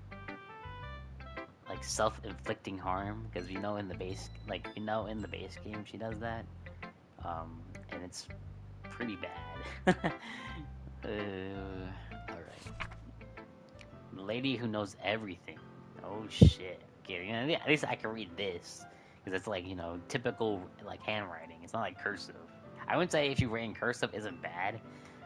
like self-inflicting harm because we know in the base in the base game she does that and it's pretty bad. All right, the lady who knows everything. Oh shit. Okay, at least I can read this because it's like typical like handwriting. It's not like cursive. I wouldn't say if you read in cursive isn't bad.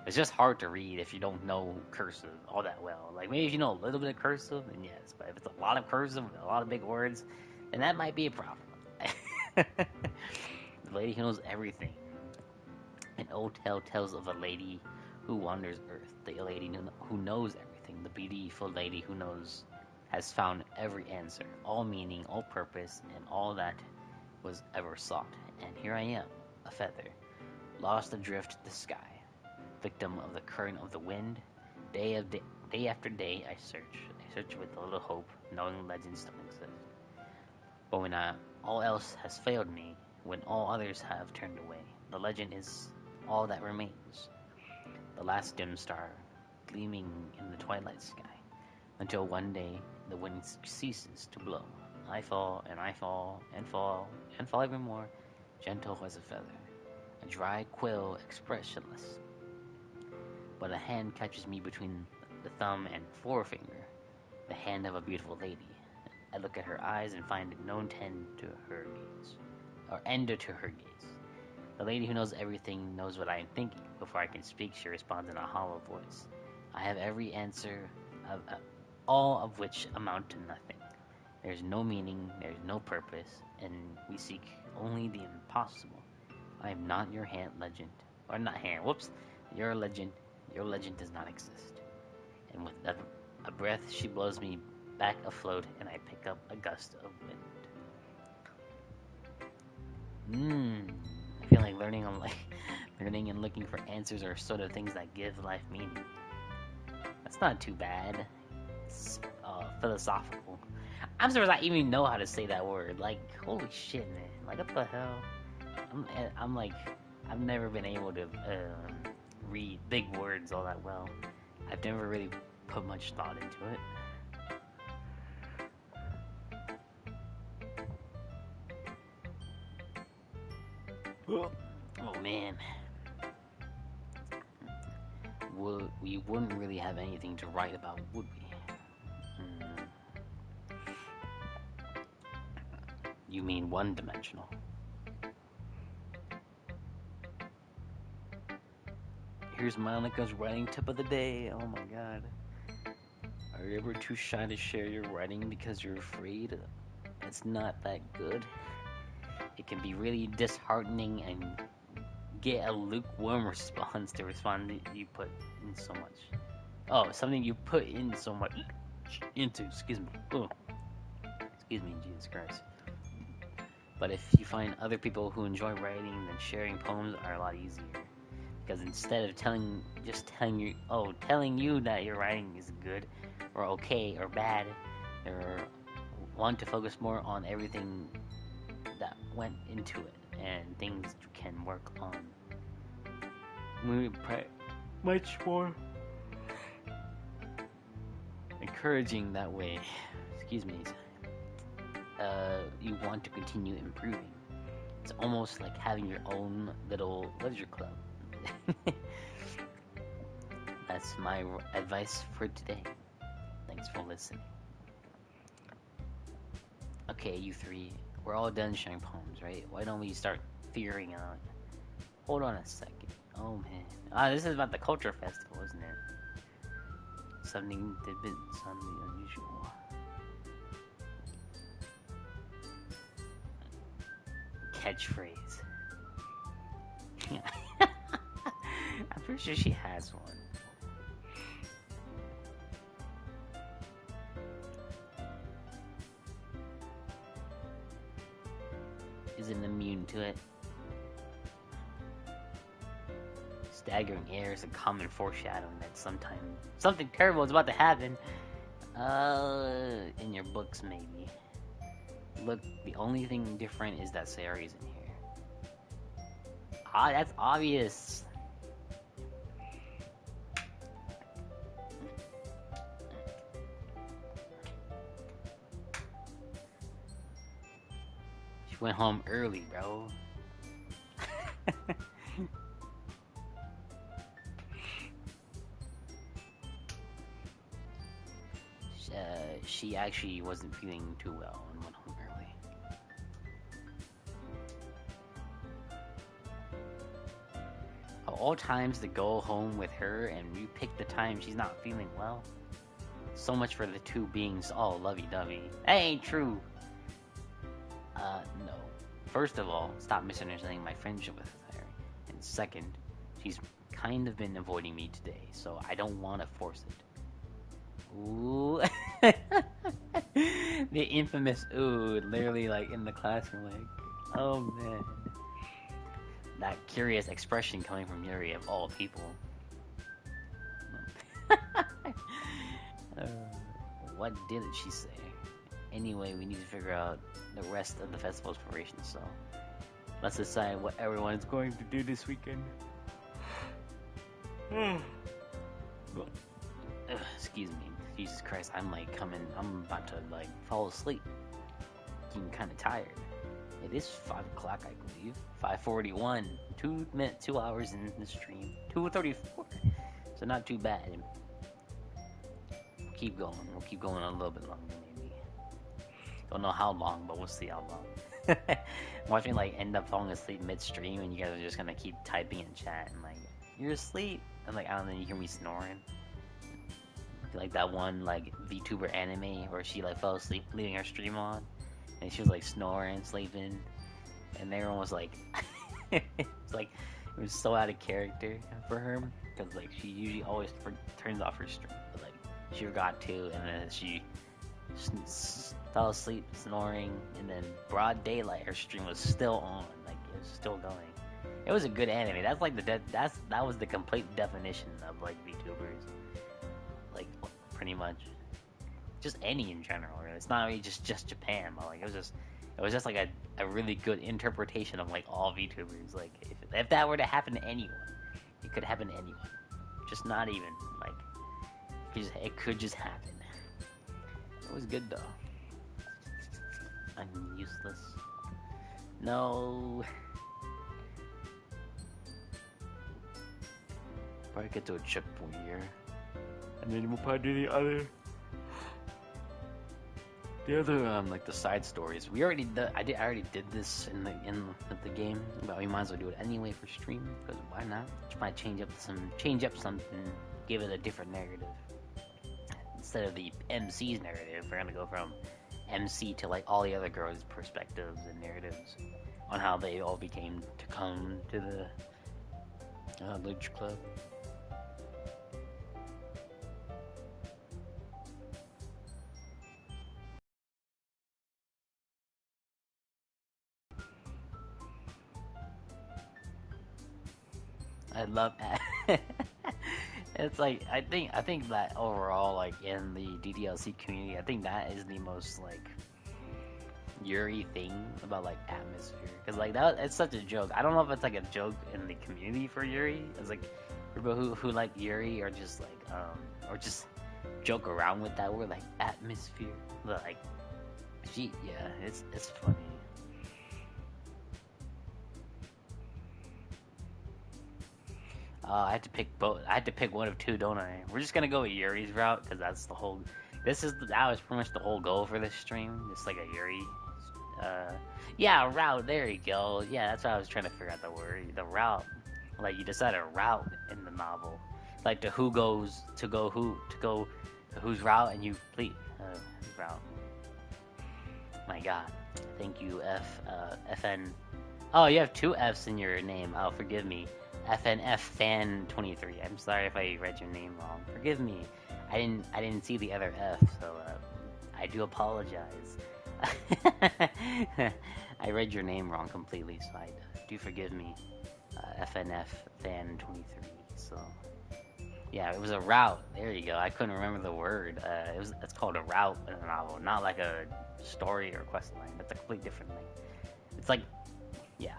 It's just hard to read if you don't know cursive all that well. Like maybe if you know a little bit of cursive, then yes. But if it's a lot of cursive, a lot of big words, then that might be a problem. The lady who knows everything. An old tale tells of a lady who wanders Earth. The lady who knows everything. The beautiful lady who knows has found every answer, all meaning, all purpose, and all that was ever sought. And here I am, a feather, lost adrift to the sky, victim of the current of the wind. Day after day, I search with a little hope, knowing legends don't exist. But when all else has failed me, when all others have turned away, the legend is all that remains. The last dim star, gleaming in the twilight sky, until one day the wind ceases to blow. I fall, and I fall, and fall, and fall even more, gentle as a feather, a dry quill expressionless. But a hand catches me between the thumb and forefinger, the hand of a beautiful lady. I look at her eyes and find no end to her gaze, or end to her gaze. The lady who knows everything knows what I am thinking. Before I can speak, she responds in a hollow voice. I have every answer, all of which amount to nothing. There's no meaning, there's no purpose, and we seek only the impossible. I am not your hand legend, or not hand, whoops, your legend. Your legend does not exist. And with a breath, she blows me back afloat, and I pick up a gust of wind. I feel like learning and looking for answers are sort of things that give life meaning. That's not too bad. It's philosophical. I'm surprised I even know how to say that word. Like, holy shit, man! Like, what the hell? I'm like, I've never been able to read big words all that well. I've never really put much thought into it. Oh man. We wouldn't really have anything to write about, would we? You mean one-dimensional. Here's Monica's writing tip of the day. Oh my god. Are you ever too shy to share your writing because you're afraid it's not that good? It can be really disheartening and get a lukewarm response to respond that you put in so much. Oh, something you put in so much into. Excuse me. Oh, excuse me, Jesus Christ. But if you find other people who enjoy writing, then sharing poems are a lot easier. Because instead of telling you that your writing is good, or okay, or bad, or want to focus more on everything that went into it and things you can work on. Much more encouraging that way. Excuse me. You want to continue improving. It's almost like having your own little leisure club. That's my advice for today. Thanks for listening. Okay, you three, we're all done sharing poems, right? Why don't we start figuring out? Hold on a second. Oh man, this is about the culture festival, isn't it? Something unusual. Catchphrase. I'm pretty sure she has one. Isn't immune to it. Staggering air is a common foreshadowing that something terrible is about to happen. In your books, maybe. Look, the only thing different is that Sayori isn't here. That's obvious. She went home early, bro. She actually wasn't feeling too well and went home early. Of all times to go home with her and you pick the time she's not feeling well. So much for the two beings all lovey-dovey. That ain't true. No. First of all, stop misunderstanding my friendship with her. And second, she's kind of been avoiding me today, so I don't want to force it. Ooh. The infamous ooh, literally like in the classroom, like, oh man. That curious expression coming from Yuri of all people. What did she say? Anyway, we need to figure out the rest of the festival's preparations, so let's decide what everyone's going to do this weekend. Excuse me. Jesus Christ, I'm about to like fall asleep. Getting kind of tired. It is 5 o'clock, I believe. 5:41. 2 hours in the stream. 2:34. So not too bad. We'll keep going. We'll keep going a little bit longer, maybe. Don't know how long, but we'll see how long. Watch me like end up falling asleep mid-stream, and you guys are just gonna keep typing in chat and like, you're asleep, and like I don't know, you hear me snoring. Like that one like VTuber anime where she like fell asleep leaving her stream on, and she was like snoring, sleeping, and everyone was like, it's like it was so out of character for her because like she usually always turns off her stream, but like she forgot to, and then she fell asleep snoring, and then broad daylight her stream was still on, like it was still going. It was a good anime. That's like that was the complete definition of like VTubers. Like pretty much just any in general, really. It's not really just Japan, but like it was just like a really good interpretation of like all VTubers. Like if that were to happen to anyone, it could happen to anyone. Just not even like it could just happen. It was good though. I'm useless. No. Probably get to a checkpoint here. And then we'll probably do the other. The other like the side stories, we already I already did this in the game, but we might as well do it anyway for stream because why not? Just might change up something, give it a different narrative instead of the MC's narrative. We're gonna go from MC to like all the other girls' perspectives and narratives on how they all became to come to the Luge Club. I love it's like I think that overall like in the DDLC community, I think that is the most like Yuri thing about like atmosphere because like that it's such a joke. I don't know if it's like a joke in the community for Yuri. It's like people who like Yuri are just like or just joke around with that word like atmosphere. But like yeah, it's funny. I had to pick both. I had to pick one of two, don't I? We're just gonna go with Yuri's route because that's the whole. That was pretty much the whole goal for this stream. Just like a Yuri. Uh, yeah, route. There you go. Yeah, that's what I was trying to figure out the word. The route. Like you decide a route in the novel, like to who goes to go who to go to whose route, and you complete route. My God. Thank you, FN. Oh, you have two F's in your name. Oh, forgive me. FNF Fan 23. I'm sorry if I read your name wrong. Forgive me. I didn't see the other F, so I do apologize. I read your name wrong completely, so I do forgive me. FNF Fan 23. So yeah, it was a route. There you go. I couldn't remember the word. It's called a route in a novel, not like a story or quest line. That's a completely different thing. It's like yeah.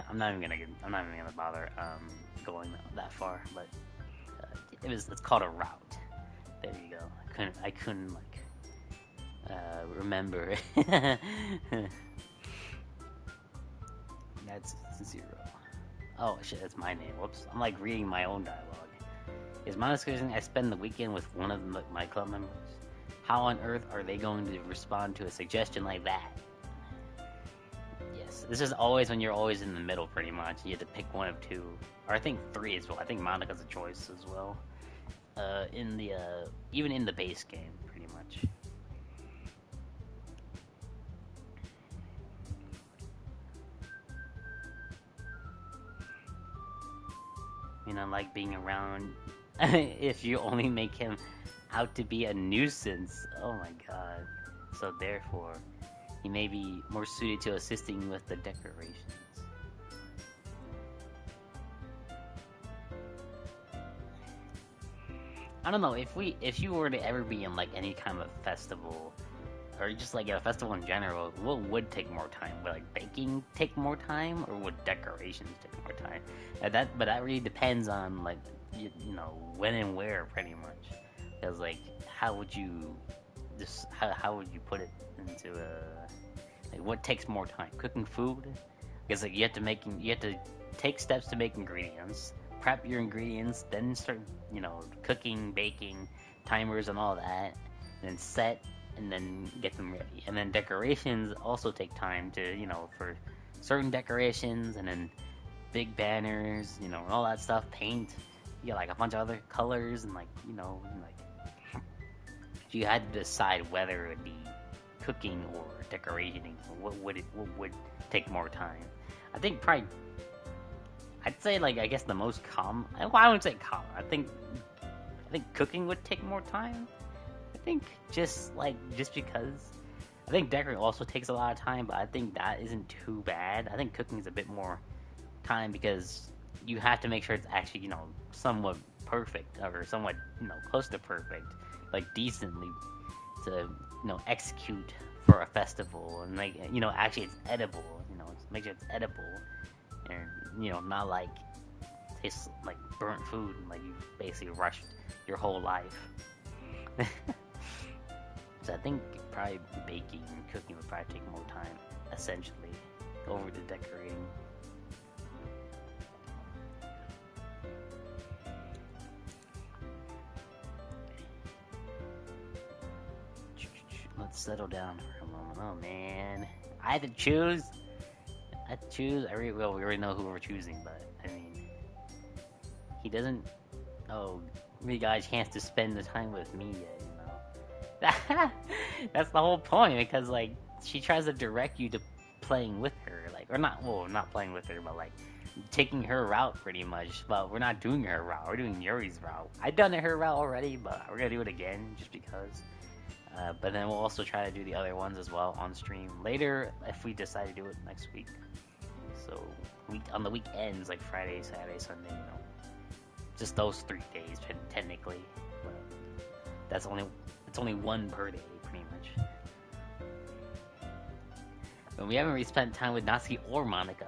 I'm not even gonna bother going that far, but it's called a route. There you go. I couldn't like remember. That's 0. Oh shit, that's my name. Whoops. I'm like reading my own dialogue. Is Monica saying I spend the weekend with one of my club members? How on earth are they going to respond to a suggestion like that? Yes, this is always when you're always in the middle, pretty much. You have to pick one of two, or I think 3 as well. I think Monica's a choice as well. In the even in the base game, pretty much. You know, like being around. If you only make him out to be a nuisance, oh my god. So therefore, he may be more suited to assisting with the decorations. I don't know if you were to ever be in like any kind of festival, or just like a festival in general, what would take more time? Would like baking take more time, or would decorations take more time? But that really depends on like you know when and where, pretty much. Because like how would you how would you put it into a like what takes more time? Cooking food? Because like you have to take steps to make ingredients, prep your ingredients, then start cooking, baking, timers and all that, and then set and then get them ready. And then decorations also take time to for certain decorations and then big banners, and all that stuff, paint. You got like a bunch of other colors and like you had to decide whether it would be cooking or decorating. What would take more time? I think probably I'd say like I guess the most common. Well, I wouldn't say common. I think cooking would take more time. I think just because I think decorating also takes a lot of time, but I think that isn't too bad. I think cooking is a bit more time because you have to make sure it's actually somewhat perfect or somewhat close to perfect, like decently to execute for a festival and like actually it's edible. Make sure it's edible and not like tastes like burnt food and like you basically rushed your whole life. So I think probably baking and cooking would probably take more time, essentially, over the decorating. settle down for a moment. Oh man, I had to choose. I had to choose. Well, we already know who we're choosing, but I mean, he doesn't. Oh, we got a chance to spend the time with me yet, you know. That's the whole point because like she tries to direct you to playing with her, like or not. Well, not playing with her, but like taking her route pretty much. But we're not doing her route. We're doing Yuri's route. I've done her route already, but we're gonna do it again just because. But then we'll also try to do the other ones as well on stream later if we decide to do it next week. So on the weekends like Friday, Saturday, Sunday, you know, just those 3 days technically. But that's only it's only one per day pretty much. But we haven't really spent time with Natsuki or Monica.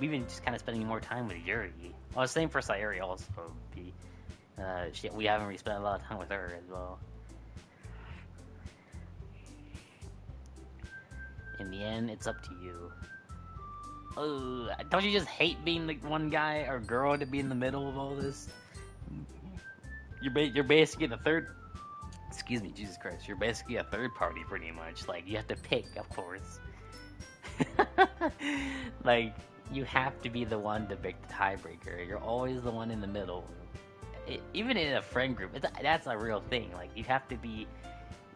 We've been just kind of spending more time with Yuri. Well, same for Sayuri also. We haven't really spent a lot of time with her as well. In the end, it's up to you. Oh, don't you just hate being the one guy or girl to be in the middle of all this? You're basically the third. Excuse me, Jesus Christ. You're basically a third party, pretty much. Like you have to pick, of course. Like you have to be the one to pick the tiebreaker. You're always the one in the middle. Even in a friend group, that's a real thing. Like you have to be.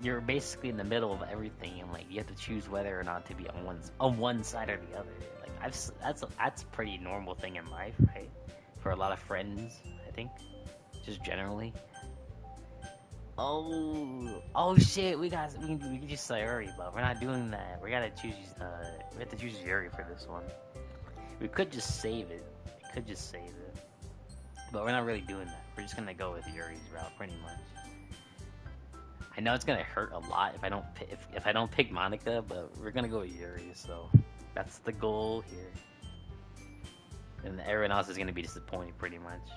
You're basically in the middle of everything, and like you have to choose whether or not to be on one side or the other. Like that's a pretty normal thing in life, right? For a lot of friends, I think, just generally. Oh shit! We can just Sayuri, but we're not doing that. We gotta choose. We have to choose Yuri for this one. We could just save it. But we're not really doing that. We're just gonna go with Yuri's route, pretty much. I know it's gonna hurt a lot if I don't pick Monica, but we're gonna go with Yuri, so that's the goal here. And everyone else is gonna be disappointed, pretty much.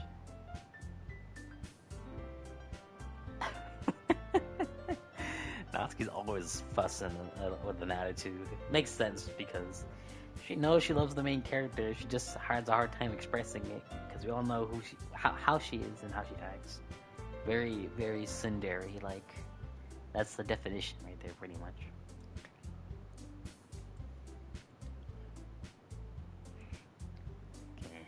Natsuki's always fussing with an attitude. Makes sense because she knows she loves the main character. She just has a hard time expressing it because we all know how she is and how she acts. Very, very tsundere like. That's the definition right there, pretty much. Okay.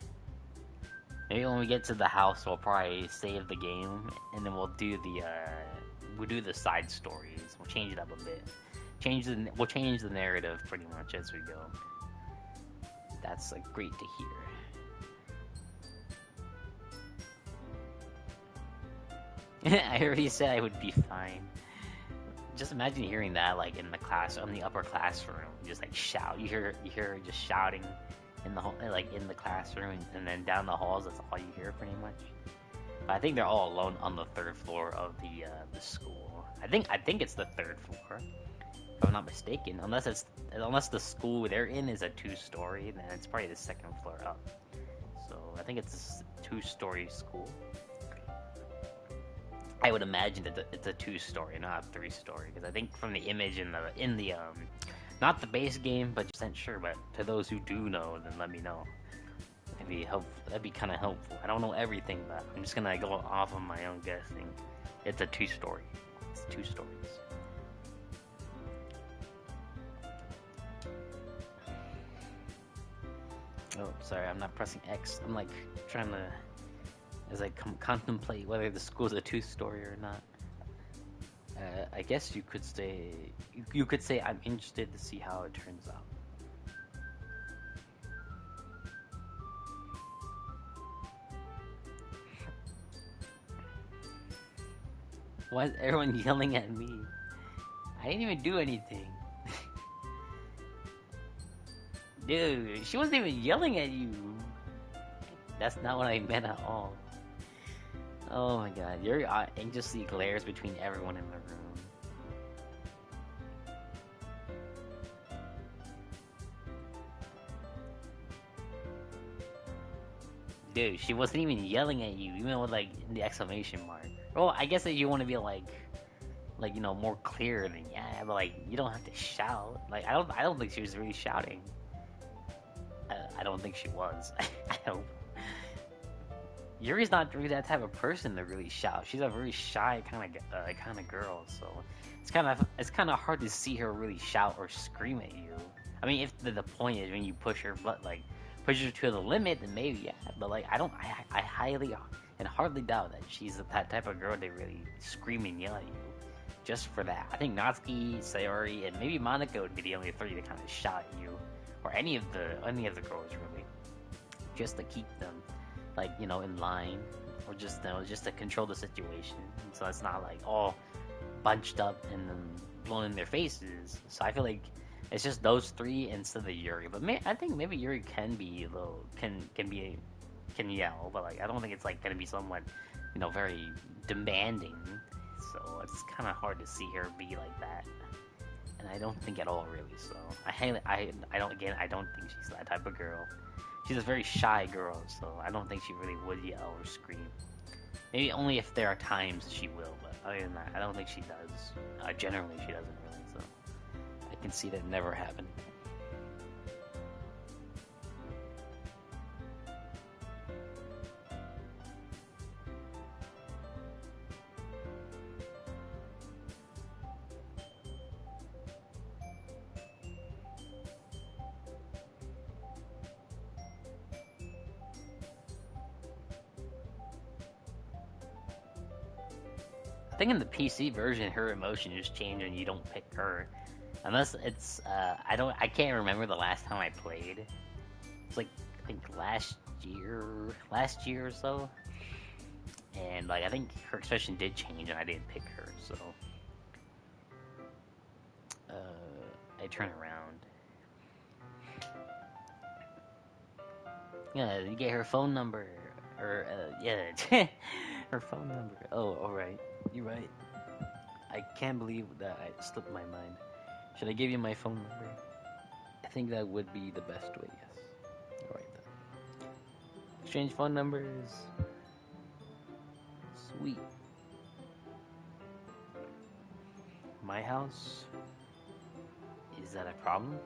Maybe when we get to the house, we'll probably save the game, and then we'll do the side stories. We'll change it up a bit. We'll change the narrative pretty much as we go. That's great to hear. I already said I would be fine. Just imagine hearing that like in the class, in the upper classroom, just like shout. You hear just shouting in the in the classroom, and then down the halls. That's all you hear pretty much. But I think they're all alone on the third floor of the school. I think it's the third floor, if I'm not mistaken. Unless the school they're in is a 2-story, then it's probably the second floor up. So I think it's a 2-story school. I would imagine that it's a 2-story, not a 3-story, because I think from the image in the not the base game, but just sure. But to those who do know, then let me know. That'd be kind of helpful. I don't know everything, but I'm just gonna go off of my own guessing. It's a 2-story. It's 2 stories. Oh, sorry, I'm not pressing X. I'm like trying to. As I contemplate whether the school's a 2-story or not. I guess you could say I'm interested to see how it turns out. Why is everyone yelling at me? I didn't even do anything. Dude, she wasn't even yelling at you. That's not what I meant at all. Oh my god, Yuri anxiously glares between everyone in the room. Dude, she wasn't even yelling at you, even with like the exclamation mark. Well, I guess that you want to be like you know, more clear than yeah, but like you don't have to shout. Like I don't think she was really shouting. I don't think she was. I hope. Yuri's not really that type of person to really shout. She's a very shy kind of girl, so it's kind of hard to see her really shout or scream at you. I mean, if the point is when you push her, but like push her to the limit, then maybe yeah. But like I highly and hardly doubt that she's that type of girl to really scream and yell at you. Just for that, I think Natsuki, Sayori, and maybe Monica would be the only three to kind of shout at you, or any of the girls really, just to keep them like in line, or just just to control the situation, so it's not like all bunched up and then blown in their faces. So I feel like it's just those three instead of Yuri. But I think maybe Yuri can be a little can yell, but like I don't think it's like gonna be someone very demanding. So it's kind of hard to see her be like that, and I don't think at all really. So I don't think she's that type of girl. She's a very shy girl, so I don't think she really would yell or scream. Maybe only if there are times she will, but other than that, I don't think she does. Generally, she doesn't really, so I can see that never happening. I think in the PC version, her emotions change and you don't pick her. Unless it's, I can't remember the last time I played. It's like, I think last year or so. And like, I think her expression did change and I didn't pick her, so. I turn around. Yeah, you get her phone number. Or, yeah, her phone number. Oh, alright. You're right. I can't believe that I slipped my mind. Should I give you my phone number? I think that would be the best way, yes. Alright then. Exchange phone numbers. Sweet. My house? Is that a problem?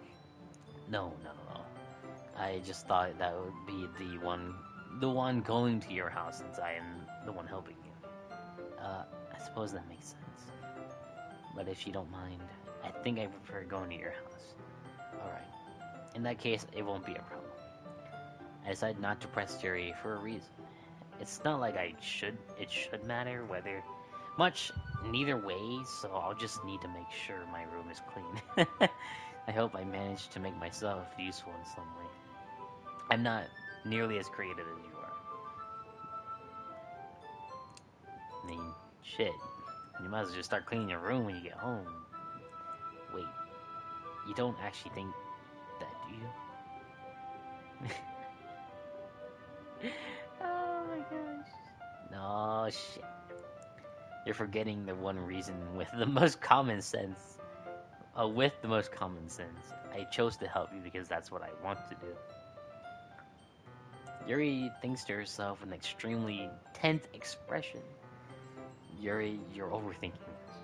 No, no, no. I just thought that would be the one going to your house since I am the one helping you. I suppose that makes sense. But if you don't mind, I think I prefer going to your house. Alright. In that case, it won't be a problem. I decided not to press Jerry for a reason. It's not like it should matter whether much neither way, so I'll just need to make sure my room is clean. I hope I managed to make myself useful in some way. I'm not nearly as creative as you are. I mean, shit. You might as well just start cleaning your room when you get home. Wait, you don't actually think that, do you? Oh my gosh. No, shit. You're forgetting the one reason with the most common sense. With the most common sense. I chose to help you because that's what I want to do. Yuri thinks to herself an extremely tense expression. Yuri, you're overthinking this.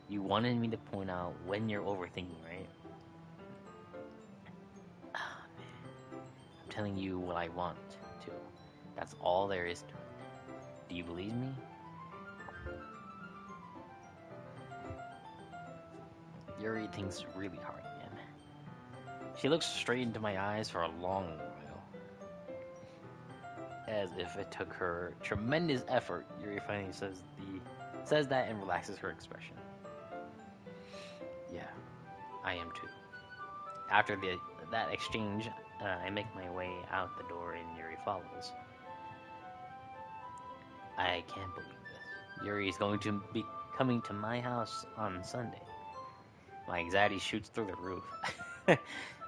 You wanted me to point out when you're overthinking, right? Ah, man. I'm telling you what I want to. That's all there is to it. Do you believe me? Yuri thinks really hard again. She looks straight into my eyes for a long while. As if it took her tremendous effort, Yuri finally says that and relaxes her expression. Yeah, I am too. After that exchange, I make my way out the door and Yuri follows. I can't believe this. Yuri is going to be coming to my house on Sunday. My anxiety shoots through the roof.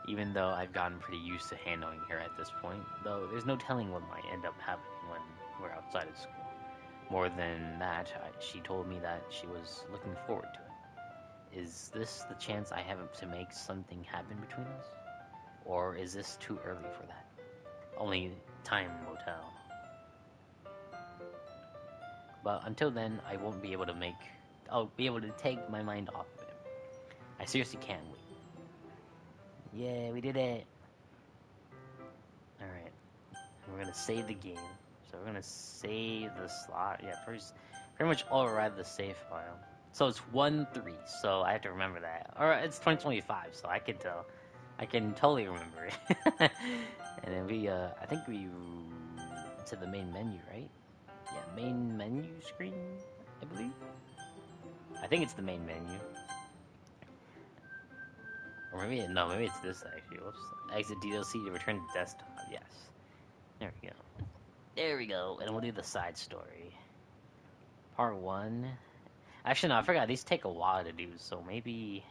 Even though I've gotten pretty used to handling her at this point, though there's no telling what might end up happening when we're outside of school. More than that, she told me that she was looking forward to it. Is this the chance I have to make something happen between us? Or is this too early for that? Only time will tell. But until then, I'll be able to take my mind off of it. I seriously can't wait. Yeah, we did it. Alright. We're gonna save the game. So we're gonna save the slot. Yeah, first, pretty much override the save file. So it's 1-3. So I have to remember that. Or it's 2025, so I can tell. I can totally remember it. And then I think we to the main menu, right? Yeah, main menu screen, I believe. I think it's the main menu. Or maybe, no, maybe it's this actually. Whoops. Exit DDLC to return to desktop. Yes. There we go. There we go. And we'll do the side story. Part 1. Actually, no, I forgot. These take a while to do, so maybe.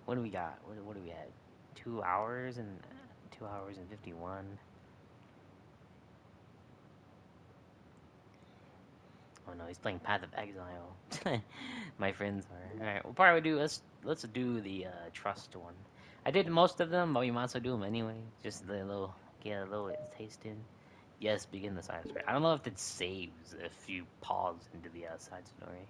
What do we got? What do we have? 2 hours and 51. Oh no, he's playing Path of Exile. My friends are. All right, we'll probably do. Let's do the trust one. I did most of them, but we might as well do them anyway. Just a little get a little taste in. Yes, begin the side story. I don't know if it saves if you pause into the side story.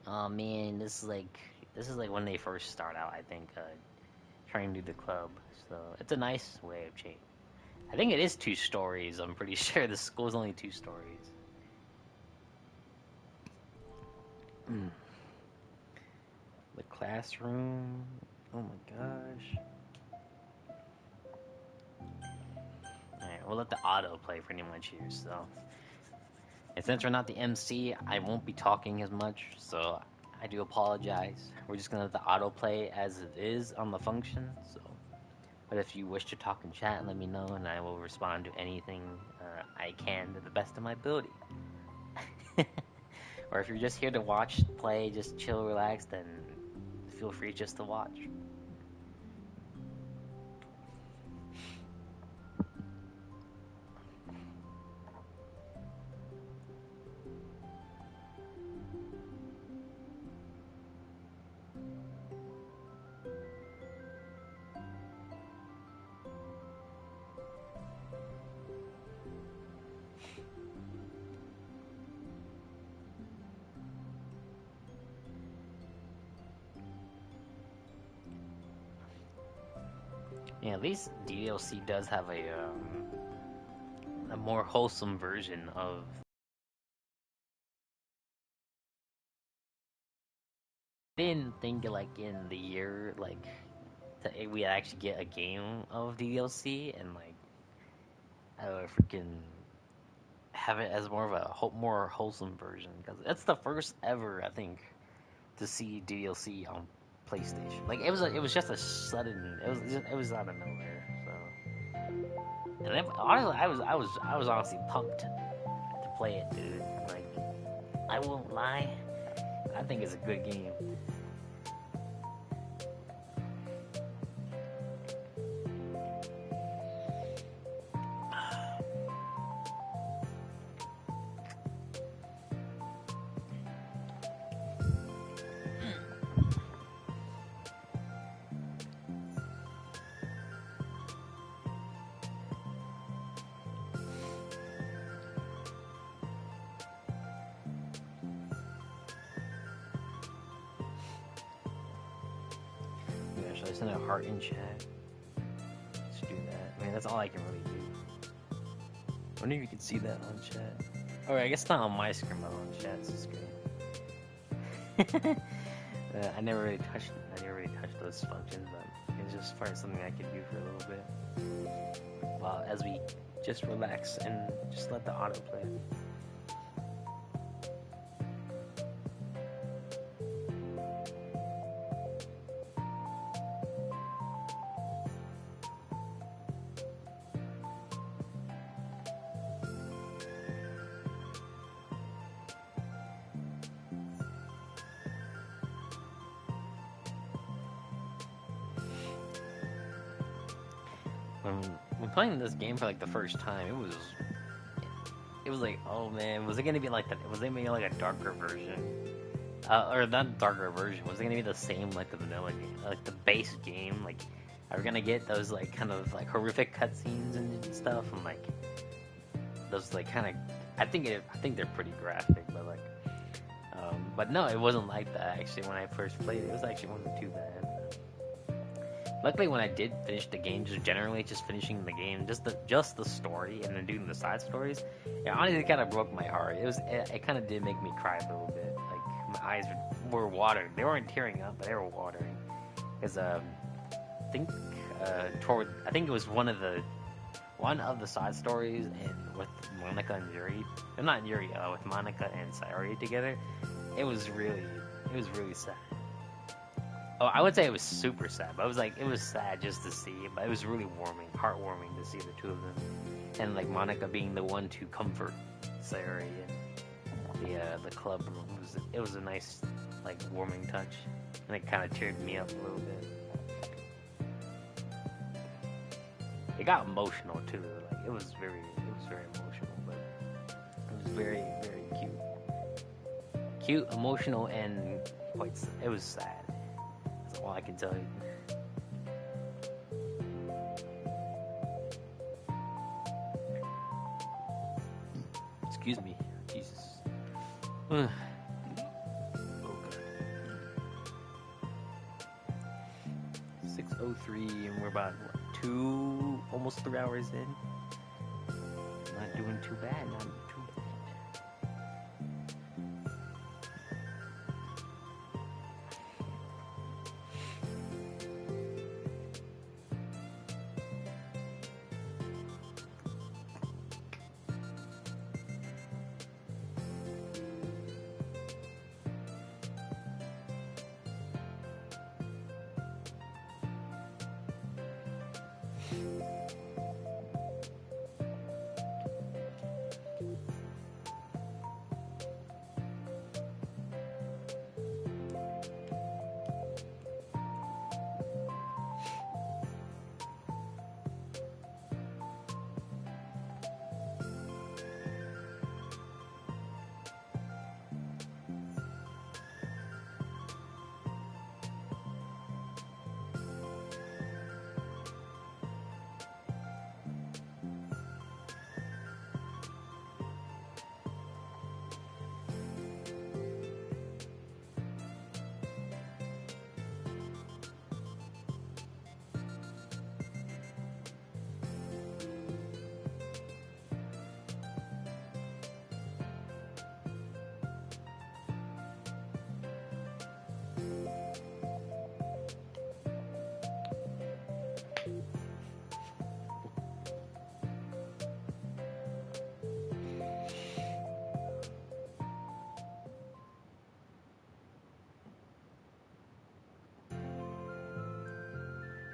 Oh man, this is like when they first start out. I think trying to do the club. So it's a nice way of change. I think it is 2 stories. I'm pretty sure the school's only 2 stories. The classroom. Oh my gosh. Alright, we'll let the auto play pretty much here, so. And since we're not the MC, I won't be talking as much, so I do apologize. We're just gonna let the auto play as it is on the function, so. But if you wish to talk in chat, let me know, and I will respond to anything I can to the best of my ability. Or if you're just here to watch, play, just chill, relax, then feel free just to watch. Yeah, at least DDLC does have a more wholesome version of. I didn't think like in the year like we actually get a game of DDLC and like freaking have it as more of a more wholesome version because it's the first ever I think to see DDLC on PlayStation. Like it was just a sudden it was out of nowhere. So and honestly I was honestly pumped to play it, dude. Like I won't lie, I think it's a good game. Should I send a heart in chat? Let's do that. I mean, that's all I can really do. I wonder if you can see that on chat. Oh, I guess not on my screen, but on chat's screen. I never really touched those functions, but it's just probably something I could do for a little bit. Well, as we just relax and just let the auto play. When playing this game for like the first time, it was like, oh man, was it gonna be like that? Was it gonna be like a darker version? Or not darker version? Was it gonna be the same like the vanilla game, like the base game? Like, are we gonna get those like kind of like horrific cutscenes and stuff, and like those like kind of? I think they're pretty graphic, but like But no, it wasn't like that actually. When I first played it, it was actually wasn't too bad. Luckily, when I did finish the game, just generally just finishing the game, just the story and then doing the side stories, it honestly kind of broke my heart. It kind of did make me cry a little bit. Like my eyes were watering. They weren't tearing up, but they were watering. Because I think I think it was one of the side stories and with Monica and Yuri. Not Yuri, with Monica and Sayori together. It was really sad. Oh, I would say it was super sad, but it was sad just to see, but it was really heartwarming to see the two of them, and like Monica being the one to comfort Sayori in the club room. It was a nice, like, warming touch, and it kind of teared me up a little bit. It got emotional too. Like it was very emotional, but it was very cute, emotional, and it was sad. That's all I can tell you. Excuse me, Jesus. Okay. 6:03, and we're about almost 3 hours in. Not doing too bad. Not too bad.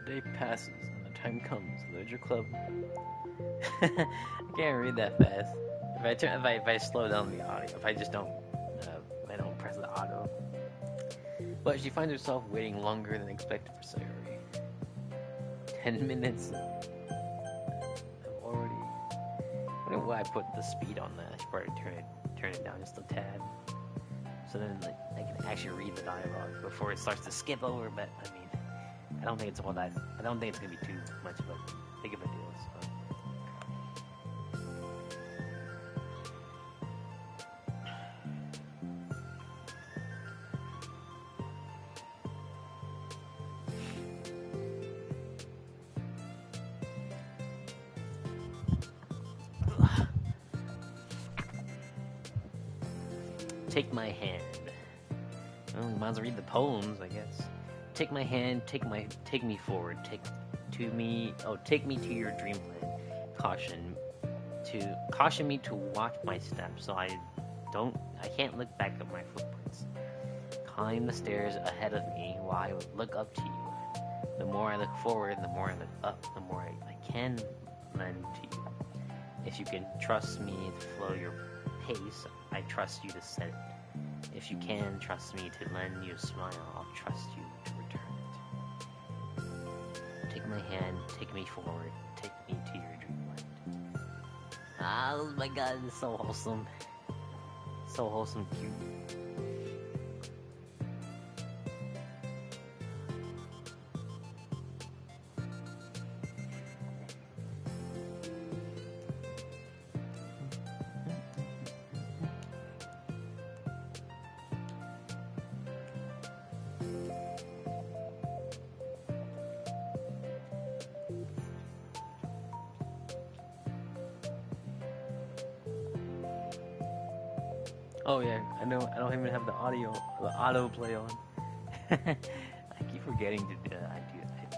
Day passes and the time comes. Load your club. I can't read that fast. If I slow down the audio, if I just don't, I don't press the auto. But she finds herself waiting longer than expected for Sayori. 10 minutes. I've already. I wonder why I put the speed on that. I should probably turn it down just a tad, so then like, I can actually read the dialogue before it starts to skip over. But I mean, I don't think it's all that. I don't think it's gonna be too much of a big of a deal. So. Take my hand. Well, we might as well read the poems, I guess. Take my hand, take me forward, take me to your dreamland. Caution me to watch my steps, so I can't look back at my footprints. Climb the stairs ahead of me while I look up to you. The more I look forward, the more I look up, the more I can lend to you. If you can trust me to flow your pace, I trust you to set it. If you can trust me to lend you a smile, I'll trust you to return it. Take my hand, take me forward, take me to your dreamland. Oh my god, it's so wholesome. So wholesome, cute. Oh yeah, I know. I don't even have the auto play on. I keep forgetting to do that. I did do that.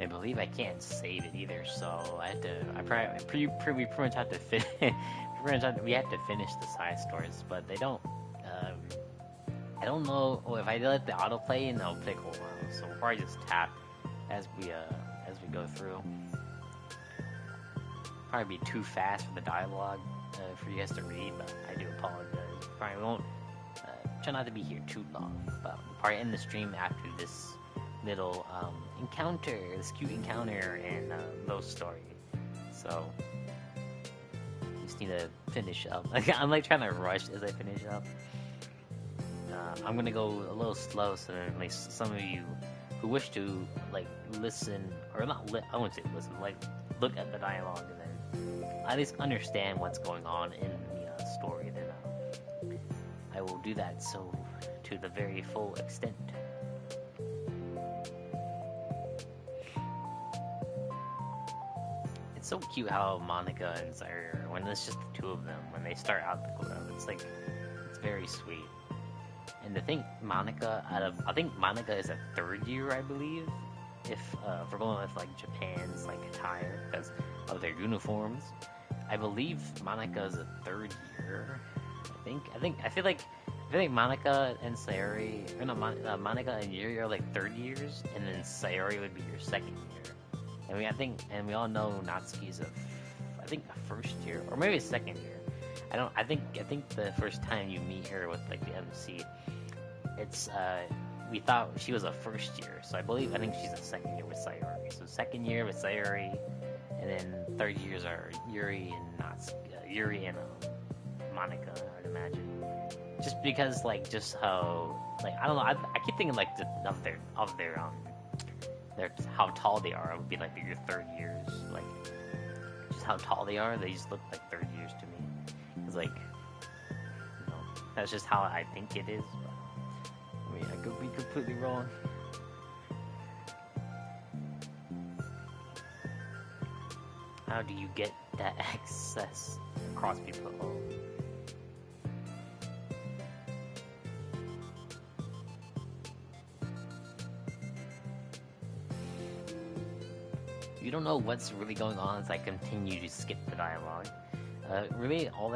I believe I can't save it either, so I have to. We pretty much have to we have to finish the side stories, but they don't. I don't know if I let the autoplay and it'll take a while, so we'll probably just tap as we go through. Probably be too fast for the dialogue for you guys to read, but I do apologize. Probably won't try not to be here too long, but we'll probably end the stream after this little encounter, this cute encounter and little story. So just need to finish up. I'm like trying to rush as I finish up. I'm gonna go a little slow so that at least some of you who wish to like listen or not, I wouldn't say listen, like look at the dialogue and then at least understand what's going on in the story. Then I will do that so to the very full extent. It's so cute how Monica and Zaire, when it's just the two of them, when they start out the club, it's like, it's very sweet. And to think I think Monica is a third year, I believe, if we're going with like Japan's like attire because of their uniforms. I believe Monica is a third year. I feel like Monica and Sayori, or not Monica and Yuri are like third years, and then Sayori would be your second year. And we all know Natsuki's I think a first year or maybe a second year. I think the first time you meet her with like the MC, it's we thought she was a first year, so I think she's a second year with Sayori. So second year with Sayori, and then third years are Yuri and Monica, I'd imagine. Just because like just how like I don't know, I keep thinking like of their how tall they are. It would be like your third years, like just how tall they are. They just look like third years to me. It's like, you know, that's just how I think it is. But, I mean, I could be completely wrong. How do you get that access across people? Oh, you don't know what's really going on as I continue to skip the dialogue. Really, all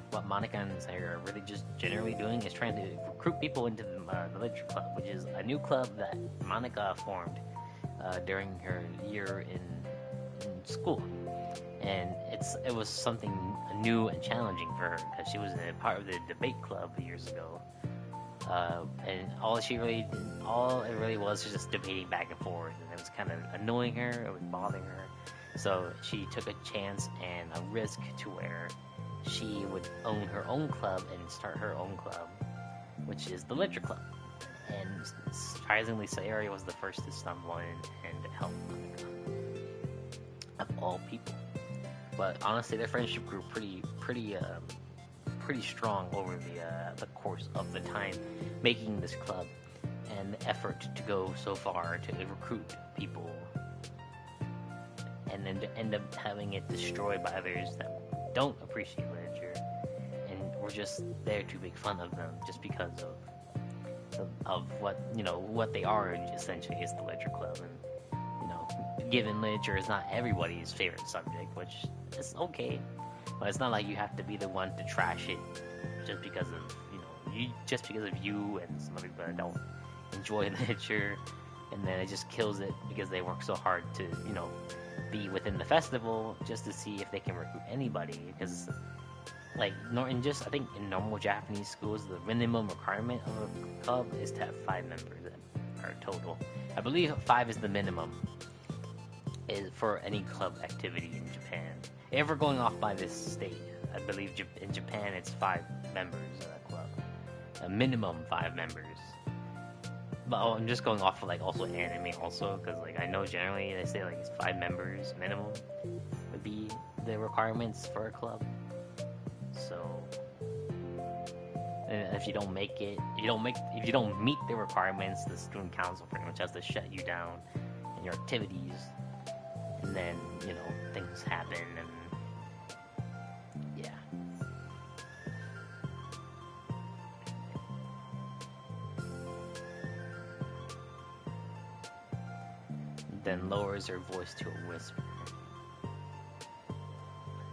what Monica and Sarah are really just generally doing is trying to recruit people into the Literature Club, which is a new club that Monica formed during her year in school, and it was something new and challenging for her because she was a part of the debate club years ago, and all it really was just debating back and forth, and it was kind of annoying her, it was bothering her. So she took a chance and a risk to where she would own her own club and start her own club, which is the Literature Club. And surprisingly, Sayori was the first to stumble in and help Monica, of all people. But honestly, their friendship grew pretty strong over the course of the time making this club, and the effort to go so far to recruit people, and then to end up having it destroyed by others that don't appreciate literature, and we're just there to make fun of them just because of what they are essentially is the literature club, and given literature is not everybody's favorite subject, which is okay, but it's not like you have to be the one to trash it just because of you and some other people that don't enjoy literature, and then it just kills it because they work so hard to be within the festival just to see if they can recruit anybody. Because I think in normal Japanese schools, the minimum requirement of a club is to have 5 members that are total. I believe 5 is the minimum for any club activity in Japan. If we're going off by this state, I believe in Japan it's 5 members of that club, a minimum 5 members. But I'm just going off of also anime also, because I know generally they say it's 5 members minimum would be the requirements for a club. So if you don't make it, if you don't meet the requirements, the student council pretty much has to shut you down in your activities, and then things happen, and yeah. Then lowers her voice to a whisper.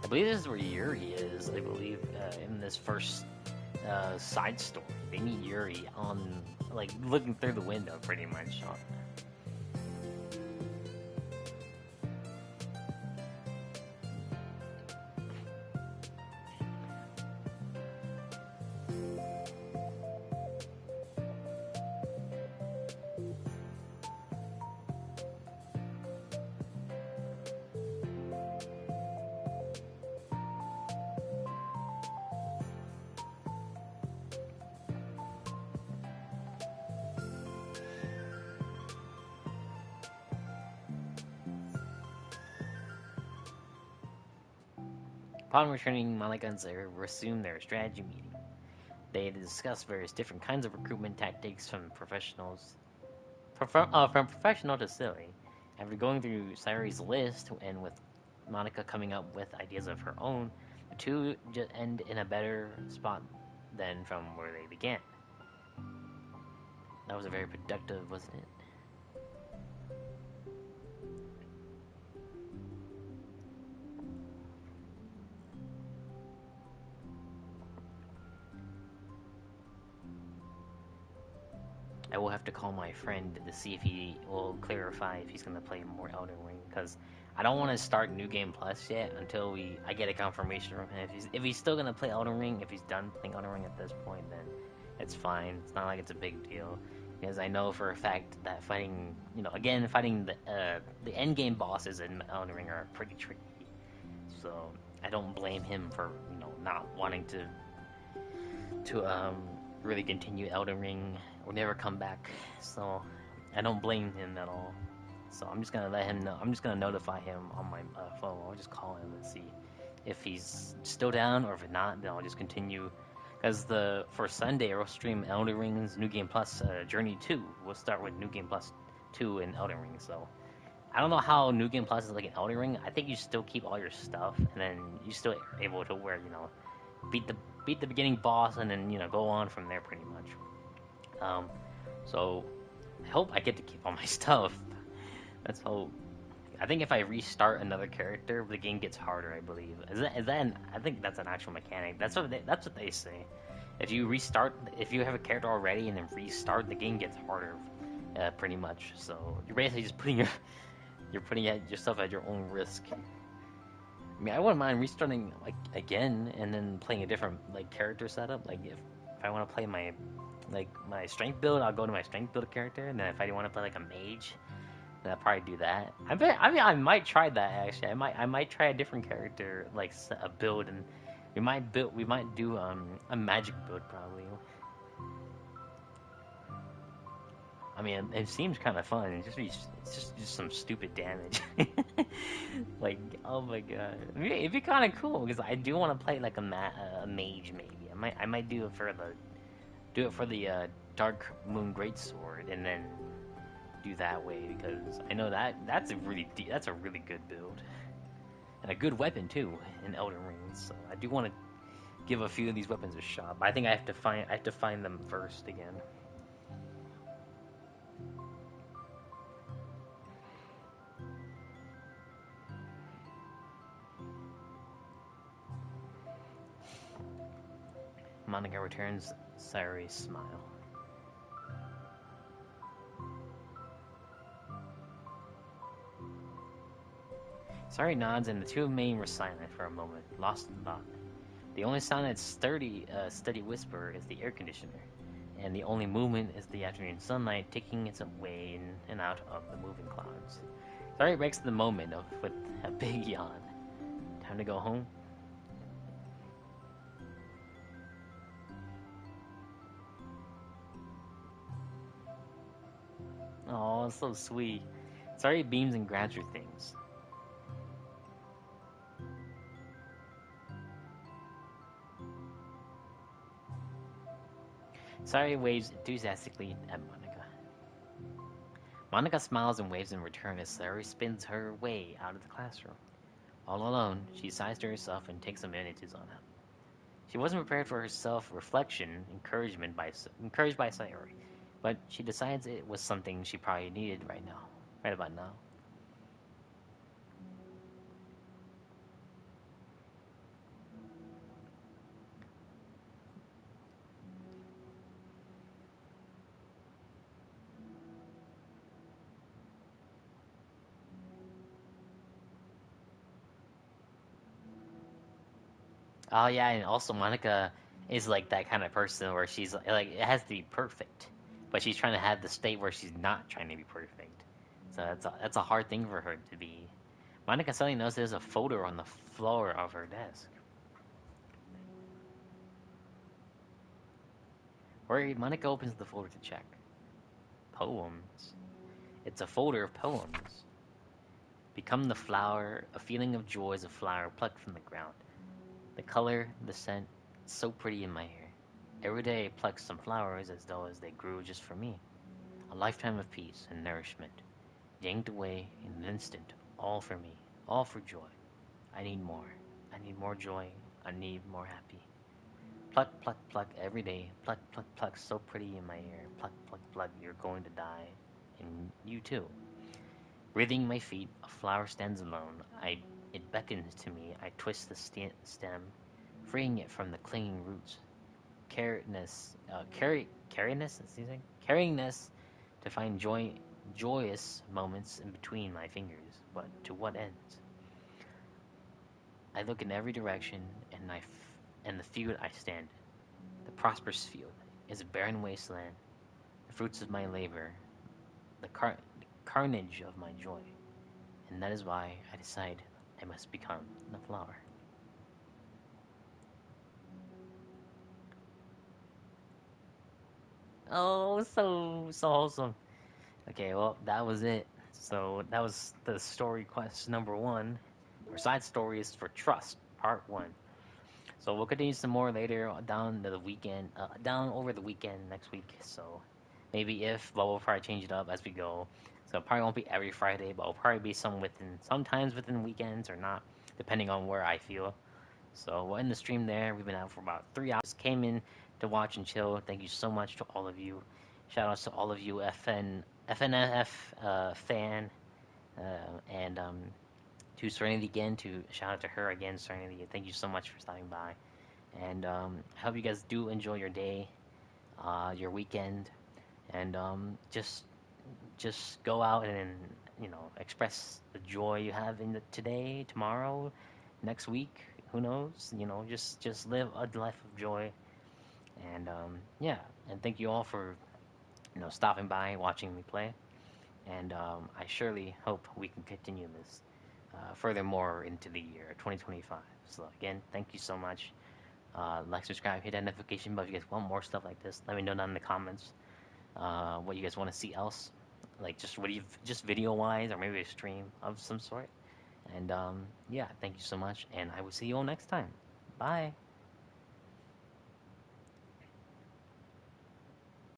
I believe this is where Yuri is. I believe in this first side story, they meet Yuri on looking through the window, pretty much. Upon returning, Monica and Sarah resumed their strategy meeting. They had discussed various different kinds of recruitment tactics from professional to silly. After going through Sayori's list and with Monica coming up with ideas of her own, the two just end in a better spot than from where they began. That was a very productive, wasn't it? I will have to call my friend to see if he will clarify if he's going to play more Elden Ring, because I don't want to start New Game Plus yet until I get a confirmation from him. If he's still going to play Elden Ring, if he's done playing Elden Ring at this point, then it's fine. It's not like it's a big deal, because I know for a fact that fighting the end game bosses in Elden Ring are pretty tricky. So I don't blame him for not wanting to really continue Elden Ring or never come back. So I don't blame him at all. So I'm just gonna let him know. I'm just gonna notify him on my phone. I'll just call him and see if he's still down, or if not, then I'll just continue. Because for Sunday, I'll stream Elden Ring's New Game Plus Journey 2. We'll start with New Game Plus 2 and Elden Ring. So I don't know how New Game Plus is like an Elden Ring. I think you still keep all your stuff, and then you still are able to where beat the beat the beginning boss, and then go on from there pretty much. Um, so I hope I get to keep all my stuff. That's hope. I think if I restart another character, the game gets harder. I believe I think that's an actual mechanic. That's what they say. If you have a character already and then restart, the game gets harder, pretty much. So you're basically just you're putting yourself at your own risk. I mean, I wouldn't mind restarting like again and then playing a different like character setup. Like if I want to play my strength build, I'll go to my strength build character, and then if I want to play like a mage, then I'll probably do that. I mean, I might try that actually. I might try a different character like a build, and we might do a magic build probably. I mean, it seems kind of fun. It's just some stupid damage. Like, oh my god, it'd be kind of cool because I do want to play like a mage maybe. I might do it for the Dark Moon Greatsword and then do that way because I know that's a really good build and a good weapon too in Elden Ring. So I do want to give a few of these weapons a shot, but I think I have to find them first again. Monica returns Sayori's smile. Sayori nods, and the two men were silent for a moment, lost in thought. The only sound that's steady whisper is the air conditioner, and the only movement is the afternoon sunlight taking its way in and out of the moving clouds. Sayori breaks the moment with a big yawn. Time to go home? Oh, so sweet. Sayori beams and grabs her things. Sayori waves enthusiastically at Monica. Monica smiles and waves in return as Sayori spins her way out of the classroom. All alone, she sighs to herself and takes a minute to zone out. She wasn't prepared for her self-reflection, encouraged by Sayori, but she decides it was something she probably needed right about now. Oh yeah, and also Monica is like that kind of person where she's like it has to be perfect, but she's trying to have the state where she's not trying to be perfect. So that's a hard thing for her to be. Monica suddenly notices there's a folder on the floor of her desk. Worried, Monica opens the folder to check. Poems. It's a folder of poems. Become the flower, a feeling of joy as a flower plucked from the ground. The color, the scent, it's so pretty in my hair. Every day I pluck some flowers as though as they grew just for me. A lifetime of peace and nourishment, yanked away in an instant, all for me, all for joy. I need more. I need more joy. I need more happy. Pluck, pluck, pluck every day. Pluck, pluck, pluck, so pretty in my hair. Pluck, pluck, pluck, you're going to die. And you too. Writhing my feet, a flower stands alone. It beckons to me. I twist the stem, freeing it from the clinging roots. Carryingness to find joyous moments in between my fingers. But to what ends? I look in every direction, and the field I stand, the prosperous field, is a barren wasteland. The fruits of my labor, the carnage of my joy, and that is why I decide I must become the flower. Oh, so wholesome. Okay, well that was it. So that was the story quest number one, or side stories for Trust Part One. So we'll continue some more later down over the weekend next week. So maybe if, but we'll probably change it up as we go. So it probably won't be every Friday, but it'll probably be sometimes within weekends or not, depending on where I feel. So we'll end the stream there. We've been out for about 3 hours. Came in to watch and chill. Thank you so much to all of you. Shout outs to all of you FNF fan, and to Serenity again. To shout out to her again, Serenity. Thank you so much for stopping by. And I hope you guys do enjoy your day, your weekend, and just go out and express the joy you have in today, tomorrow, next week. Who knows? Just live a life of joy. And yeah, and thank you all for stopping by, watching me play. And I surely hope we can continue this furthermore into the year 2025. So again, thank you so much. Like, subscribe, hit that notification bell if you guys want more stuff like this. Let me know down in the comments what you guys want to see else, like just video wise, or maybe a stream of some sort. And yeah, thank you so much, and I will see you all next time. Bye.